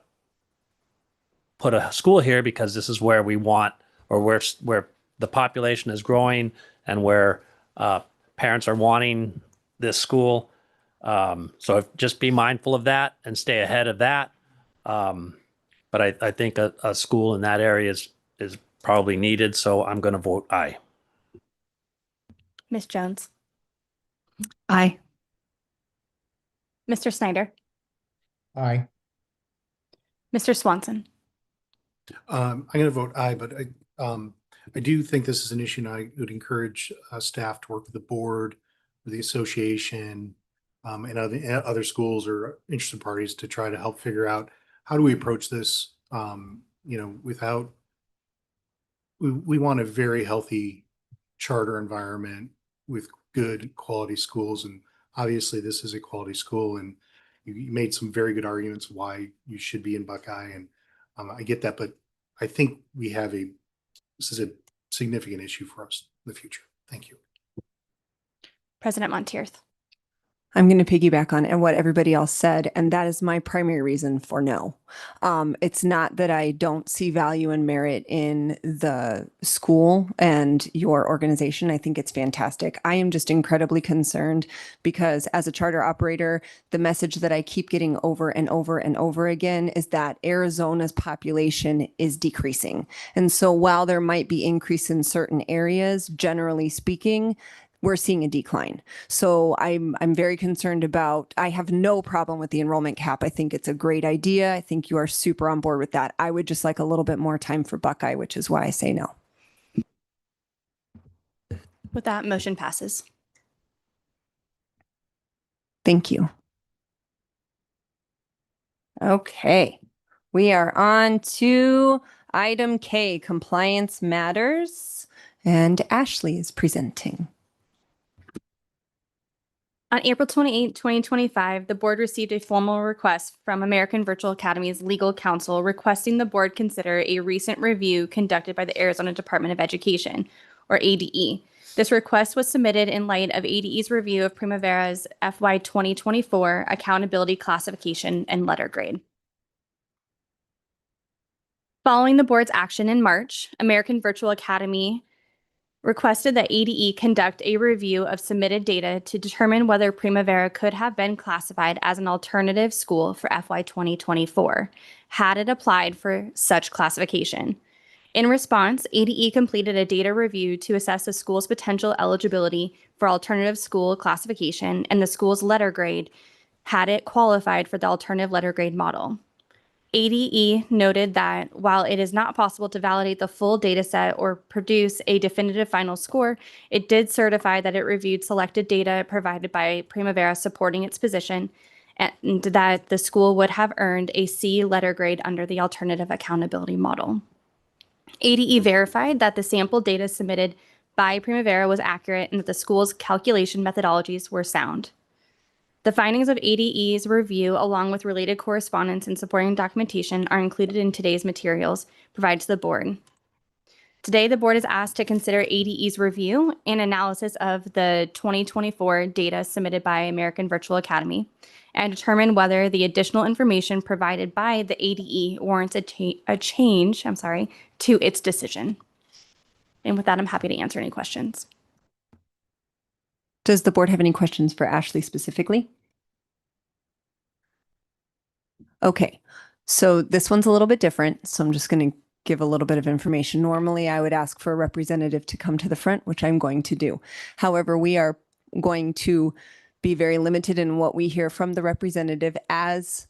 Speaker 4: put a school here because this is where we want, or where the population is growing and where parents are wanting this school. So just be mindful of that and stay ahead of that. But I think a school in that area is probably needed. So I'm going to vote aye.
Speaker 3: Ms. Jones,
Speaker 15: Aye.
Speaker 3: Mr. Snyder,
Speaker 5: Aye.
Speaker 3: Mr. Swanson.
Speaker 2: I'm going to vote aye, but I do think this is an issue, and I would encourage staff to work with the board, with the association, and other schools or interested parties to try to help figure out how do we approach this, without, we want a very healthy charter environment with good quality schools. And obviously this is a quality school, and you made some very good arguments why you should be in Buckeye. And I get that, but I think this is a significant issue for us in the future. Thank you.
Speaker 3: President Montier.
Speaker 1: I'm going to piggyback on what everybody else said, and that is my primary reason for no. It's not that I don't see value and merit in the school and your organization. I think it's fantastic. I am just incredibly concerned because as a charter operator, the message that I keep getting over and over and over again is that Arizona's population is decreasing. And so while there might be increase in certain areas, generally speaking, we're seeing a decline. So I'm very concerned about, I have no problem with the enrollment cap. I think it's a great idea. I think you are super on board with that. I would just like a little bit more time for Buckeye, which is why I say no.
Speaker 3: With that, motion passes.
Speaker 1: Thank you. Okay, we are on to item K, compliance matters, and Ashley is presenting.
Speaker 3: On April 28, 2025, the board received a formal request from American Virtual Academy's legal counsel requesting the board consider a recent review conducted by the Arizona Department of Education, or ADE. This request was submitted in light of ADE's review of Prima Vera's FY 2024 accountability classification and letter grade. Following the board's action in March, American Virtual Academy requested that ADE conduct a review of submitted data to determine whether Prima Vera could have been classified as an alternative school for FY 2024, had it applied for such classification. In response, ADE completed a data review to assess the school's potential eligibility for alternative school classification and the school's letter grade, had it qualified for the alternative letter grade model. ADE noted that while it is not possible to validate the full data set or produce a definitive final score, it did certify that it reviewed selected data provided by Prima Vera supporting its position and that the school would have earned a C letter grade under the alternative accountability model. ADE verified that the sample data submitted by Prima Vera was accurate and that the school's calculation methodologies were sound. The findings of ADE's review, along with related correspondence and supporting documentation, are included in today's materials provided to the board. Today, the board is asked to consider ADE's review and analysis of the 2024 data submitted by American Virtual Academy and determine whether the additional information provided by the ADE warrants a change to its decision. And with that, I'm happy to answer any questions.
Speaker 1: Does the board have any questions for Ashley specifically? Okay, so this one's a little bit different, so I'm just going to give a little bit of information. Normally, I would ask for a representative to come to the front, which I'm going to do. However, we are going to be very limited in what we hear from the representative as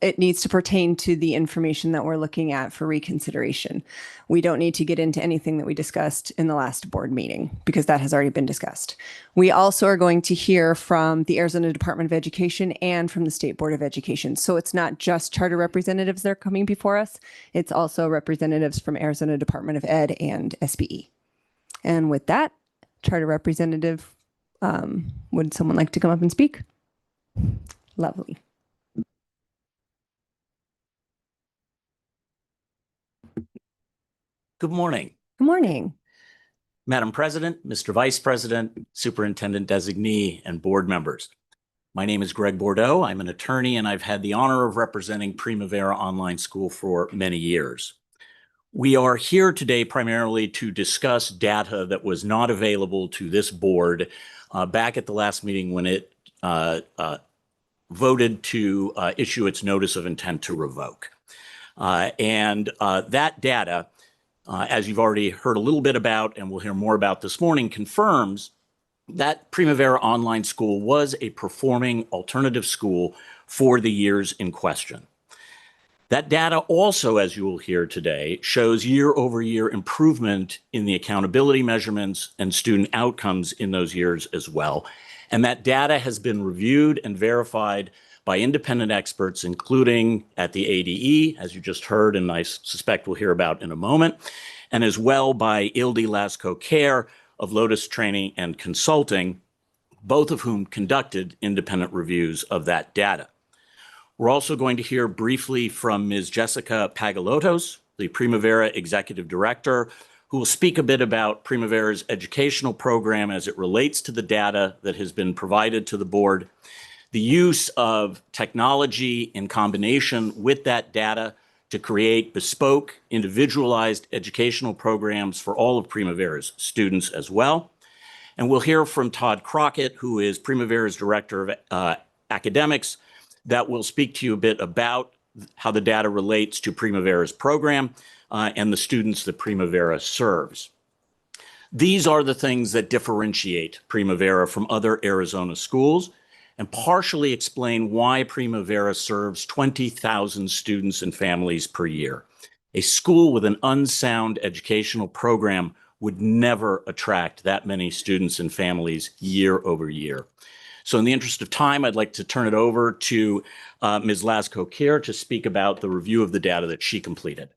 Speaker 1: it needs to pertain to the information that we're looking at for reconsideration. We don't need to get into anything that we discussed in the last board meeting because that has already been discussed. We also are going to hear from the Arizona Department of Education and from the State Board of Education. So it's not just charter representatives that are coming before us. It's also representatives from Arizona Department of Ed and SBE. And with that, charter representative, would someone like to come up and speak? Lovely.
Speaker 21: Good morning.
Speaker 1: Good morning.
Speaker 21: Madam President, Mr. Vice President, Superintendent Designee, and board members. My name is Greg Bordeaux. I'm an attorney, and I've had the honor of representing Prima Vera Online School for many years. We are here today primarily to discuss data that was not available to this board back at the last meeting when it voted to issue its notice of intent to revoke. That data, as you've already heard a little bit about and we'll hear more about this morning, confirms that Prima Vera Online School was a performing alternative school for the years in question. That data also, as you will hear today, shows year-over-year improvement in the accountability measurements and student outcomes in those years as well. And that data has been reviewed and verified by independent experts, including at the ADE, as you just heard, and I suspect we'll hear about in a moment, and as well by Ildi Lasco-Care of Lotus Training and Consulting, both of whom conducted independent reviews of that data. We're also going to hear briefly from Ms. Jessica Pagalotos, the Prima Vera Executive Director, who will speak a bit about Prima Vera's educational program as it relates to the data that has been provided to the board, the use of technology in combination with that data to create bespoke, individualized educational programs for all of Prima Vera's students as well. And we'll hear from Todd Crockett, who is Prima Vera's Director of Academics, that will speak to you a bit about how the data relates to Prima Vera's program and the students that Prima Vera serves. These are the things that differentiate Prima Vera from other Arizona schools and partially explain why Prima Vera serves 20,000 students and families per year. A school with an unsound educational program would never attract that many students and families year over year. So in the interest of time, I'd like to turn it over to Ms. Lasco-Care to speak about the review of the data that she completed.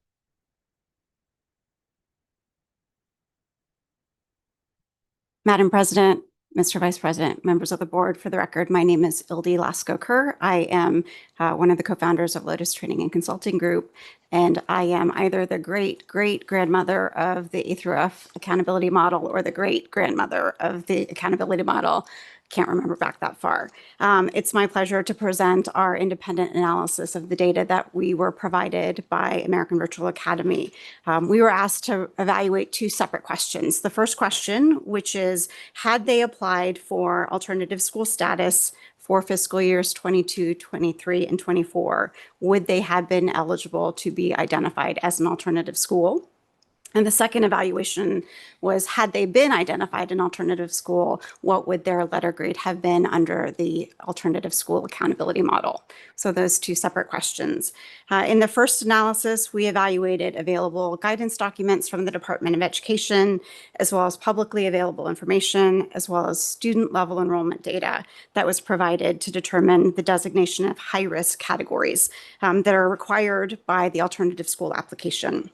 Speaker 22: Madam President, Mr. Vice President, members of the board, for the record, my name is Ildi Lasco-Care. I am one of the co-founders of Lotus Training and Consulting Group, and I am either the great-great-grandmother of the A through F accountability model or the great-grandmother of the accountability model. Can't remember back that far. It's my pleasure to present our independent analysis of the data that we were provided by American Virtual Academy. We were asked to evaluate two separate questions. The first question, which is, had they applied for alternative school status for fiscal years 22, 23, and 24, would they have been eligible to be identified as an alternative school? And the second evaluation was, had they been identified an alternative school, what would their letter grade have been under the alternative school accountability model? So those two separate questions. In the first analysis, we evaluated available guidance documents from the Department of Education, as well as publicly available information, as well as student level enrollment data that was provided to determine the designation of high-risk categories that are required by the alternative school application.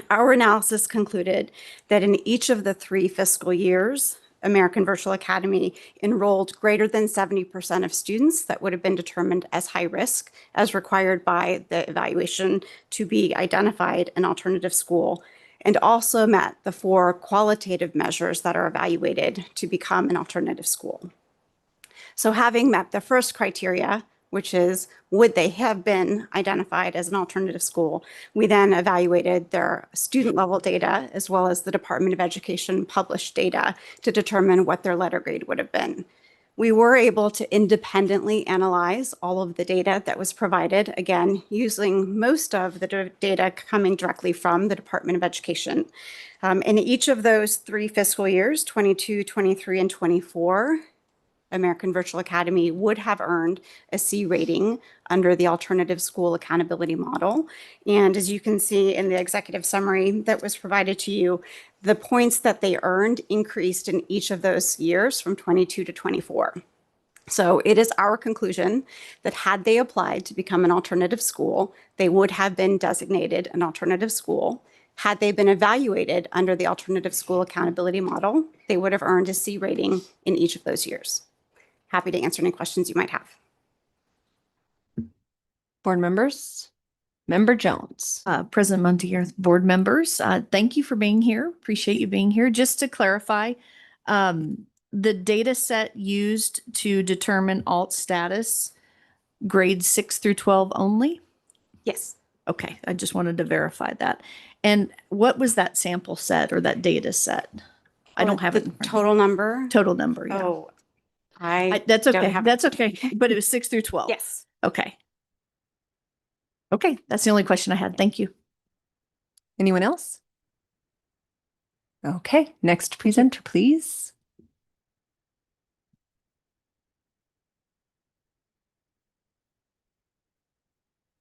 Speaker 22: Our analysis concluded that in each of the 3 fiscal years, American Virtual Academy enrolled greater than 70% of students that would have been determined as high risk, as required by the evaluation to be identified an alternative school, and also met the 4 qualitative measures that are evaluated to become an alternative school. So having met the first criteria, which is, would they have been identified as an alternative school? We then evaluated their student level data as well as the Department of Education published data to determine what their letter grade would have been. We were able to independently analyze all of the data that was provided, again, using most of the data coming directly from the Department of Education. In each of those 3 fiscal years, 22, 23, and 24, American Virtual Academy would have earned a C rating under the alternative school accountability model. And as you can see in the executive summary that was provided to you, the points that they earned increased in each of those years from 22 to 24. So it is our conclusion that had they applied to become an alternative school, they would have been designated an alternative school. Had they been evaluated under the alternative school accountability model, they would have earned a C rating in each of those years. Happy to answer any questions you might have.
Speaker 1: Board members? Member Jones.
Speaker 15: President Montier, board members, thank you for being here. Appreciate you being here. Just to clarify, the data set used to determine alt status, grades 6 through 12 only?
Speaker 22: Yes.
Speaker 15: Okay, I just wanted to verify that. And what was that sample set or that data set? I don't have
Speaker 22: the
Speaker 15: it. in front of me.
Speaker 22: total number.
Speaker 15: Total number, yeah.
Speaker 22: Oh,
Speaker 15: That's
Speaker 22: don't
Speaker 15: okay.
Speaker 22: have-
Speaker 15: That's okay. But it was 6 through 12.
Speaker 22: Yes.
Speaker 15: Okay. Okay, that's the only question I had. Thank you.
Speaker 1: Anyone else? Okay, next presenter, please.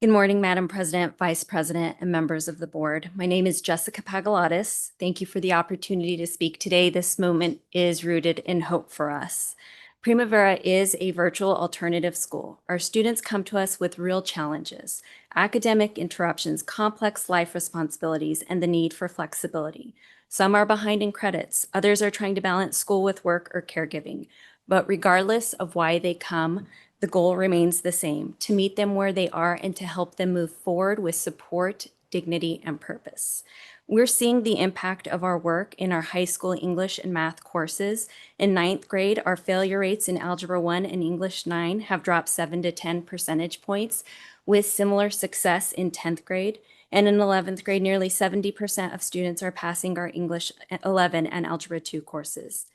Speaker 6: Good morning, Madam President, Vice President, and members of the board. My name is Jessica Pagalatis. Thank you for the opportunity to speak today. This moment is rooted in hope for us. Prima Vera is a virtual alternative school. Our students come to us with real challenges: academic interruptions, complex life responsibilities, and the need for flexibility. Some are behind in credits. Others are trying to balance school with work or caregiving. But regardless of why they come, the goal remains the same: to meet them where they are and to help them move forward with support, dignity, and purpose. We're seeing the impact of our work in our high school English and math courses. In 9th grade, our failure rates in Algebra 1 and English 9 have dropped 7 to 10 percentage points, with similar success in 10th grade. And in 11th grade, nearly 70% of students are passing our English 11 and Algebra 2 courses.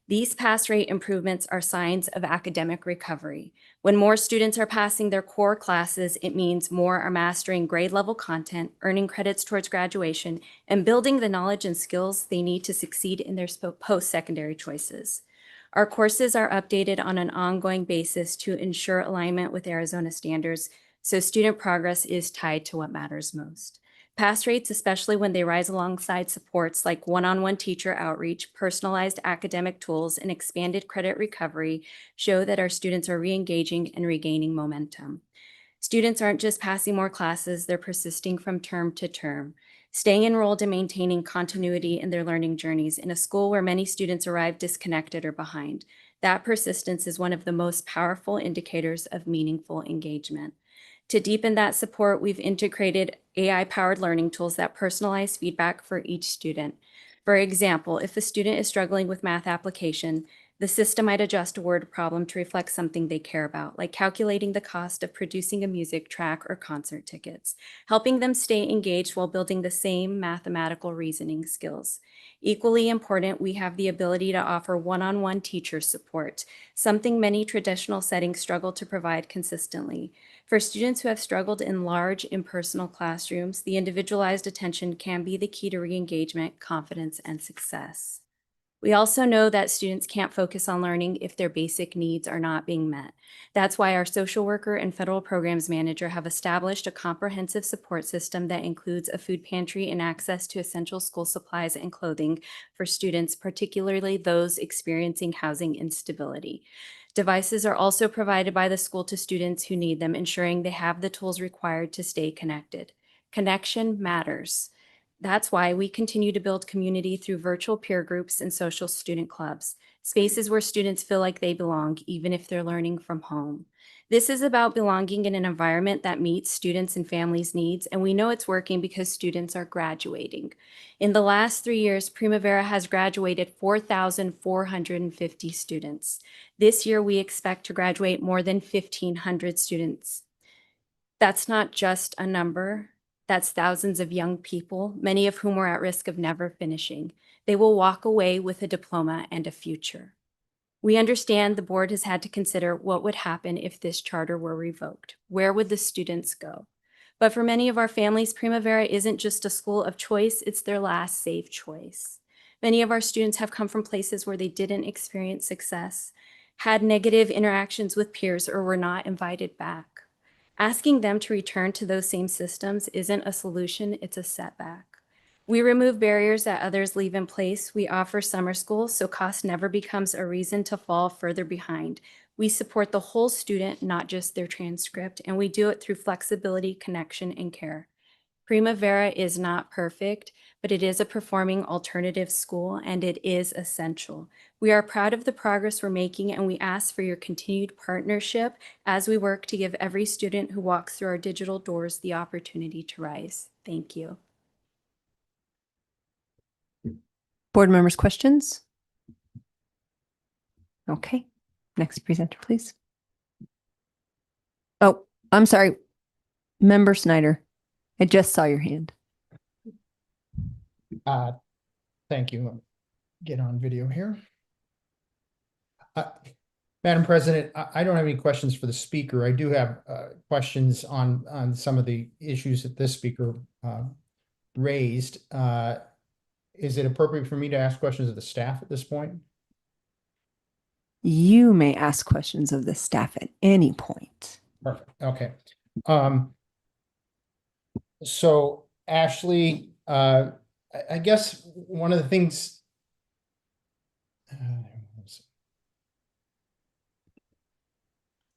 Speaker 6: These pass rate improvements are signs of academic recovery. When more students are passing their core classes, it means more are mastering grade level content, earning credits towards graduation, and building the knowledge and skills they need to succeed in their post-secondary choices. Our courses are updated on an ongoing basis to ensure alignment with Arizona standards, so student progress is tied to what matters most. Pass rates, especially when they rise alongside supports like one-on-one teacher outreach, personalized academic tools, and expanded credit recovery, show that our students are re-engaging and regaining momentum. Students aren't just passing more classes, they're persisting from term to term, staying enrolled and maintaining continuity in their learning journeys in a school where many students arrive disconnected or behind. That persistence is one of the most powerful indicators of meaningful engagement. To deepen that support, we've integrated AI-powered learning tools that personalize feedback for each student. For example, if a student is struggling with math application, The system might adjust a word problem to reflect something they care about, like calculating the cost of producing a music track or concert tickets, helping them stay engaged while building the same mathematical reasoning skills. Equally important, we have the ability to offer one-on-one teacher support, something many traditional settings struggle to provide consistently. For students who have struggled in large, impersonal classrooms, the individualized attention can be the key to re-engagement, confidence, and success. We also know that students can't focus on learning if their basic needs are not being met. That's why our social worker and federal programs manager have established a comprehensive support system that includes a food pantry and access to essential school supplies and clothing for students, particularly those experiencing housing instability. Devices are also provided by the school to students who need them, ensuring they have the tools required to stay connected. Connection matters. That's why we continue to build community through virtual peer groups and social student clubs, spaces where students feel like they belong, even if they're learning from home. This is about belonging in an environment that meets students' and families' needs, and we know it's working because students are graduating. In the last 3 years, Prima Vera has graduated 4,450 students. This year, we expect to graduate more than 1,500 students. That's not just a number. That's thousands of young people, many of whom are at risk of never finishing. They will walk away with a diploma and a future. We understand the board has had to consider what would happen if this charter were revoked. Where would the students go? But for many of our families, Prima Vera isn't just a school of choice, it's their last safe choice. Many of our students have come from places where they didn't experience success, had negative interactions with peers, or were not invited back. Asking them to return to those same systems isn't a solution, it's a setback. We remove barriers that others leave in place. We offer summer school so cost never becomes a reason to fall further behind. We support the whole student, not just their transcript, and we do it through flexibility, connection, and care. Prima Vera is not perfect, but it is a performing alternative school, and it is essential. We are proud of the progress we're making, and we ask for your continued partnership as we work to give every student who walks through our digital doors the opportunity to rise. Thank you.
Speaker 1: Board members, questions? Okay, next presenter, please. Oh, I'm sorry. Member Snyder, I just saw your hand.
Speaker 5: Thank you. Get on video here. Madam President, I don't have any questions for the speaker. I do have questions on some of the issues that this speaker raised. Is it appropriate for me to ask questions of the staff at this point?
Speaker 1: You may ask questions of the staff at any point.
Speaker 5: Perfect. Okay. So Ashley, I guess one of the things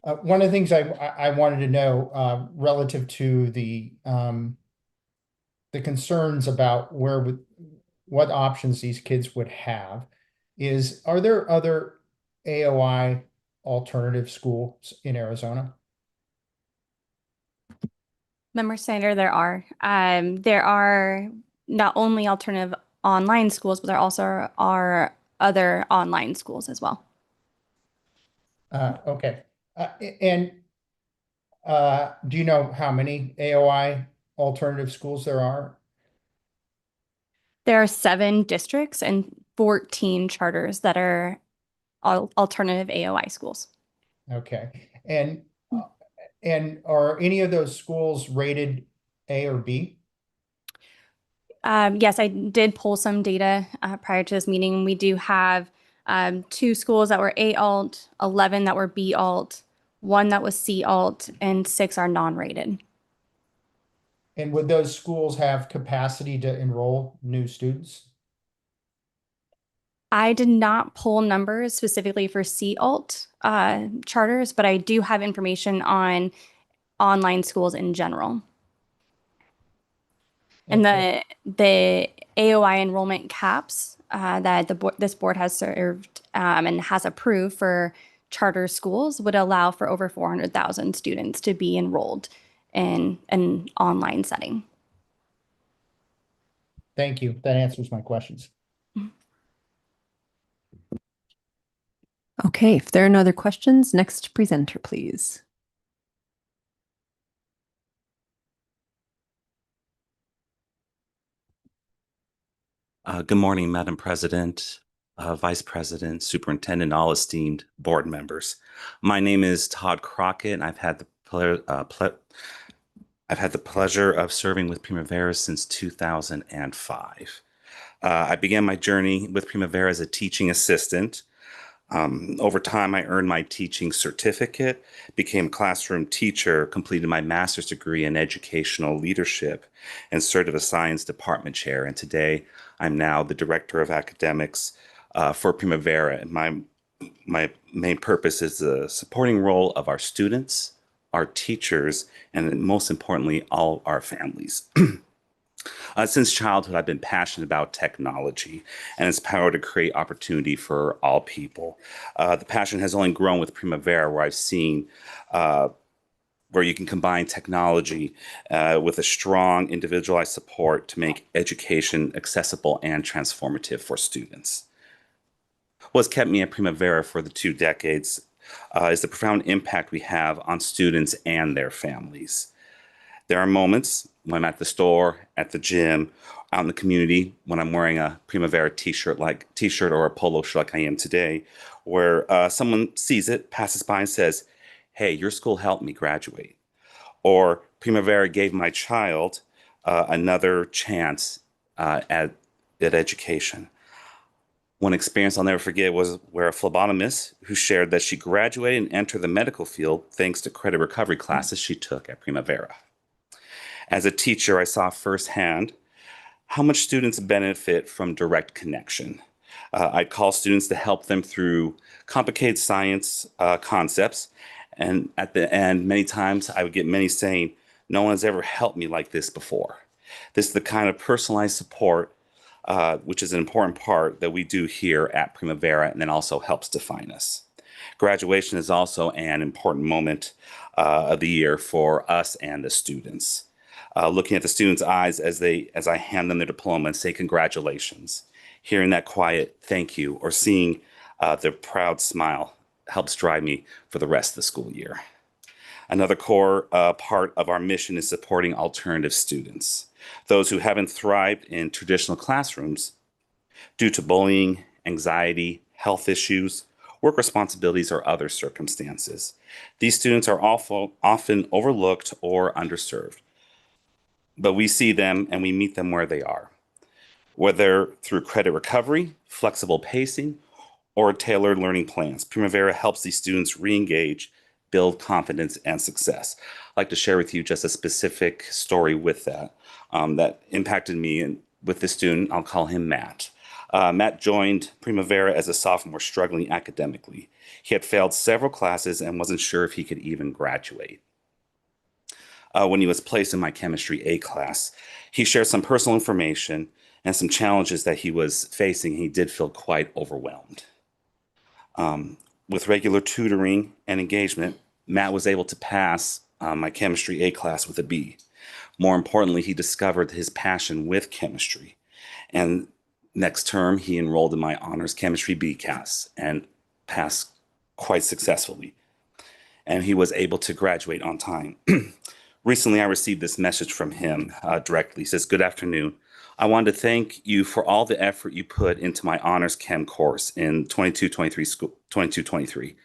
Speaker 5: I wanted to know relative to the concerns about what options these kids would have is, are there other AOI alternative schools in Arizona?
Speaker 3: Member Senator, there are. There are not only alternative online schools, but there also are other online schools as well.
Speaker 5: Okay. And do you know how many AOI alternative schools there are?
Speaker 3: There are 7 districts and 14 charters that are alternative AOI schools.
Speaker 5: Okay. And are any of those schools rated A or B?
Speaker 3: Yes, I did pull some data prior to this meeting. We do have 2 schools that were A alt, 11 that were B alt, 1 that was C alt, and 6 are non-rated.
Speaker 5: And would those schools have capacity to enroll new students?
Speaker 3: I did not pull numbers specifically for C alt charters, but I do have information on online schools in general. And the AOI enrollment caps that this board has served and has approved for charter schools would allow for over 400,000 students to be enrolled in an online setting.
Speaker 5: Thank you. That answers my questions.
Speaker 1: Okay, if there are no other questions, next presenter, please.
Speaker 7: Good morning, Madam President, Vice President, Superintendent, all esteemed board members. My name is Todd Crockett, and I've had the pleasure of serving with Prima Vera since 2005. I began my journey with Prima Vera as a teaching assistant. Over time, I earned my teaching certificate, became a classroom teacher, completed my master's degree in educational leadership, and served as a science department chair. And today, I'm now the director of academics for Prima Vera. And my main purpose is the supporting role of our students, our teachers, and most importantly, all our families. Since childhood, I've been passionate about technology and its power to create opportunity for all people. The passion has only grown with Prima Vera, where I've seen where you can combine technology with a strong individualized support to make education accessible and transformative for students. What's kept me at Prima Vera for the 2 decades is the profound impact we have on students and their families. There are moments when I'm at the store, at the gym, out in the community, when I'm wearing a Prima Vera t-shirt or a polo shirt like I am today, where someone sees it, passes by and says, "Hey, your school helped me graduate." Or Prima Vera gave my child another chance at education. One experience I'll never forget was where a phlebotomist who shared that she graduated and entered the medical field thanks to credit recovery classes she took at Prima Vera. As a teacher, I saw firsthand how much students benefit from direct connection. I'd call students to help them through complicated science concepts. And at the end, many times I would get many saying, "No one has ever helped me like this before." This is the kind of personalized support, which is an important part that we do here at Prima Vera, and then also helps define us. Graduation is also an important moment of the year for us and the students. Looking at the students' eyes as I hand them their diploma and say congratulations, hearing that quiet thank you or seeing their proud smile helps drive me for the rest of the school year. Another core part of our mission is supporting alternative students, those who haven't thrived in traditional classrooms due to bullying, anxiety, health issues, work responsibilities, or other circumstances. These students are often overlooked or underserved. But we see them and we meet them where they are, whether through credit recovery, flexible pacing, or tailored learning plans. Prima Vera helps these students re-engage, build confidence and success. I'd like to share with you just a specific story with that that impacted me. And with this student, I'll call him Matt. Matt joined Prima Vera as a sophomore, struggling academically. He had failed several classes and wasn't sure if he could even graduate. When he was placed in my chemistry A class, he shared some personal information and some challenges that he was facing. He did feel quite overwhelmed. With regular tutoring and engagement, Matt was able to pass my chemistry A class with a B. More importantly, he discovered his passion with chemistry. And next term, he enrolled in my honors chemistry B class and passed quite successfully. And he was able to graduate on time. Recently, I received this message from him directly. He says, "Good afternoon. I wanted to thank you for all the effort you put into my honors chem course in 22-23.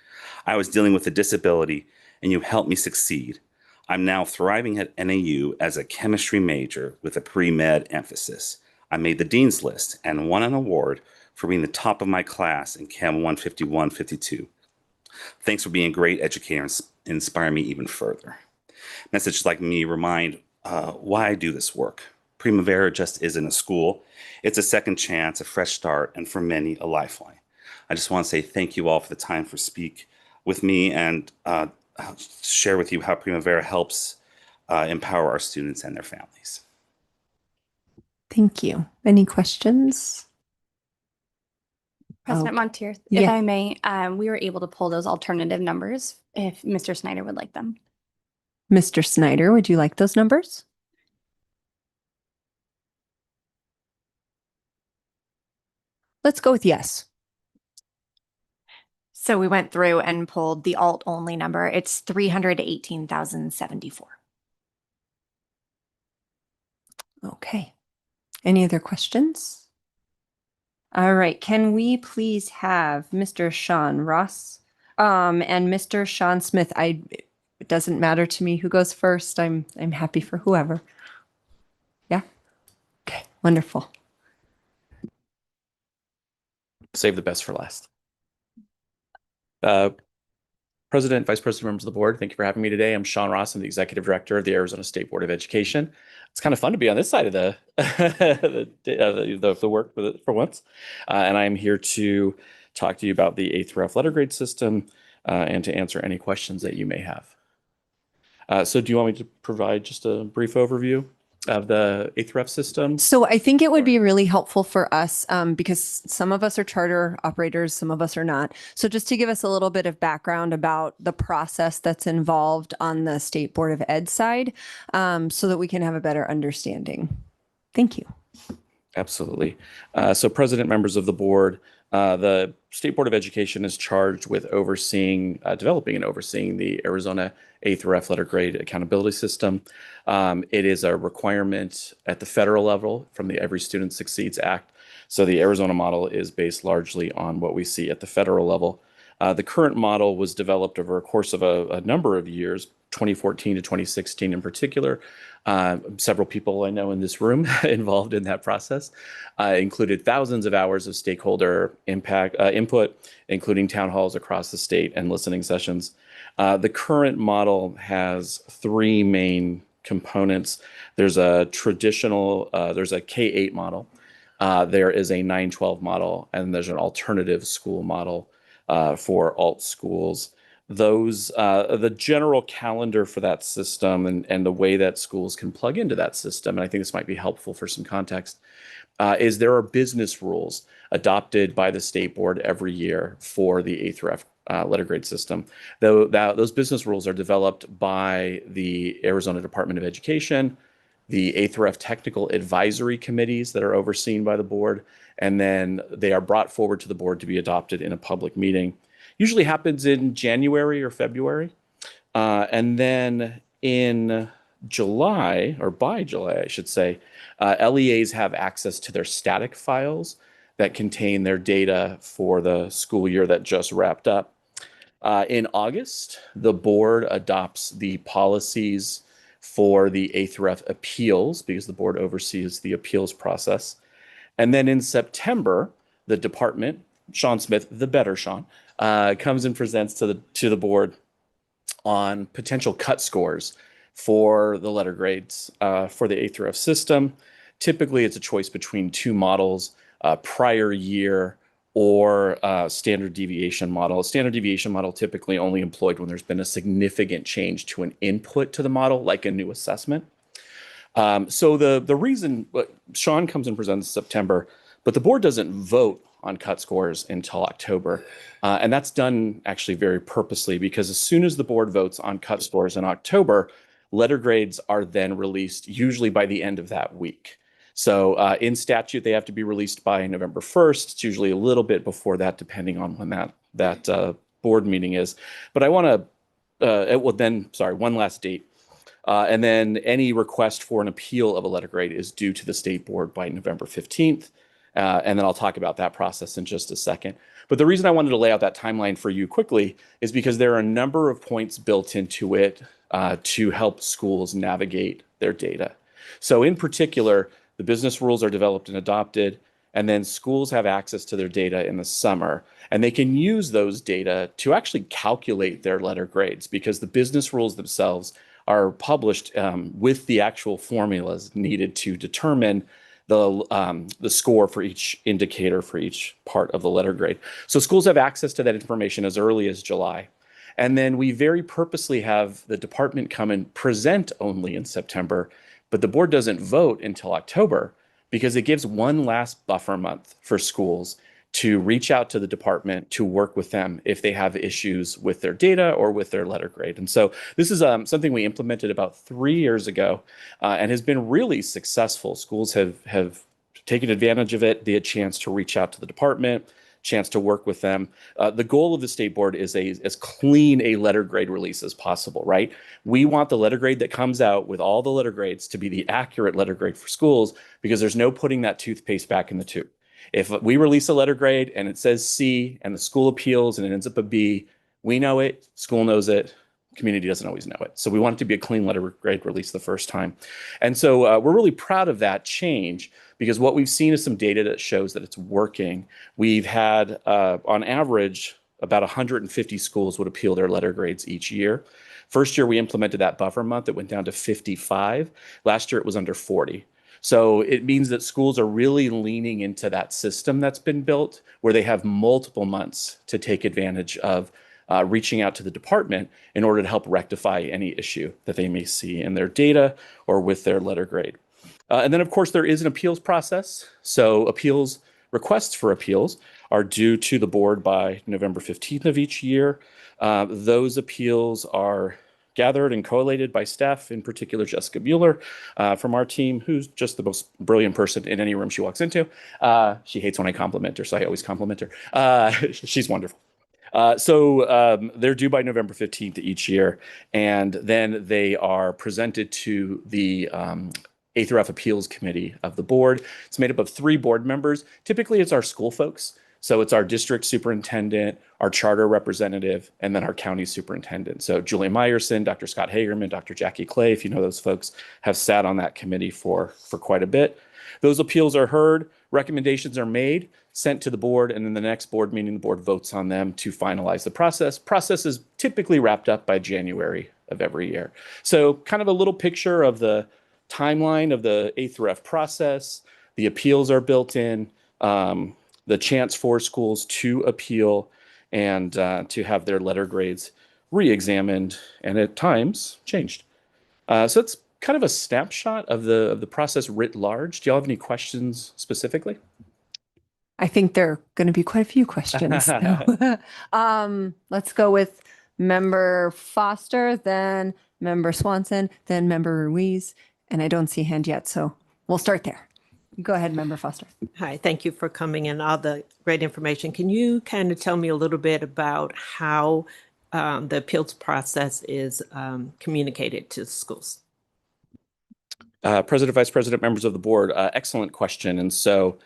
Speaker 7: I was dealing with a disability and you helped me succeed. I'm now thriving at NAU as a chemistry major with a pre-med emphasis. I made the dean's list and won an award for being the top of my class in Chem 151-52. Thanks for being a great educator and inspiring me even further." Messages like me remind why I do this work. Prima Vera just isn't a school. It's a second chance, a fresh start, and for many, a lifeline. I just want to say thank you all for the time for speak with me and share with you how Prima Vera helps empower our students and their families.
Speaker 1: Thank you. Any questions?
Speaker 3: President Montier, if
Speaker 1: yeah.
Speaker 3: I may, we were able to pull those alternative numbers if Mr. Snyder would like them.
Speaker 1: Mr. Snyder, would you like those numbers? Let's go with yes.
Speaker 10: So we went through and pulled the alt only number. It's 318,074.
Speaker 1: Okay. Any other questions? All right. Can we please have Mr. Sean Ross and Mr. Sean Smith? It doesn't matter to me who goes first. I'm happy for whoever. Yeah. Okay. Wonderful.
Speaker 8: Save the best for last. President, Vice President, members of the board, thank you for having me today. I'm Sean Ross. I'm the Executive Director of the Arizona State Board of Education. It's kind of fun to be on this side of the the work for once. And I'm here to talk to you about the A through F letter grade system and to answer any questions that you may have. So do you want me to provide just a brief overview of the A through F system?
Speaker 1: So I think it would be really helpful for us because some of us are charter operators, some of us are not. So just to give us a little bit of background about the process that's involved on the State Board of Ed side so that we can have a better understanding. Thank you.
Speaker 8: Absolutely. So President, members of the board, the State Board of Education is charged with developing and overseeing the Arizona A through F letter grade accountability system. It is a requirement at the federal level from the Every Student Succeeds Act. So the Arizona model is based largely on what we see at the federal level. The current model was developed over a course of a number of years, 2014 to 2016 in particular. Several people I know in this room involved in that process, included thousands of hours of stakeholder input, including town halls across the state and listening sessions. The current model has three main components. There's a there's a K-8 model, there is a 9-12 model, and there's an alternative school model for alt schools. The general calendar for that system and the way that schools can plug into that system, and I think this might be helpful for some context, is there are business rules adopted by the state board every year for the A through F letter grade system. Those business rules are developed by the Arizona Department of Education, the A through F technical advisory committees that are overseen by the board, and then they are brought forward to the board to be adopted in a public meeting. Usually happens in January or February. And then in July, or by July, I should say, LEAs have access to their static files that contain their data for the school year that just wrapped up. In August, the board adopts the policies for the A through F appeals because the board oversees the appeals process. And then in September, the department, Sean Smith, the better Sean, comes and presents to the board on potential cut scores for the letter grades for the A through F system. Typically, it's a choice between two models, prior year or standard deviation model. A standard deviation model typically only employed when there's been a significant change to an input to the model, like a new assessment. So the reason Sean comes and presents in September, but the board doesn't vote on cut scores until October. And that's done actually very purposely because as soon as the board votes on cut scores in October, letter grades are then released usually by the end of that week. So in statute, they have to be released by November 1st. It's usually a little bit before that, depending on when that board meeting is. But I want to, one last date. And then any request for an appeal of a letter grade is due to the state board by November 15th. And then I'll talk about that process in just a second. But the reason I wanted to lay out that timeline for you quickly is because there are a number of points built into it to help schools navigate their data. So in particular, the business rules are developed and adopted, and then schools have access to their data in the summer. And they can use those data to actually calculate their letter grades because the business rules themselves are published with the actual formulas needed to determine the score for each indicator for each part of the letter grade. So schools have access to that information as early as July. And then we very purposely have the department come and present only in September, but the board doesn't vote until October because it gives one last buffer month for schools to reach out to the department to work with them if they have issues with their data or with their letter grade. And so this is something we implemented about 3 years ago and has been really successful. Schools have taken advantage of it, the chance to reach out to the department, chance to work with them. The goal of the state board is as clean a letter grade release as possible, right? We want the letter grade that comes out with all the letter grades to be the accurate letter grade for schools, because there's no putting that toothpaste back in the tube. If we release a letter grade and it says C and the school appeals and it ends up a B, we know it, school knows it, community doesn't always know it. So we want it to be a clean letter grade release the first time. And so we're really proud of that change, because what we've seen is some data that shows that it's working. We've had, on average, about 150 schools would appeal their letter grades each year. First year we implemented that buffer month, it went down to 55. Last year it was under 40. So it means that schools are really leaning into that system that's been built, where they have multiple months to take advantage of reaching out to the department in order to help rectify any issue that they may see in their data or with their letter grade. And then, of course, there is an appeals process. So requests for appeals are due to the board by November 15th of each year. Those appeals are gathered and collated by staff, in particular Jessica Mueller from our team, who's just the most brilliant person in any room she walks into. She hates when I compliment her, so I always compliment her. She's wonderful. So they're due by November 15th each year, and then they are presented to the A through F Appeals Committee of the board. It's made up of 3 board members. Typically, it's our school folks. So it's our district superintendent, our charter representative, and then our county superintendent. So Julie Meyerson, Dr. Scott Hagerman, Dr. Jackie Clay, if you know those folks, have sat on that committee for quite a bit. Those appeals are heard, recommendations are made, sent to the board, and then the next board meeting, the board votes on them to finalize the process. Process is typically wrapped up by January of every year. So kind of a little picture of the timeline of the A through F process. The appeals are built in. The chance for schools to appeal and to have their letter grades re-examined and at times changed. So it's kind of a snapshot of the process writ large. Do y'all have any questions specifically?
Speaker 1: I think there are going to be quite a few questions. Let's go with Member Foster, then Member Swanson, then Member Ruiz, and I don't see a hand yet, so we'll start there. Go ahead, Member Foster.
Speaker 20: Hi, thank you for coming and all the great information. Can you kind of tell me a little bit about how the appeals process is communicated to schools?
Speaker 8: President, Vice President, members of the board, excellent question. And so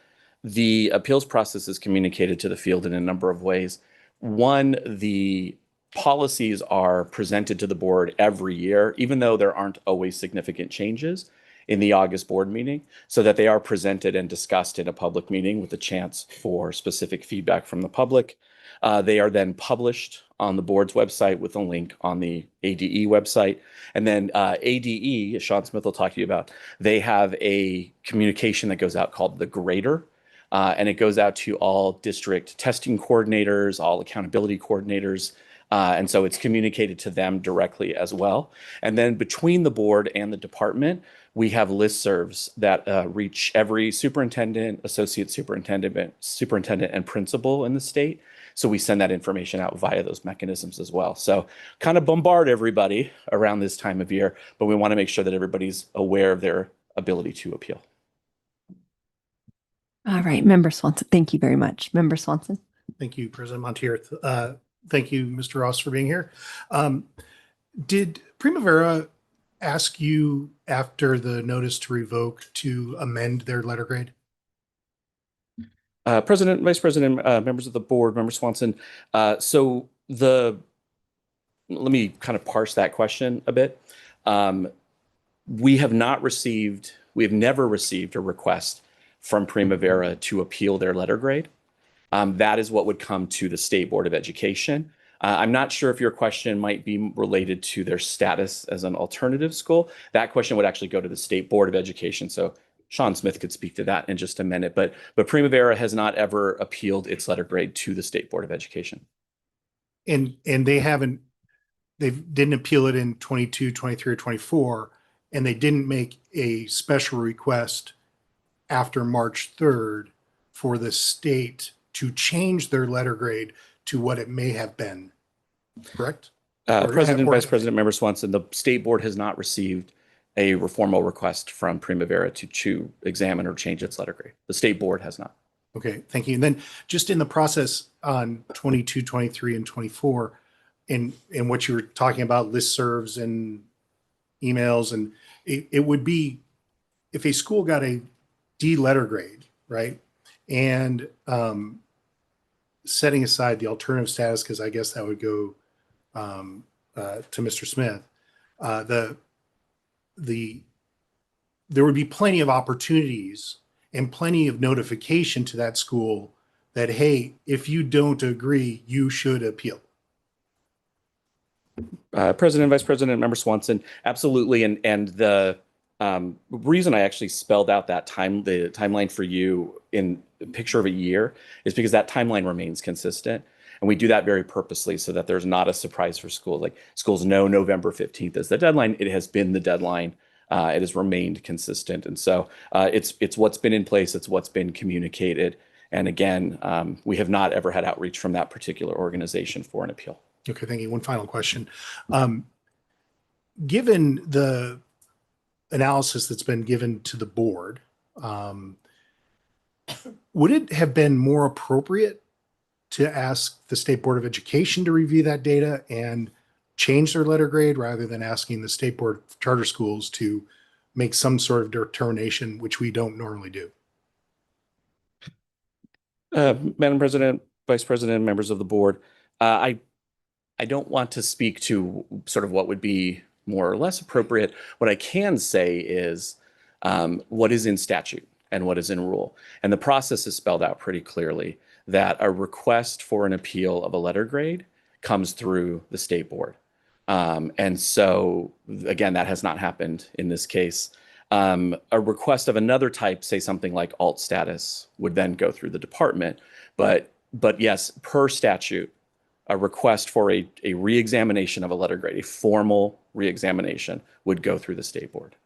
Speaker 8: the appeals process is communicated to the field in a number of ways. One, the policies are presented to the board every year, even though there aren't always significant changes in the August board meeting, so that they are presented and discussed in a public meeting with a chance for specific feedback from the public. They are then published on the board's website with a link on the ADE website. And then ADE, as Sean Smith will talk to you about, they have a communication that goes out called the Grader. And it goes out to all district testing coordinators, all accountability coordinators. And so it's communicated to them directly as well. And then between the board and the department, we have listservs that reach every superintendent, associate superintendent, and principal in the state. So we send that information out via those mechanisms as well. So kind of bombard everybody around this time of year, but we want to make sure that everybody's aware of their ability to appeal.
Speaker 1: All right, Member Swanson. Thank you very much. Member Swanson.
Speaker 2: Thank you, President Montier. Thank you, Mr. Ross, for being here. Did Prima Vera ask you after the notice to revoke to amend their letter grade?
Speaker 8: President, Vice President, members of the board, Member Swanson. Let me kind of parse that question a bit. We have never received a request from Prima Vera to appeal their letter grade. That is what would come to the State Board of Education. I'm not sure if your question might be related to their status as an alternative school. That question would actually go to the State Board of Education. So Sean Smith could speak to that in just a minute. But Prima Vera has not ever appealed its letter grade to the State Board of Education.
Speaker 2: And they didn't appeal it in 22, 23, or 24, and they didn't make a special request after March 3rd for the state to change their letter grade to what it may have been, correct?
Speaker 8: President, Vice President, Member Swanson, the State Board has not received a formal request from Prima Vera to examine or change its letter grade. The State Board has not.
Speaker 2: Okay, thank you. And then just in the process on 22, 23, and 24, in what you were talking about, listservs and emails, and it would be if a school got a D letter grade, right? And setting aside the alternative status, because I guess that would go to Mr. Smith, there would be plenty of opportunities and plenty of notification to that school that, hey, if you don't agree, you should appeal.
Speaker 8: President, Vice President, Member Swanson, absolutely. And the reason I actually spelled out that the timeline for you in a picture of a year is because that timeline remains consistent. And we do that very purposely so that there's not a surprise for schools. Like schools know November 15th is the deadline. It has been the deadline. It has remained consistent. And so it's what's been in place. It's what's been communicated. And again, we have not ever had outreach from that particular organization for an appeal.
Speaker 2: Okay, thank you. One final question. Given the analysis that's been given to the board, would it have been more appropriate to ask the State Board of Education to review that data and change their letter grade rather than asking the State Board of Charter Schools to make some sort of determination, which we don't normally do?
Speaker 8: Madam President, Vice President, members of the board, I don't want to speak to sort of what would be more or less appropriate. What I can say is what is in statute and what is in rule. And the process is spelled out pretty clearly that a request for an appeal of a letter grade comes through the state board. And so, again, that has not happened in this case. A request of another type, say something like alt status, would then go through the department. But yes, per statute, a request for a reexamination of a letter grade, a formal reexamination, would go through the state board.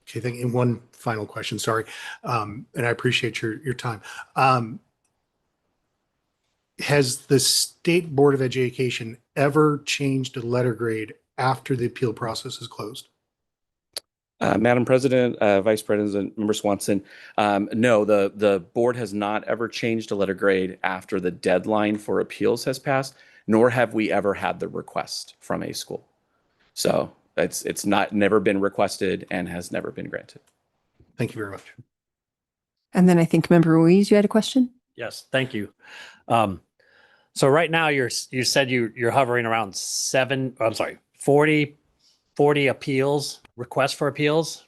Speaker 2: Okay, thank you. And one final question, sorry. And I appreciate your time. Has the State Board of Education ever changed a letter grade after the appeal process is closed?
Speaker 8: Madam President, Vice President, Member Swanson, no, the board has not ever changed a letter grade after the deadline for appeals has passed, nor have we ever had the request from a school. So it's never been requested and has never been granted.
Speaker 2: Thank you very much.
Speaker 1: And then I think Member Ruiz, you had a question?
Speaker 4: Yes, thank you. So right now you said you're hovering around 40 appeals, requests for appeals.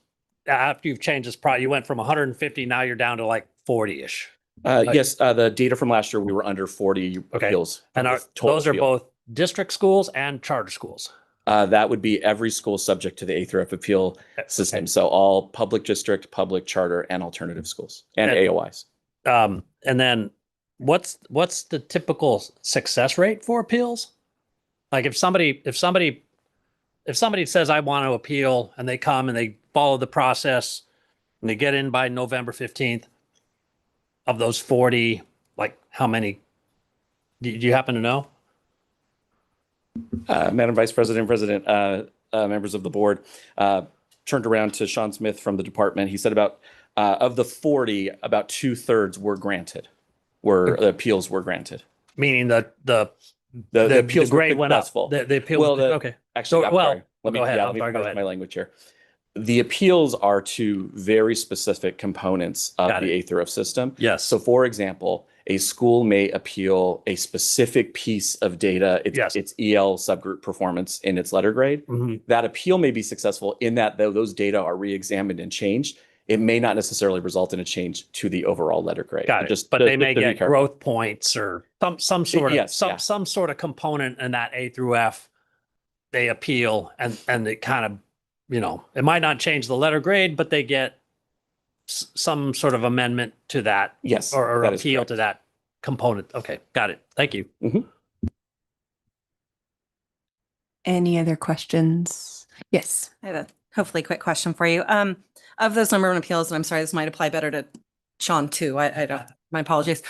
Speaker 4: After you've changed this product, you went from 150, now you're down to like 40-ish.
Speaker 8: Yes, the data from last year, we were under 40 appeals.
Speaker 4: And those are both district schools and charter schools?
Speaker 8: That would be every school subject to the A through F appeal system. So all public district, public charter, and alternative schools, and AOIs.
Speaker 4: And then what's the typical success rate for appeals? Like if somebody says, I want to appeal, and they come and they follow the process and they get in by November 15th, of those 40, like how many, do you happen to know?
Speaker 8: Madam Vice President, President, members of the board, turned around to Sean Smith from the department. He said about, of the 40, about 2/3 were granted, the appeals were granted.
Speaker 4: Meaning the
Speaker 8: appeals
Speaker 4: grade
Speaker 8: were
Speaker 4: went up.
Speaker 8: successful.
Speaker 4: The appeals, okay.
Speaker 8: Actually,
Speaker 4: So,
Speaker 8: let me
Speaker 4: go ahead.
Speaker 8: let me finish my language here. The appeals are to very specific components of the A through F system.
Speaker 4: Yes.
Speaker 8: So, for example, a school may appeal a specific piece of data, its EL subgroup performance in its letter grade.
Speaker 4: Mm-hmm.
Speaker 8: That appeal may be successful in that those data are re-examined and changed. It may not necessarily result in a change to the overall letter grade.
Speaker 4: Got it. But they may get growth points or some sort of some sort of component in that A through F. They appeal and it kind of, it might not change the letter grade, but they get some sort of amendment to that.
Speaker 8: Yes.
Speaker 4: Or appeal to that component. Okay. Got it. Thank you.
Speaker 8: Mm-hmm.
Speaker 1: Any other questions? Yes.
Speaker 11: I have a hopefully quick question for you. Of those number of appeals, and I'm sorry, this might apply better to Sean too. I don't, my apologies.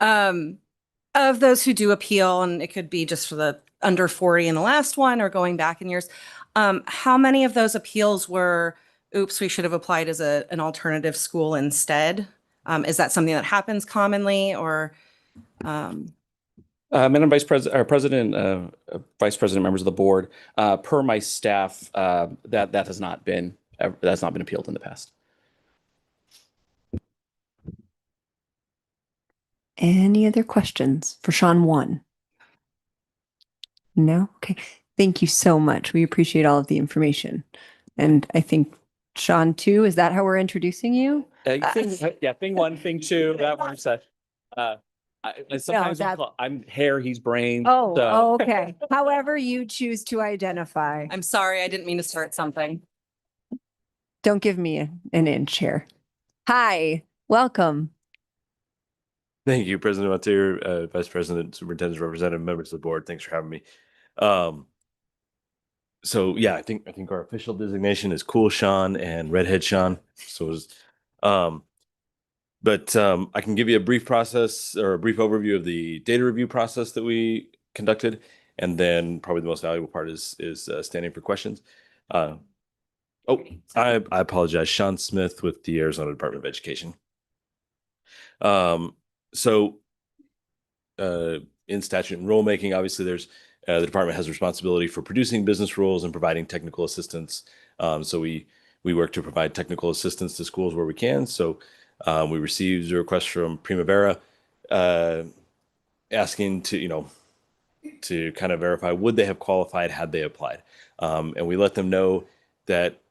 Speaker 11: Of those who do appeal, and it could be just for the under 40 in the last one or going back in years, how many of those appeals were, oops, we should have applied as an alternative school instead, Is that something that happens commonly or?
Speaker 8: Madam Vice President, or President, Vice President, members of the board, per my staff, that has not been appealed in the past.
Speaker 1: Any other questions for Sean 1? No? Okay. Thank you so much. We appreciate all of the information. And I think Sean 2, is that how we're introducing you?
Speaker 8: Thing 1, thing 2, that one said. Sometimes I'm hair, he's brain.
Speaker 1: Oh, okay. However you choose to identify.
Speaker 11: I'm sorry, I didn't mean to start something.
Speaker 1: Don't give me an inch here. Hi, welcome.
Speaker 9: Thank you, President Montier, Vice President, Superintendent, Representative, members of the board. Thanks for having me. So yeah, I think our official designation is Cool Sean and Redhead Sean. So, but I can give you a brief process or a brief overview of the data review process that we conducted, and then probably the most valuable part is standing for questions. I apologize, Sean Smith with the Arizona Department of Education. So in statute and rulemaking, obviously there's the department has responsibility for producing business rules and providing technical assistance. So we work to provide technical assistance to schools where we can. So we received a request from Prima Vera asking to kind of verify would they have qualified had they applied. And we let them know that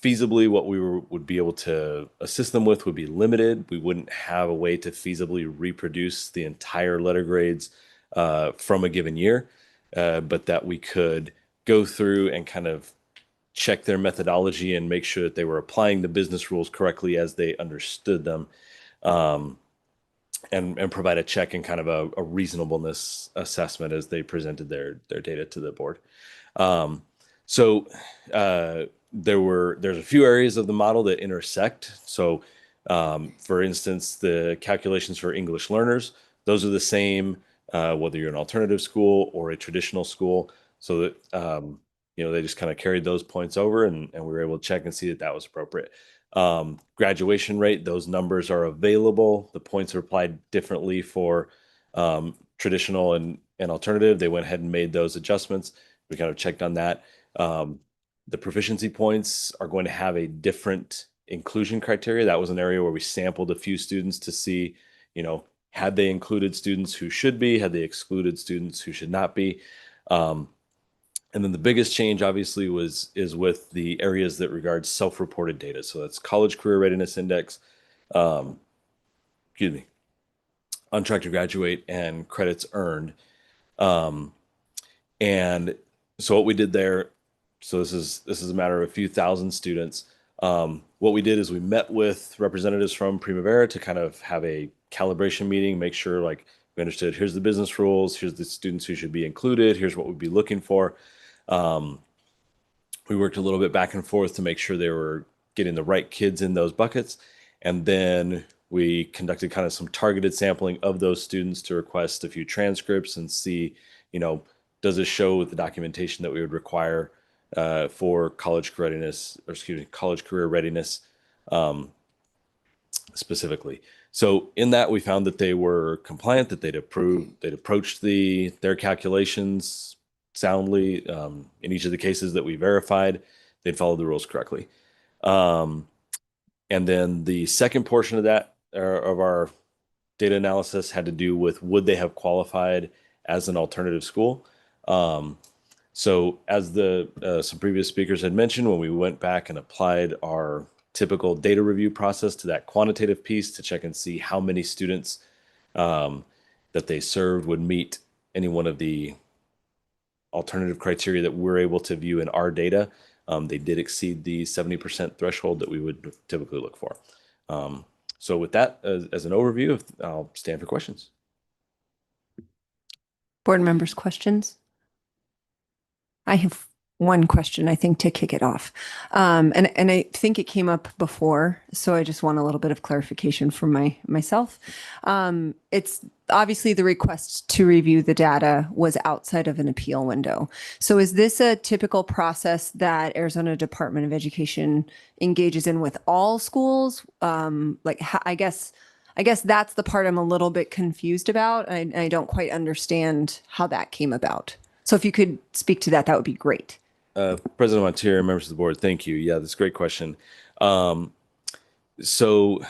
Speaker 9: feasibly what we would be able to assist them with would be limited. We wouldn't have a way to feasibly reproduce the entire letter grades from a given year, but that we could go through and kind of check their methodology and make sure that they were applying the business rules correctly as they understood them, and provide a check and kind of a reasonableness assessment as they presented their data to the board. There's a few areas of the model that intersect. So for instance, the calculations for English learners, those are the same whether you're an alternative school or a traditional school. So that they just kind of carried those points over, and we were able to check and see that was appropriate. Graduation rate, those numbers are available. The points are applied differently for traditional and alternative. They went ahead and made those adjustments. We kind of checked on that. The proficiency points are going to have a different inclusion criteria. That was an area where we sampled a few students to see, had they included students who should be, had they excluded students who should not be. And then the biggest change obviously is with the areas that regard self-reported data. So that's College Career Readiness Index, on track to graduate, and credits earned. And so what we did there, so this is a matter of a few thousand students. What we did is we met with representatives from Prima Vera to kind of have a calibration meeting, make sure we understood, here's the business rules, here's the students who should be included, here's what we'd be looking for. We worked a little bit back and forth to make sure they were getting the right kids in those buckets. And then we conducted kind of some targeted sampling of those students to request a few transcripts and see, does it show with the documentation that we would require for college career readiness specifically. So in that, we found that they were compliant, that they'd approached their calculations soundly. In each of the cases that we verified, they'd followed the rules correctly. And then the second portion of that, of our data analysis, had to do with would they have qualified as an alternative school. So as some previous speakers had mentioned, when we went back and applied our typical data review process to that quantitative piece to check and see how many students that they served would meet any one of the alternative criteria that we're able to view in our data, they did exceed the 70% threshold that we would typically look for. So with that as an overview, I'll stand for questions.
Speaker 1: Board members, questions? I have one question, I think, to kick it off. And I think it came up before, so I just want a little bit of clarification from myself. It's obviously the request to review the data was outside of an appeal window. So is this a typical process that Arizona Department of Education engages in with all schools? I guess I guess that's the part I'm a little bit confused about. I don't quite understand how that came about. So if you could speak to that, that would be great.
Speaker 9: President Montier, members of the board, thank you. Yeah, that's a great question. So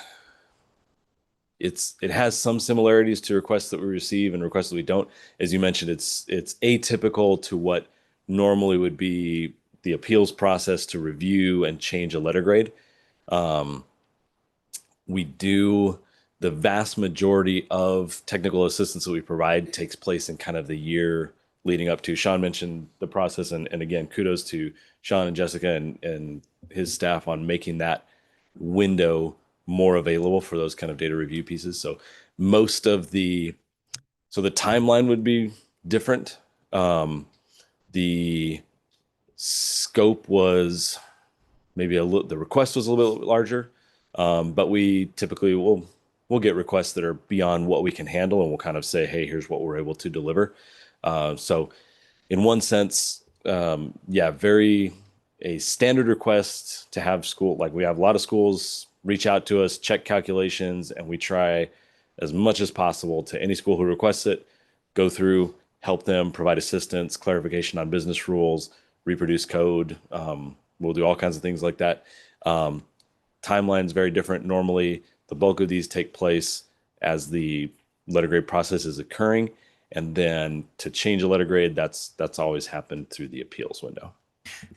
Speaker 9: it has some similarities to requests that we receive and requests that we don't. As you mentioned, it's atypical to what normally would be the appeals process to review and change a letter grade. We do the vast majority of technical assistance that we provide takes place in kind of the year leading up to. Sean mentioned the process, and again, kudos to Sean and Jessica and his staff on making that window more available for those kind of data review pieces. So the timeline would be different. The scope was maybe the request was a little bit larger, but we typically we'll get requests that are beyond what we can handle, and we'll kind of say, hey, here's what we're able to deliver. So in one sense, very a standard request to have school, like we have a lot of schools reach out to us, check calculations, and we try as much as possible to any school who requests it, go through, help them, provide assistance, clarification on business rules, reproduce code. We'll do all kinds of things like that. Timeline's very different. Normally, the bulk of these take place as the letter grade process is occurring. And then to change a letter grade, that's always happened through the appeals window.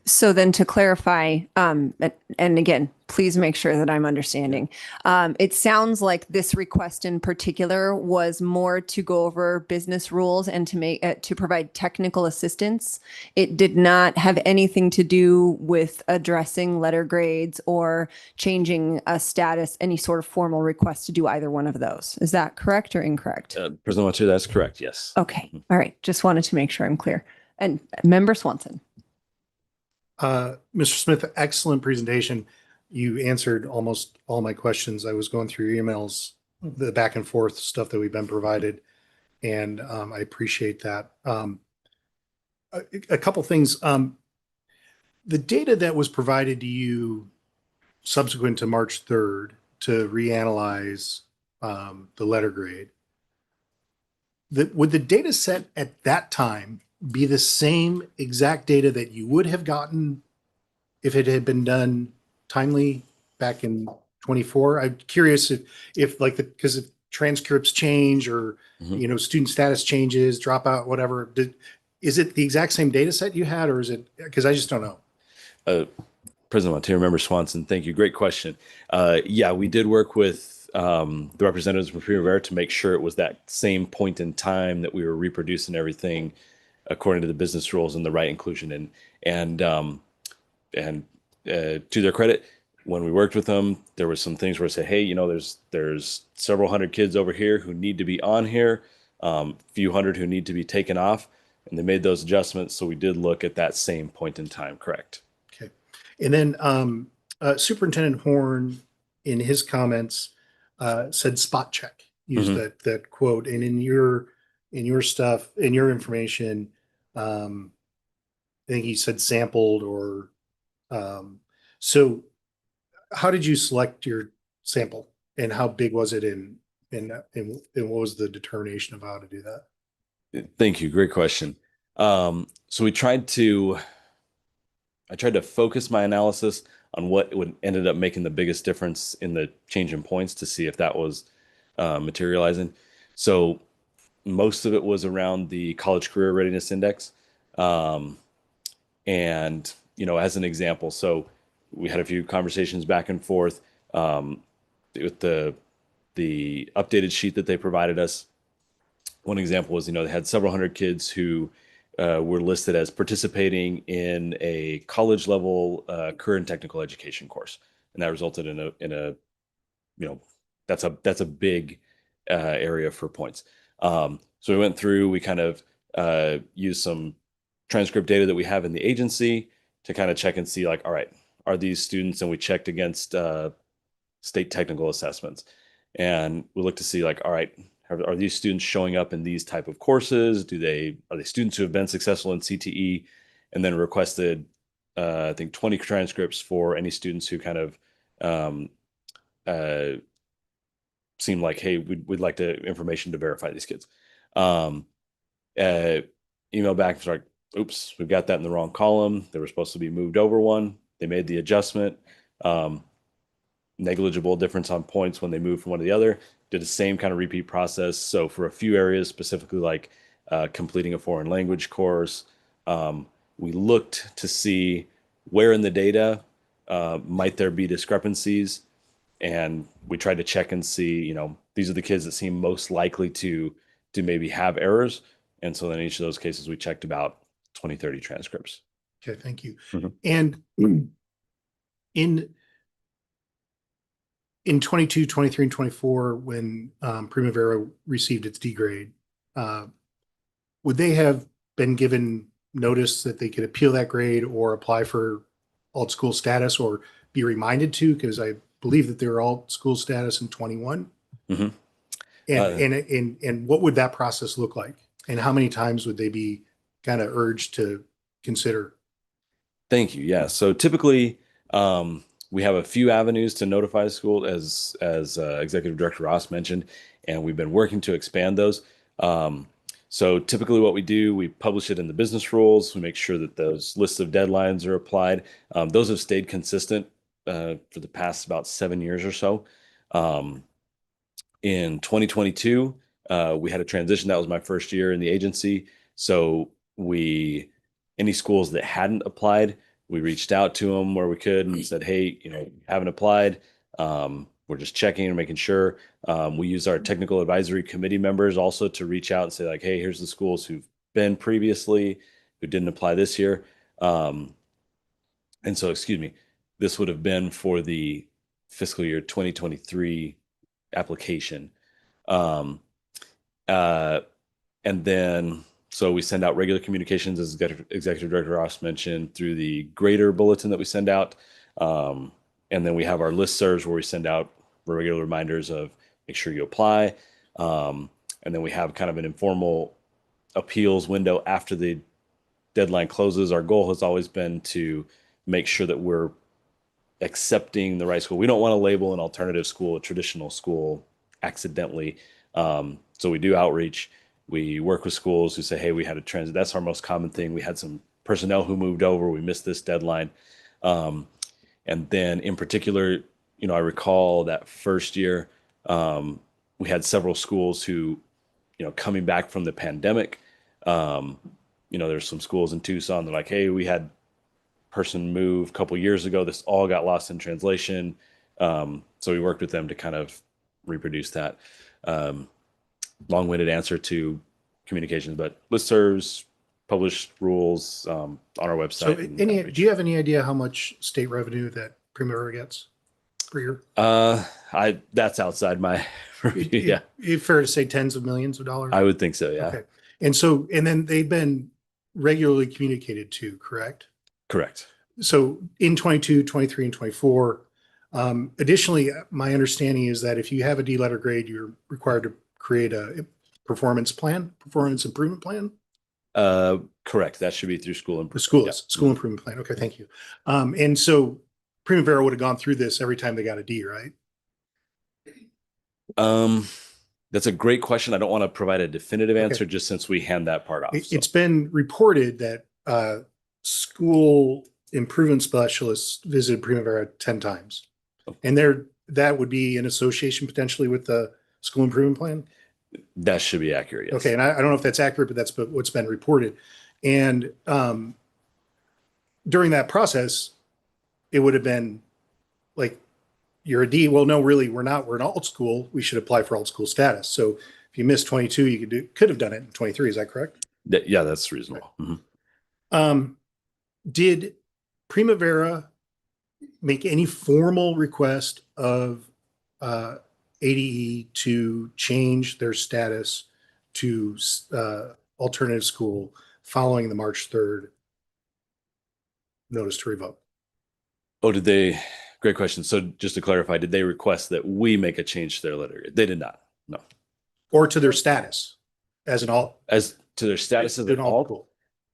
Speaker 1: So then to clarify, and again, please make sure that I'm understanding. It sounds like this request in particular was more to go over business rules and to provide technical assistance. It did not have anything to do with addressing letter grades or changing a status, any sort of formal request to do either one of those. Is that correct or incorrect?
Speaker 9: President Montier, that's correct. Yes.
Speaker 1: Okay. All right. Just wanted to make sure I'm clear. And Member Swanson.
Speaker 2: Mr. Smith, excellent presentation. You answered almost all my questions. I was going through your emails, the back and forth stuff that we've been provided, and I appreciate that. A couple things. The data that was provided to you subsequent to March 3rd to reanalyze the letter grade, would the data set at that time be the same exact data that you would have gotten if it had been done timely back in 24? I'm curious if like because if transcripts change or student status changes, dropout, whatever, is it the exact same data set you had, or is it, because I just don't know.
Speaker 9: President Montier, Member Swanson, thank you. Great question. We did work with the representatives from Prima Vera to make sure it was that same point in time that we were reproducing everything according to the business rules and the right inclusion. And to their credit, when we worked with them, there was some things where I said, hey, there's several hundred kids over here who need to be on here, few hundred who need to be taken off, and they made those adjustments. So we did look at that same point in time, correct?
Speaker 2: Okay. And then Superintendent Horn, in his comments, said spot check, used that quote. And in your stuff, in your information, I think he said sampled or so how did you select your sample, and how big was it and what was the determination of how to do that?
Speaker 9: Thank you. Great question. So I tried to focus my analysis on what ended up making the biggest difference in the change in points to see if that was materializing. So most of it was around the College Career Readiness Index. And, as an example, so we had a few conversations back and forth with the updated sheet that they provided us. One example was, they had several hundred kids who were listed as participating in a college level career and technical education course. And that resulted in a that's a big area for points. So we went through, we kind of used some transcript data that we have in the agency to kind of check and see, like, all right, are these students, and we checked against state technical assessments. And we looked to see, like, all right, are these students showing up in these type of courses? Are they students who have been successful in CTE? And then requested, I think, 20 transcripts for any students who kind of seemed like, hey, we'd like information to verify these kids. Email back, it's like, oops, we've got that in the wrong column. They were supposed to be moved over one. They made the adjustment. Negligible difference on points when they moved from one to the other. Did the same kind of repeat process. So for a few areas, specifically like completing a foreign language course, we looked to see where in the data might there be discrepancies. And we tried to check and see, these are the kids that seem most likely to maybe have errors. And so in each of those cases, we checked about 20, 30 transcripts.
Speaker 2: Okay, thank you.
Speaker 9: Mm-hmm.
Speaker 2: And in 22, 23, and 24, when Prima Vera received its D grade, would they have been given notice that they could appeal that grade or apply for alt school status or be reminded to? Because I believe that they were alt school status in 21.
Speaker 9: Mm-hmm.
Speaker 2: And what would that process look like? And how many times would they be kind of urged to consider?
Speaker 9: Thank you. Yeah. So typically, we have a few avenues to notify the school, as Executive Director Ross mentioned, and we've been working to expand those. So typically what we do, we publish it in the business rules. We make sure that those lists of deadlines are applied. Those have stayed consistent for the past about 7 years or so. In 2022, we had a transition. That was my first year in the agency. So any schools that hadn't applied, we reached out to them where we could and said, hey, you haven't applied. We're just checking and making sure. We use our technical advisory committee members also to reach out and say like, hey, here's the schools who've been previously, who didn't apply this year. And so, excuse me, this would have been for the fiscal year 2023 application. And then, so we send out regular communications, as Executive Director Ross mentioned, through the grader bulletin that we send out. And then we have our listservs where we send out regular reminders of make sure you apply. And then we have kind of an informal appeals window after the deadline closes. Our goal has always been to make sure that we're accepting the right school. We don't want to label an alternative school a traditional school accidentally. So we do outreach. We work with schools who say, hey, we had a transit. That's our most common thing. We had some personnel who moved over. We missed this deadline. And then in particular, I recall that first year, we had several schools who, coming back from the pandemic, there's some schools in Tucson. They're like, hey, we had person move a couple years ago. This all got lost in translation. So we worked with them to kind of reproduce that. Long-winded answer to communications, but listservs, published rules on our website.
Speaker 2: So do you have any idea how much state revenue that Prima Vera gets per year?
Speaker 9: That's outside my review. Yeah.
Speaker 2: It's fair to say tens of millions of dollars?
Speaker 9: I would think so, yeah.
Speaker 2: Okay. And then they've been regularly communicated to, correct?
Speaker 9: Correct.
Speaker 2: So in 22, 23, and 24, additionally, my understanding is that if you have a D letter grade, you're required to create a performance improvement plan.
Speaker 9: Correct. That should be through school improvement.
Speaker 2: School improvement plan. Okay, thank you. And so Prima Vera would have gone through this every time they got a D, right?
Speaker 9: That's a great question. I don't want to provide a definitive answer just since we hand that part off.
Speaker 2: It's been reported that school improvement specialists visited Prima Vera 10 times. And that would be in association potentially with the school improvement plan?
Speaker 9: That should be accurate, yes.
Speaker 2: Okay, and I don't know if that's accurate, but that's what's been reported. And during that process, it would have been like, you're a D. Well, no, really, we're not. We're an alt school. We should apply for alt school status. So if you missed 22, you could have done it in 23. Is that correct?
Speaker 9: Yeah, that's reasonable.
Speaker 2: Right. Mm-hmm. Did Prima Vera make any formal request of ADE to change their status to alternative school following the March 3rd notice to revoke?
Speaker 9: Oh, did they? Great question. So just to clarify, did they request that we make a change to their letter? They did not. No.
Speaker 2: Or to their status as an alt?
Speaker 9: As to their status as an alt?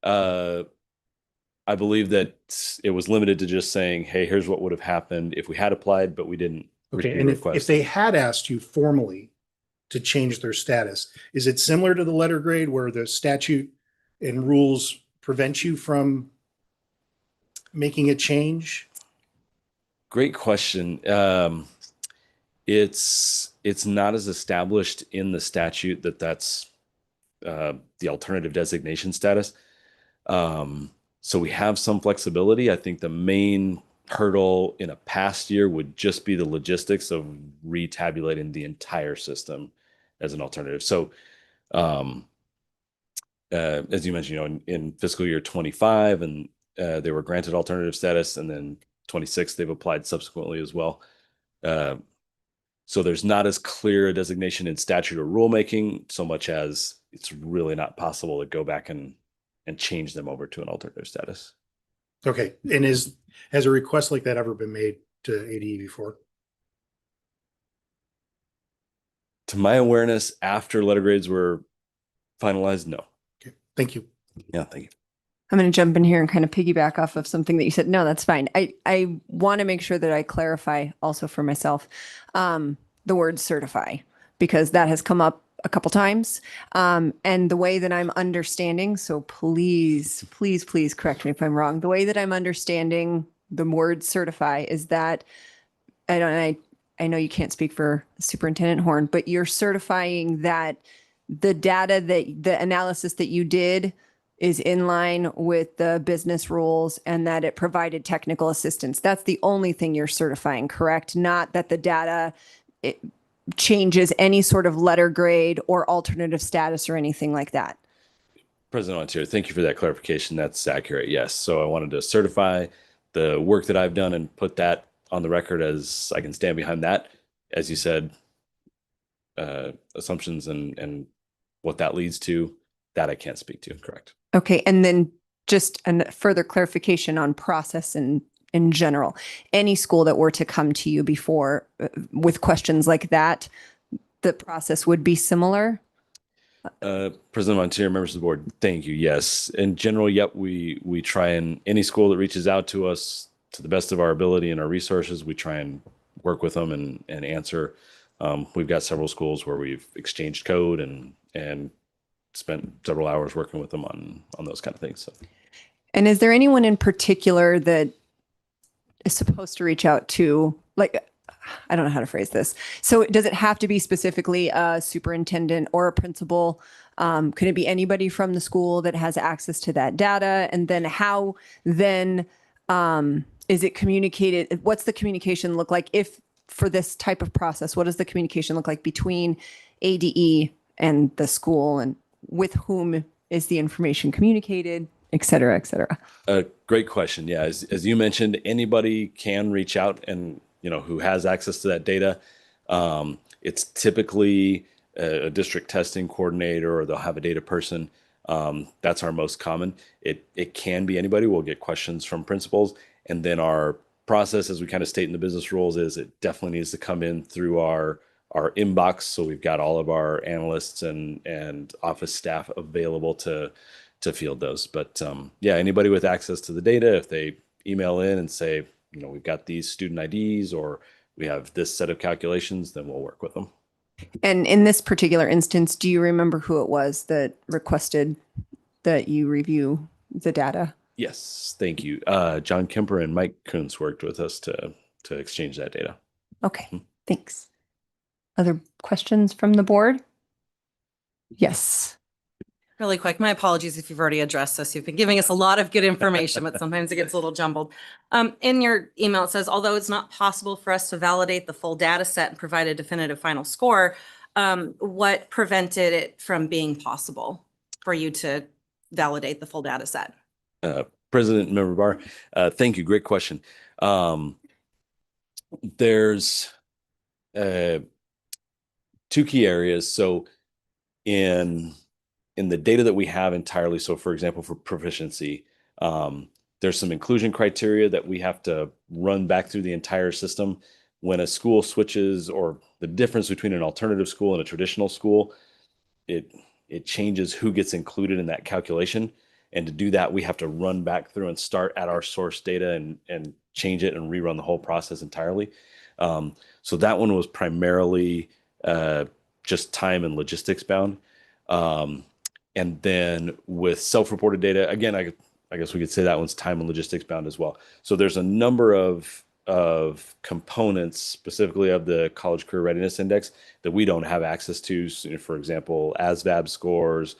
Speaker 9: I believe that it was limited to just saying, hey, here's what would have happened if we had applied, but we didn't
Speaker 2: Okay,
Speaker 9: repeat
Speaker 2: and
Speaker 9: request.
Speaker 2: if they had asked you formally to change their status, is it similar to the letter grade where the statute and rules prevent you from making a change?
Speaker 9: Great question. It's not as established in the statute that's the alternative designation status. So we have some flexibility. I think the main hurdle in a past year would just be the logistics of retabulating the entire system as an alternative. So as you mentioned, in fiscal year 25, and they were granted alternative status, and then 26, they've applied subsequently as well. So there's not as clear a designation in statute or rulemaking, so much as it's really not possible to go back and change them over to an alternative status.
Speaker 2: Okay, and has a request like that ever been made to ADE before?
Speaker 9: To my awareness, after letter grades were finalized, no.
Speaker 2: Okay, thank you.
Speaker 9: Yeah, thank you.
Speaker 1: I'm going to jump in here and kind of piggyback off of something that you said. No, that's fine. I want to make sure that I clarify also for myself the word certify, because that has come up a couple times. And the way that I'm understanding, so please correct me if I'm wrong. The way that I'm understanding the word certify is that, I know you can't speak for Superintendent Horn, but you're certifying that the data, that the analysis that you did is in line with the business rules and that it provided technical assistance. That's the only thing you're certifying, correct? Not that the data changes any sort of letter grade or alternative status or anything like that.
Speaker 9: President Montier, thank you for that clarification. That's accurate. Yes. So I wanted to certify the work that I've done and put that on the record, as I can stand behind that. As you said, assumptions and what that leads to, that I can't speak to. Correct.
Speaker 1: Okay. And then just a further clarification on process and in general, any school that were to come to you before with questions like that, the process would be similar?
Speaker 9: President Montier, members of the board, thank you. Yes. In general, yep, we try, and any school that reaches out to us to the best of our ability and our resources, we try and work with them and answer. We've got several schools where we've exchanged code and spent several hours working with them on those kind of things. So. And
Speaker 1: is there anyone in particular that is supposed to reach out to, like, I don't know how to phrase this. So does it have to be specifically a superintendent or a principal? Could it be anybody from the school that has access to that data? And then how then is it communicated? What's the communication look like if for this type of process? What does the communication look like between ADE and the school, and with whom is the information communicated, et cetera, et cetera?
Speaker 9: Great question. Yeah, as you mentioned, anybody can reach out and, who has access to that data. It's typically a district testing coordinator, or they'll have a data person. That's our most common. It can be anybody. We'll get questions from principals. And then our process, as we kind of state in the business rules, is it definitely needs to come in through our inbox. So we've got all of our analysts and office staff available to field those. But yeah, anybody with access to the data, if they email in and say, we've got these student IDs, or we have this set of calculations, then we'll work with them.
Speaker 1: And in this particular instance, do you remember who it was that requested that you review the data?
Speaker 9: Yes, thank you. John Kemper and Mike Kuntz worked with us to exchange that data.
Speaker 1: Okay, thanks. Other questions from the board? Yes.
Speaker 11: Really quick, my apologies if you've already addressed this. You've been giving us a lot of good information, but sometimes it gets a little jumbled. In your email, it says, although it's not possible for us to validate the full data set and provide a definitive final score, what prevented it from being possible for you to validate the full data set?
Speaker 9: President, Member Barr, thank you. Great question. There's two key areas. So in the data that we have entirely, so for example, for proficiency, there's some inclusion criteria that we have to run back through the entire system. When a school switches, or the difference between an alternative school and a traditional school, it changes who gets included in that calculation. And to do that, we have to run back through and start at our source data and change it and rerun the whole process entirely. So that one was primarily just time and logistics bound. And then with self-reported data, again, I guess we could say that one's time and logistics bound as well. So there's a number of components, specifically of the College Career Readiness Index, that we don't have access to. So, for example, ASVAB scores,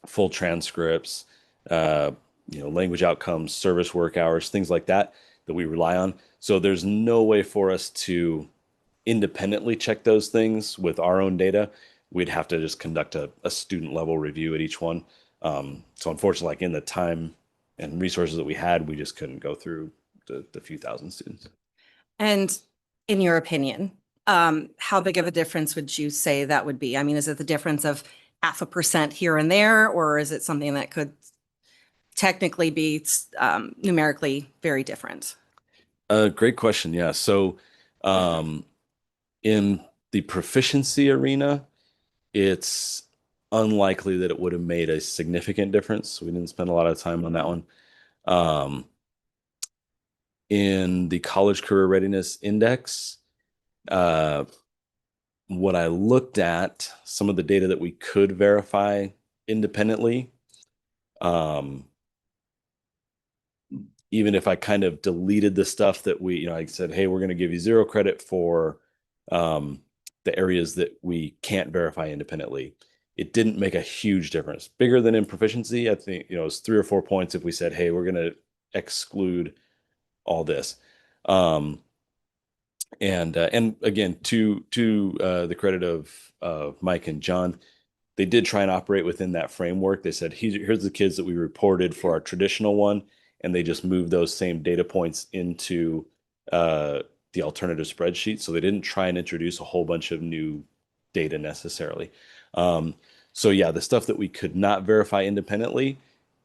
Speaker 9: full transcripts, language outcomes, service work hours, things like that we rely on. So there's no way for us to independently check those things with our own data. We'd have to just conduct a student level review at each one. So unfortunately, like in the time and resources that we had, we just couldn't go through the few thousand students.
Speaker 11: And in your opinion, how big of a difference would you say that would be? I mean, is it the difference of 0.5% here and there, or is it something that could technically be numerically very different?
Speaker 9: Great question. Yeah. So in the proficiency arena, it's unlikely that it would have made a significant difference. We didn't spend a lot of time on that one. In the College Career Readiness Index, what I looked at, some of the data that we could verify independently, even if I kind of deleted the stuff that I said, hey, we're going to give you 0 credit for the areas that we can't verify independently, it didn't make a huge difference. Bigger than in proficiency, I think, it was 3 or 4 points if we said, hey, we're going to exclude all this. And again, to the credit of Mike and John, they did try and operate within that framework. They said, here's the kids that we reported for our traditional one, and they just moved those same data points into the alternative spreadsheet. So they didn't try and introduce a whole bunch of new data necessarily. So yeah, the stuff that we could not verify independently,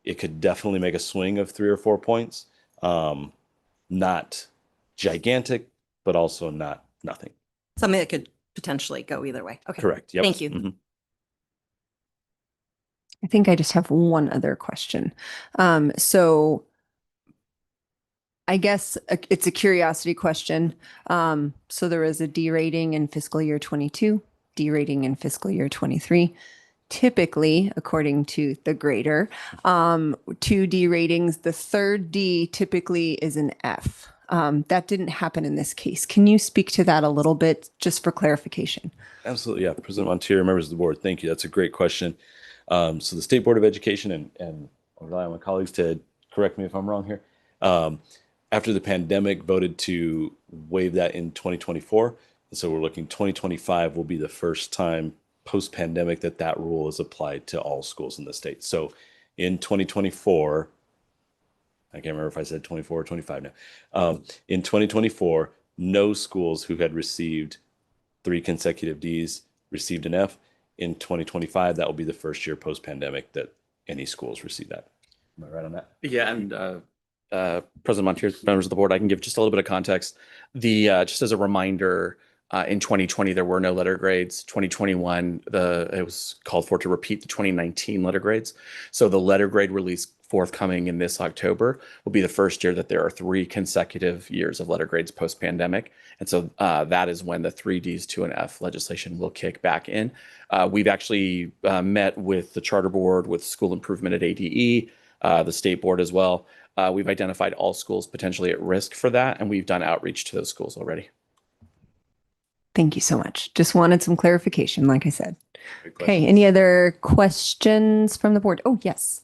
Speaker 9: it could definitely make a swing of 3 or 4 points. Not gigantic, but also not nothing.
Speaker 11: Something that could potentially go either way. Okay.
Speaker 9: Correct. Yep.
Speaker 11: Thank you.
Speaker 9: Mm-hmm.
Speaker 1: I think I just have one other question. So I guess it's a curiosity question. So there was a D rating in fiscal year 22, D rating in fiscal year 23. Typically, according to the grader, 2 D ratings, the third D typically is an F. That didn't happen in this case. Can you speak to that a little bit, just for clarification?
Speaker 9: Absolutely. Yeah. President Montier, members of the board, thank you. That's a great question. So the State Board of Education, and I'll rely on my colleagues to correct me if I'm wrong here, after the pandemic voted to waive that in 2024. And so we're looking 2025 will be the first time post-pandemic that rule is applied to all schools in the state. So in 2024, I can't remember if I said 24 or 25 now. In 2024, no schools who had received 3 consecutive Ds received an F. In 2025, that will be the first year post-pandemic that any schools receive that. Am I right on that?
Speaker 8: Yeah, and President Montier, members of the board, I can give just a little bit of context. Just as a reminder, in 2020, there were no letter grades. 2021, it was called for to repeat the 2019 letter grades. So the letter grade release forthcoming in this October will be the first year that there are 3 consecutive years of letter grades post-pandemic. And so that is when the 3 Ds to an F legislation will kick back in. We've actually met with the charter board, with school improvement at ADE, the state board as well. We've identified all schools potentially at risk for that, and we've done outreach to those schools already.
Speaker 1: Thank you so much. Just wanted some clarification, like I said. Okay, any other questions from the board? Oh, yes.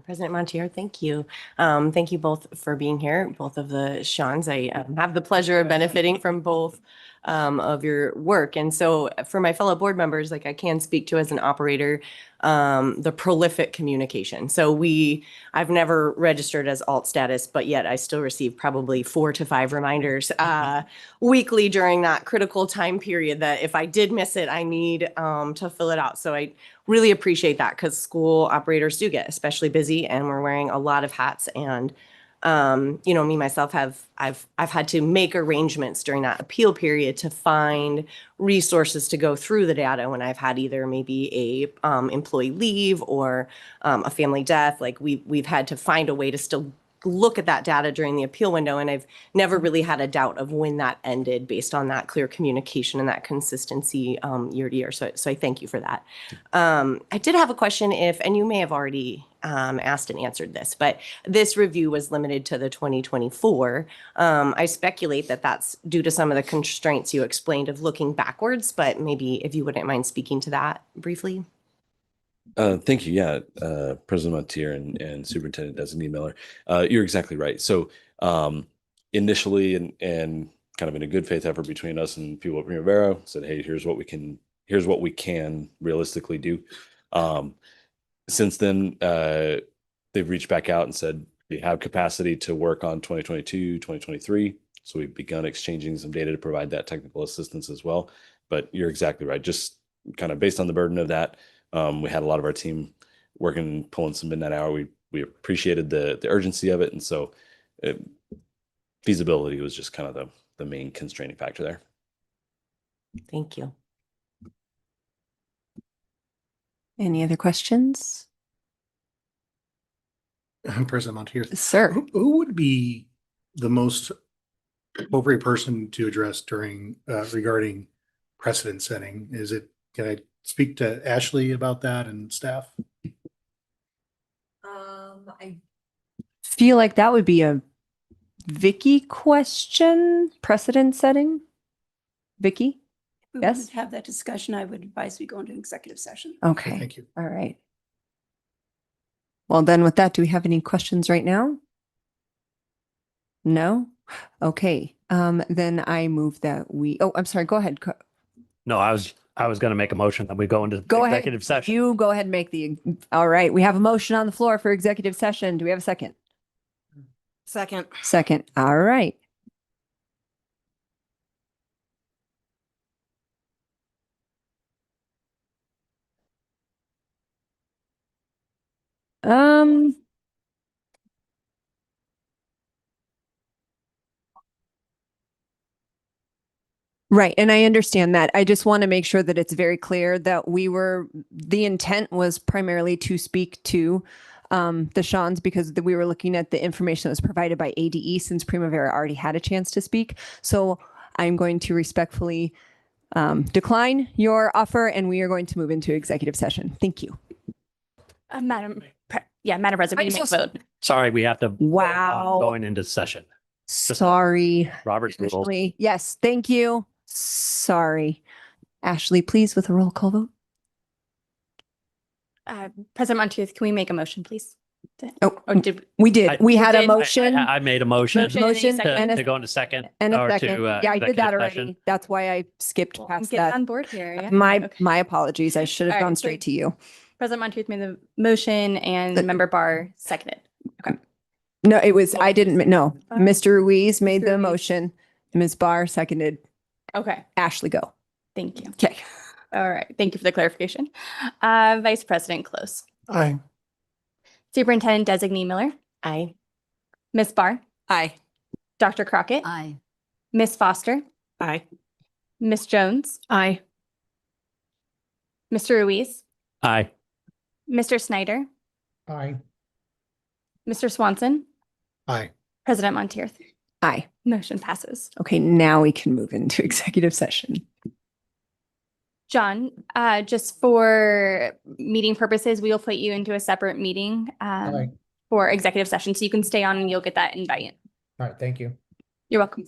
Speaker 18: President Montier, thank you. Thank you both for being here, both of the Seans. I have the pleasure of benefiting from both of your work. And so for my fellow board members, like I can speak to as an operator, the prolific communication. So I've never registered as alt status, but yet I still receive probably 4 to 5 reminders weekly during that critical time period that if I did miss it, I need to fill it out. So I really appreciate that, because school operators do get especially busy and we're wearing a lot of hats. And me myself I've had to make arrangements during that appeal period to find resources to go through the data when I've had either maybe a employee leave or a family death. Like we've had to find a way to still look at that data during the appeal window, and I've never really had a doubt of when that ended based on that clear communication and that consistency year to year. So I thank you for that. I did have a question and you may have already asked and answered this, but this review was limited to the 2024. I speculate that that's due to some of the constraints you explained of looking backwards, but maybe if you wouldn't mind speaking to that briefly.
Speaker 9: Thank you. Yeah, President Montier and Superintendent Designee Miller, you're exactly right. So initially, and kind of in a good faith effort between us and people at Prima Vera, said, "Hey, here's what we can realistically do." Since then, they've reached back out and said we have capacity to work on 2022, 2023. So we've begun exchanging some data to provide that technical assistance as well. But you're exactly right. Just kind of based on the burden of that. We had a lot of our team working, pulling some midnight hour. We appreciated the urgency of it, and so feasibility was just kind of the main constraining factor there.
Speaker 18: Thank you.
Speaker 1: Any other questions?
Speaker 2: President Montier.
Speaker 1: Sir.
Speaker 2: Who would be the most appropriate person to address during regarding precedent setting? Can I speak to Ashley about that and staff?
Speaker 1: I feel like that would be a Vicky question, precedent setting. Vicky?
Speaker 12: We
Speaker 1: Yes?
Speaker 12: would have that discussion. I would advise we go into executive session.
Speaker 1: Okay.
Speaker 2: Thank you.
Speaker 1: All right. Well, then with that, do we have any questions right now? No? Okay. Then I move that I'm sorry, go ahead.
Speaker 4: No, I was going to make a motion that we go into
Speaker 1: Go ahead.
Speaker 4: executive session.
Speaker 1: You go ahead and all right. We have a motion on the floor for executive session. Do we have a second?
Speaker 11: Second.
Speaker 1: Second. All right. Right. And I understand that. I just want to make sure that it's very clear that the intent was primarily to speak to the Shawns because we were looking at the information that was provided by ADE since Prima Vera already had a chance to speak. So I'm going to respectfully decline your offer and we are going to move into executive session. Thank you.
Speaker 3: Madam President, we need to make a vote.
Speaker 4: Sorry, we have to
Speaker 1: Wow.
Speaker 4: going into session.
Speaker 1: Sorry.
Speaker 4: Robert's rules.
Speaker 1: Ashley. Yes. Thank you. Sorry. Ashley, please, with a roll call vote.
Speaker 3: President Montier, can we make a motion, please?
Speaker 1: We did. We had a motion.
Speaker 4: I made a motion.
Speaker 1: Motion and
Speaker 4: to go into second.
Speaker 1: and a
Speaker 4: or
Speaker 1: second.
Speaker 4: To,
Speaker 1: Yeah, I did that
Speaker 4: executive
Speaker 1: already.
Speaker 4: session.
Speaker 1: That's why I skipped
Speaker 3: I'm
Speaker 1: past
Speaker 3: getting
Speaker 1: that.
Speaker 3: on board here. Yeah.
Speaker 1: My apologies. I should have
Speaker 3: All right,
Speaker 1: gone
Speaker 3: so-
Speaker 1: straight to you.
Speaker 3: President Montier made the motion and Member Barr seconded. Okay.
Speaker 1: No, I didn't. No, Mr. Ruiz made the
Speaker 3: Ruiz.
Speaker 1: motion. Ms. Barr seconded.
Speaker 3: Okay.
Speaker 1: Ashley, go.
Speaker 3: Thank you.
Speaker 1: Okay.
Speaker 3: All right. Thank you for the clarification. Vice President Close.
Speaker 2: Aye.
Speaker 3: Superintendent Designee Miller.
Speaker 18: Aye.
Speaker 3: Ms. Barr.
Speaker 11: Aye.
Speaker 3: Dr. Crockett.
Speaker 19: Aye.
Speaker 3: Ms. Foster.
Speaker 20: Aye.
Speaker 3: Ms. Jones.
Speaker 15: Aye.
Speaker 3: Mr. Ruiz.
Speaker 4: Aye.
Speaker 3: Mr. Snyder.
Speaker 5: Aye.
Speaker 3: Mr. Swanson.
Speaker 2: Aye.
Speaker 3: President Montier.
Speaker 1: Aye.
Speaker 3: Motion passes.
Speaker 1: Okay, now we can move into executive session.
Speaker 3: John, just for meeting purposes, we will put you into a separate meeting
Speaker 5: Aye.
Speaker 3: for executive session. So you can stay on and you'll get that invite.
Speaker 5: All right. Thank you.
Speaker 3: You're welcome.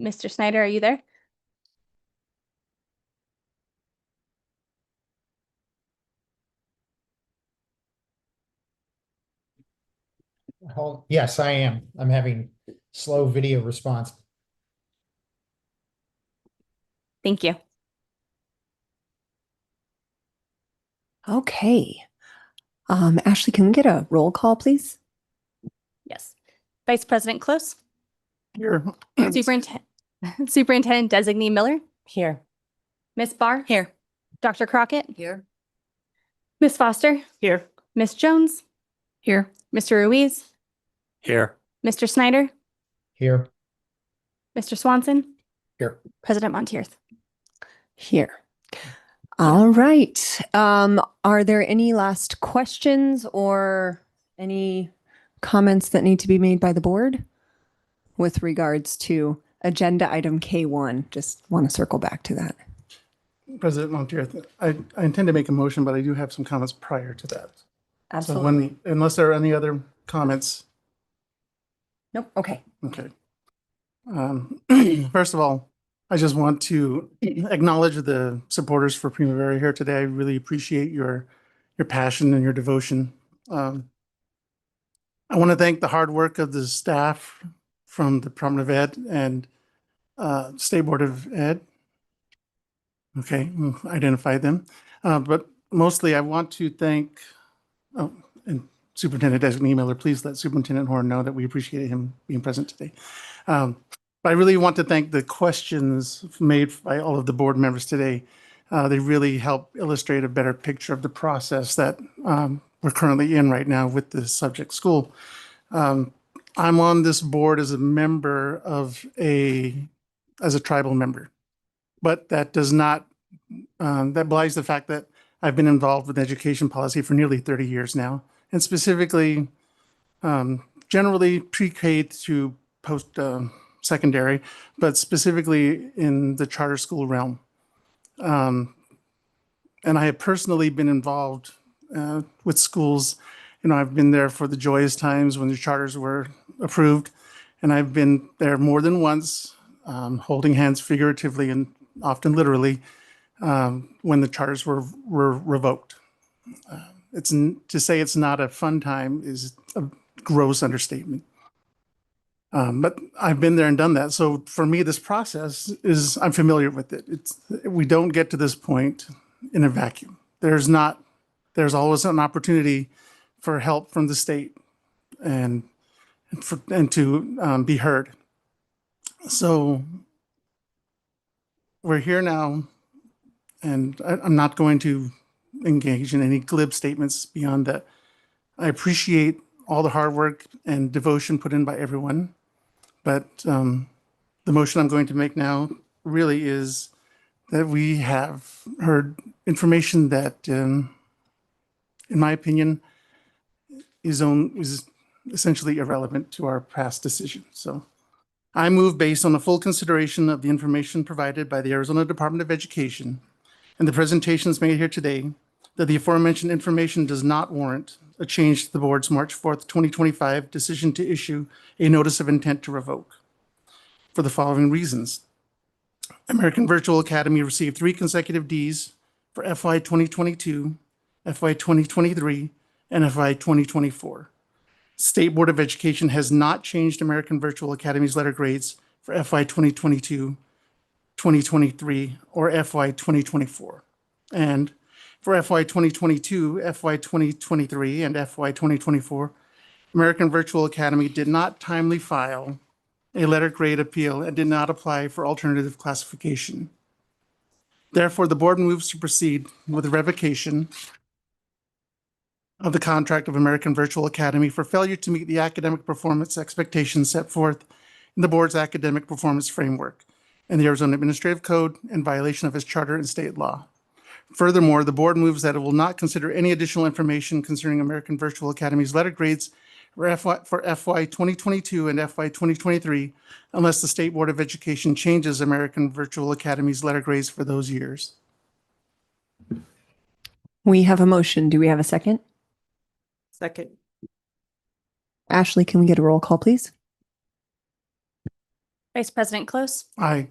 Speaker 3: Mr. Snyder, are you there?
Speaker 5: Yes, I am. I'm having slow video response.
Speaker 3: Thank you.
Speaker 1: Okay. Ashley, can we get a roll call, please?
Speaker 3: Yes. Vice President Close.
Speaker 2: Here.
Speaker 3: Superintendent Designee Miller.
Speaker 18: Here.
Speaker 3: Ms. Barr.
Speaker 11: Here.
Speaker 3: Dr. Crockett.
Speaker 19: Here.
Speaker 3: Ms. Foster.
Speaker 20: Here.
Speaker 3: Ms. Jones.
Speaker 15: Here.
Speaker 3: Mr. Ruiz.
Speaker 4: Here.
Speaker 3: Mr. Snyder.
Speaker 5: Here.
Speaker 3: Mr. Swanson.
Speaker 5: Here.
Speaker 3: President Montier.
Speaker 1: Here. All right. Are there any last questions or any comments that need to be made by the board with regards to agenda item K1? Just want to circle back to that.
Speaker 2: President Montier, I intend to make a motion, but I do have some comments prior to that.
Speaker 1: Absolutely.
Speaker 2: So unless there are any other comments.
Speaker 1: Nope. Okay.
Speaker 2: Okay. First of all, I just want to acknowledge the supporters for Prima Vera here today. I really appreciate your passion and your devotion. I want to thank the hard work of the staff from the Department of Ed and State Board of Ed. Okay, identify them. But mostly I want to thank, and Superintendent Designee Miller, please let Superintendent Horn know that we appreciate him being present today. But I really want to thank the questions made by all of the board members today. They really help illustrate a better picture of the process that we're currently in right now with the subject school. I'm on this board as a member of as a tribal member, but that does not, that belies the fact that I've been involved with education policy for nearly 30 years now, and specifically, generally pre-K to post-secondary, but specifically in the charter school realm. And I have personally been involved with schools. You know, I've been there for the joyous times when the charters were approved, and I've been there more than once, holding hands figuratively and often literally when the charters were revoked. To say it's not a fun time is a gross understatement. But I've been there and done that. So for me, this process I'm familiar with it. We don't get to this point in a vacuum. There's always an opportunity for help from the state and to be heard. So we're here now, and I'm not going to engage in any glib statements beyond that. I appreciate all the hard work and devotion put in by everyone, but the motion I'm going to make now really is that we have heard information that, in my opinion, is essentially irrelevant to our past decision. So I move, based on the full consideration of the information provided by the Arizona Department of Education and the presentations made here today, that the aforementioned information does not warrant a change to the board's March 4th, 2025 decision to issue a notice of intent to revoke for the following reasons. American Virtual Academy received 3 consecutive Ds for FY 2022, FY 2023, and FY 2024. State Board of Education has not changed American Virtual Academy's letter grades for FY 2022, 2023, or FY 2024. And for FY 2022, FY 2023, and FY 2024, American Virtual Academy did not timely file a letter grade appeal and did not apply for alternative classification. Therefore, the board moves to proceed with the revocation of the contract of American Virtual Academy for failure to meet the academic performance expectations set forth in the board's academic performance framework and the Arizona Administrative Code in violation of its charter and state law. Furthermore, the board moves that it will not consider any additional information concerning American Virtual Academy's letter grades for FY 2022 and FY 2023 unless the State Board of Education changes American Virtual Academy's letter grades for those years.
Speaker 1: We have a motion. Do we have a second?
Speaker 20: Second.
Speaker 1: Ashley, can we get a roll call, please?
Speaker 3: Vice President Close,
Speaker 2: Aye.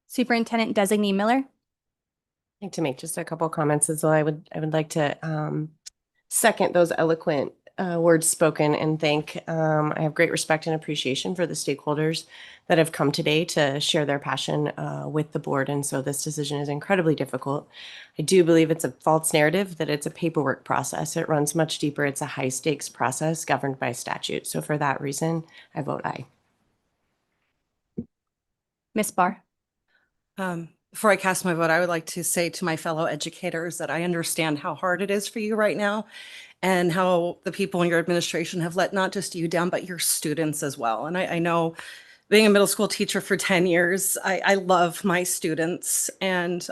Speaker 3: Superintendent Designee Miller.
Speaker 18: I'd like to make just a couple comments as well. I would like to second those eloquent words spoken and thank. I have great respect and appreciation for the stakeholders that have come today to share their passion with the board. And so this decision is incredibly difficult. I do believe it's a false narrative that it's a paperwork process. It runs much deeper. It's a high stakes process governed by statute. So for that reason, I vote aye.
Speaker 3: Ms. Barr.
Speaker 11: Before I cast my vote, I would like to say to my fellow educators that I understand how hard it is for you right now and how the people in your administration have let not just you down, but your students as well. And I know being a middle school teacher for 10 years, I love my students and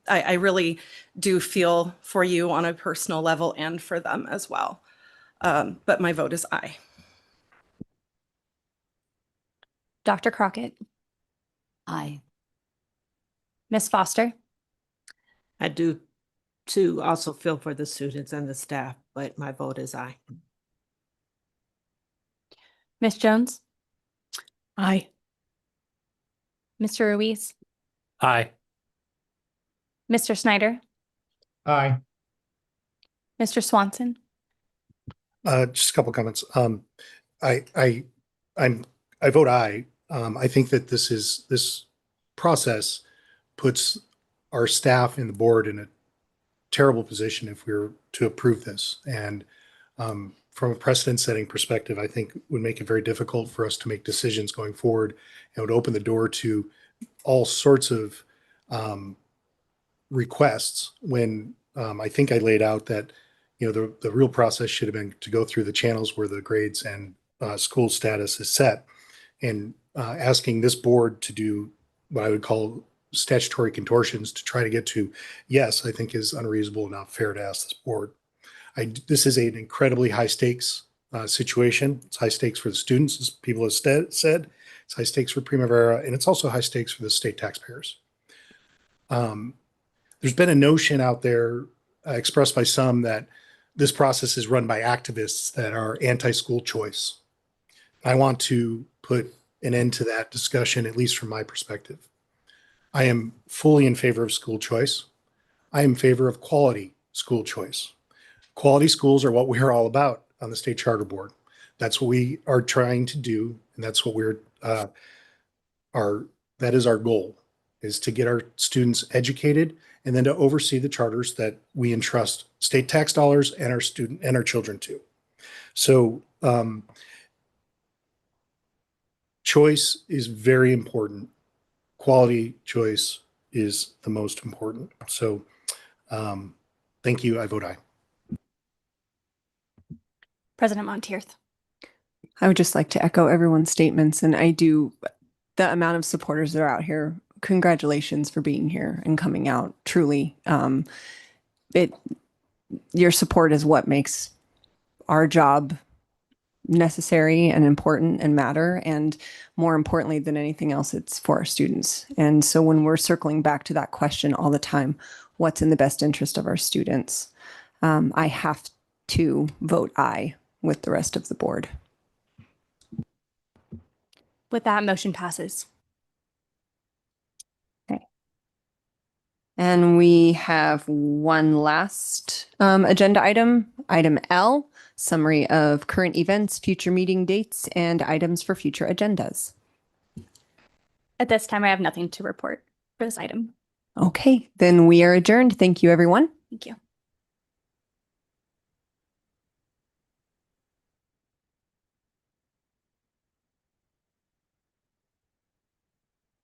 Speaker 11: I really do feel for you on a personal level and for them as well. But my vote is aye.
Speaker 3: Dr. Crockett.
Speaker 19: Aye.
Speaker 3: Ms. Foster.
Speaker 20: I do too also feel for the students and the staff, but my vote is aye.
Speaker 3: Ms. Jones.
Speaker 15: Aye.
Speaker 3: Mr. Ruiz.
Speaker 4: Aye.
Speaker 3: Mr. Snyder.
Speaker 5: Aye.
Speaker 3: Mr. Swanson.
Speaker 13: Just a couple comments. I vote aye. I think that this process puts our staff and the board in a terrible position if we were to approve this. And from a precedent-setting perspective, I think would make it very difficult for us to make decisions going forward, and would open the door to all sorts of requests when I think I laid out that the real process should have been to go through the channels where the grades and school status is set, and asking this board to do what I would call statutory contortions to try to get to yes, I think is unreasonable and not fair to ask this board. This is an incredibly high stakes situation. It's high stakes for the students, as people have said. It's high stakes for Prima Vera, and it's also high stakes for the state taxpayers. There's been a notion out there expressed by some that this process is run by activists that are anti-school choice. I want to put an end to that discussion, at least from my perspective. I am fully in favor of school choice. I am in favor of quality school choice. Quality schools are what we're all about on the State Charter Board. That's what we are trying to do, and that's what that is our goal, is to get our students educated and then to oversee the charters that we entrust state tax dollars and our children to. So choice is very important. Quality choice is the most important. So thank you. I vote aye.
Speaker 3: President Monteith.
Speaker 1: I would just like to echo everyone's statements, and the amount of supporters that are out here, congratulations for being here and coming out. Truly, your support is what makes our job necessary and important and matter. And more importantly than anything else, it's for our students. And so when we're circling back to that question all the time, what's in the best interest of our students? I have to vote aye with the rest of the board.
Speaker 3: With that, motion passes.
Speaker 1: Okay. And we have one last agenda item, item L, summary of current events, future meeting dates, and items for future agendas.
Speaker 3: At this time, I have nothing to report for this item.
Speaker 1: Okay, then we are adjourned. Thank you, everyone.
Speaker 3: Thank you.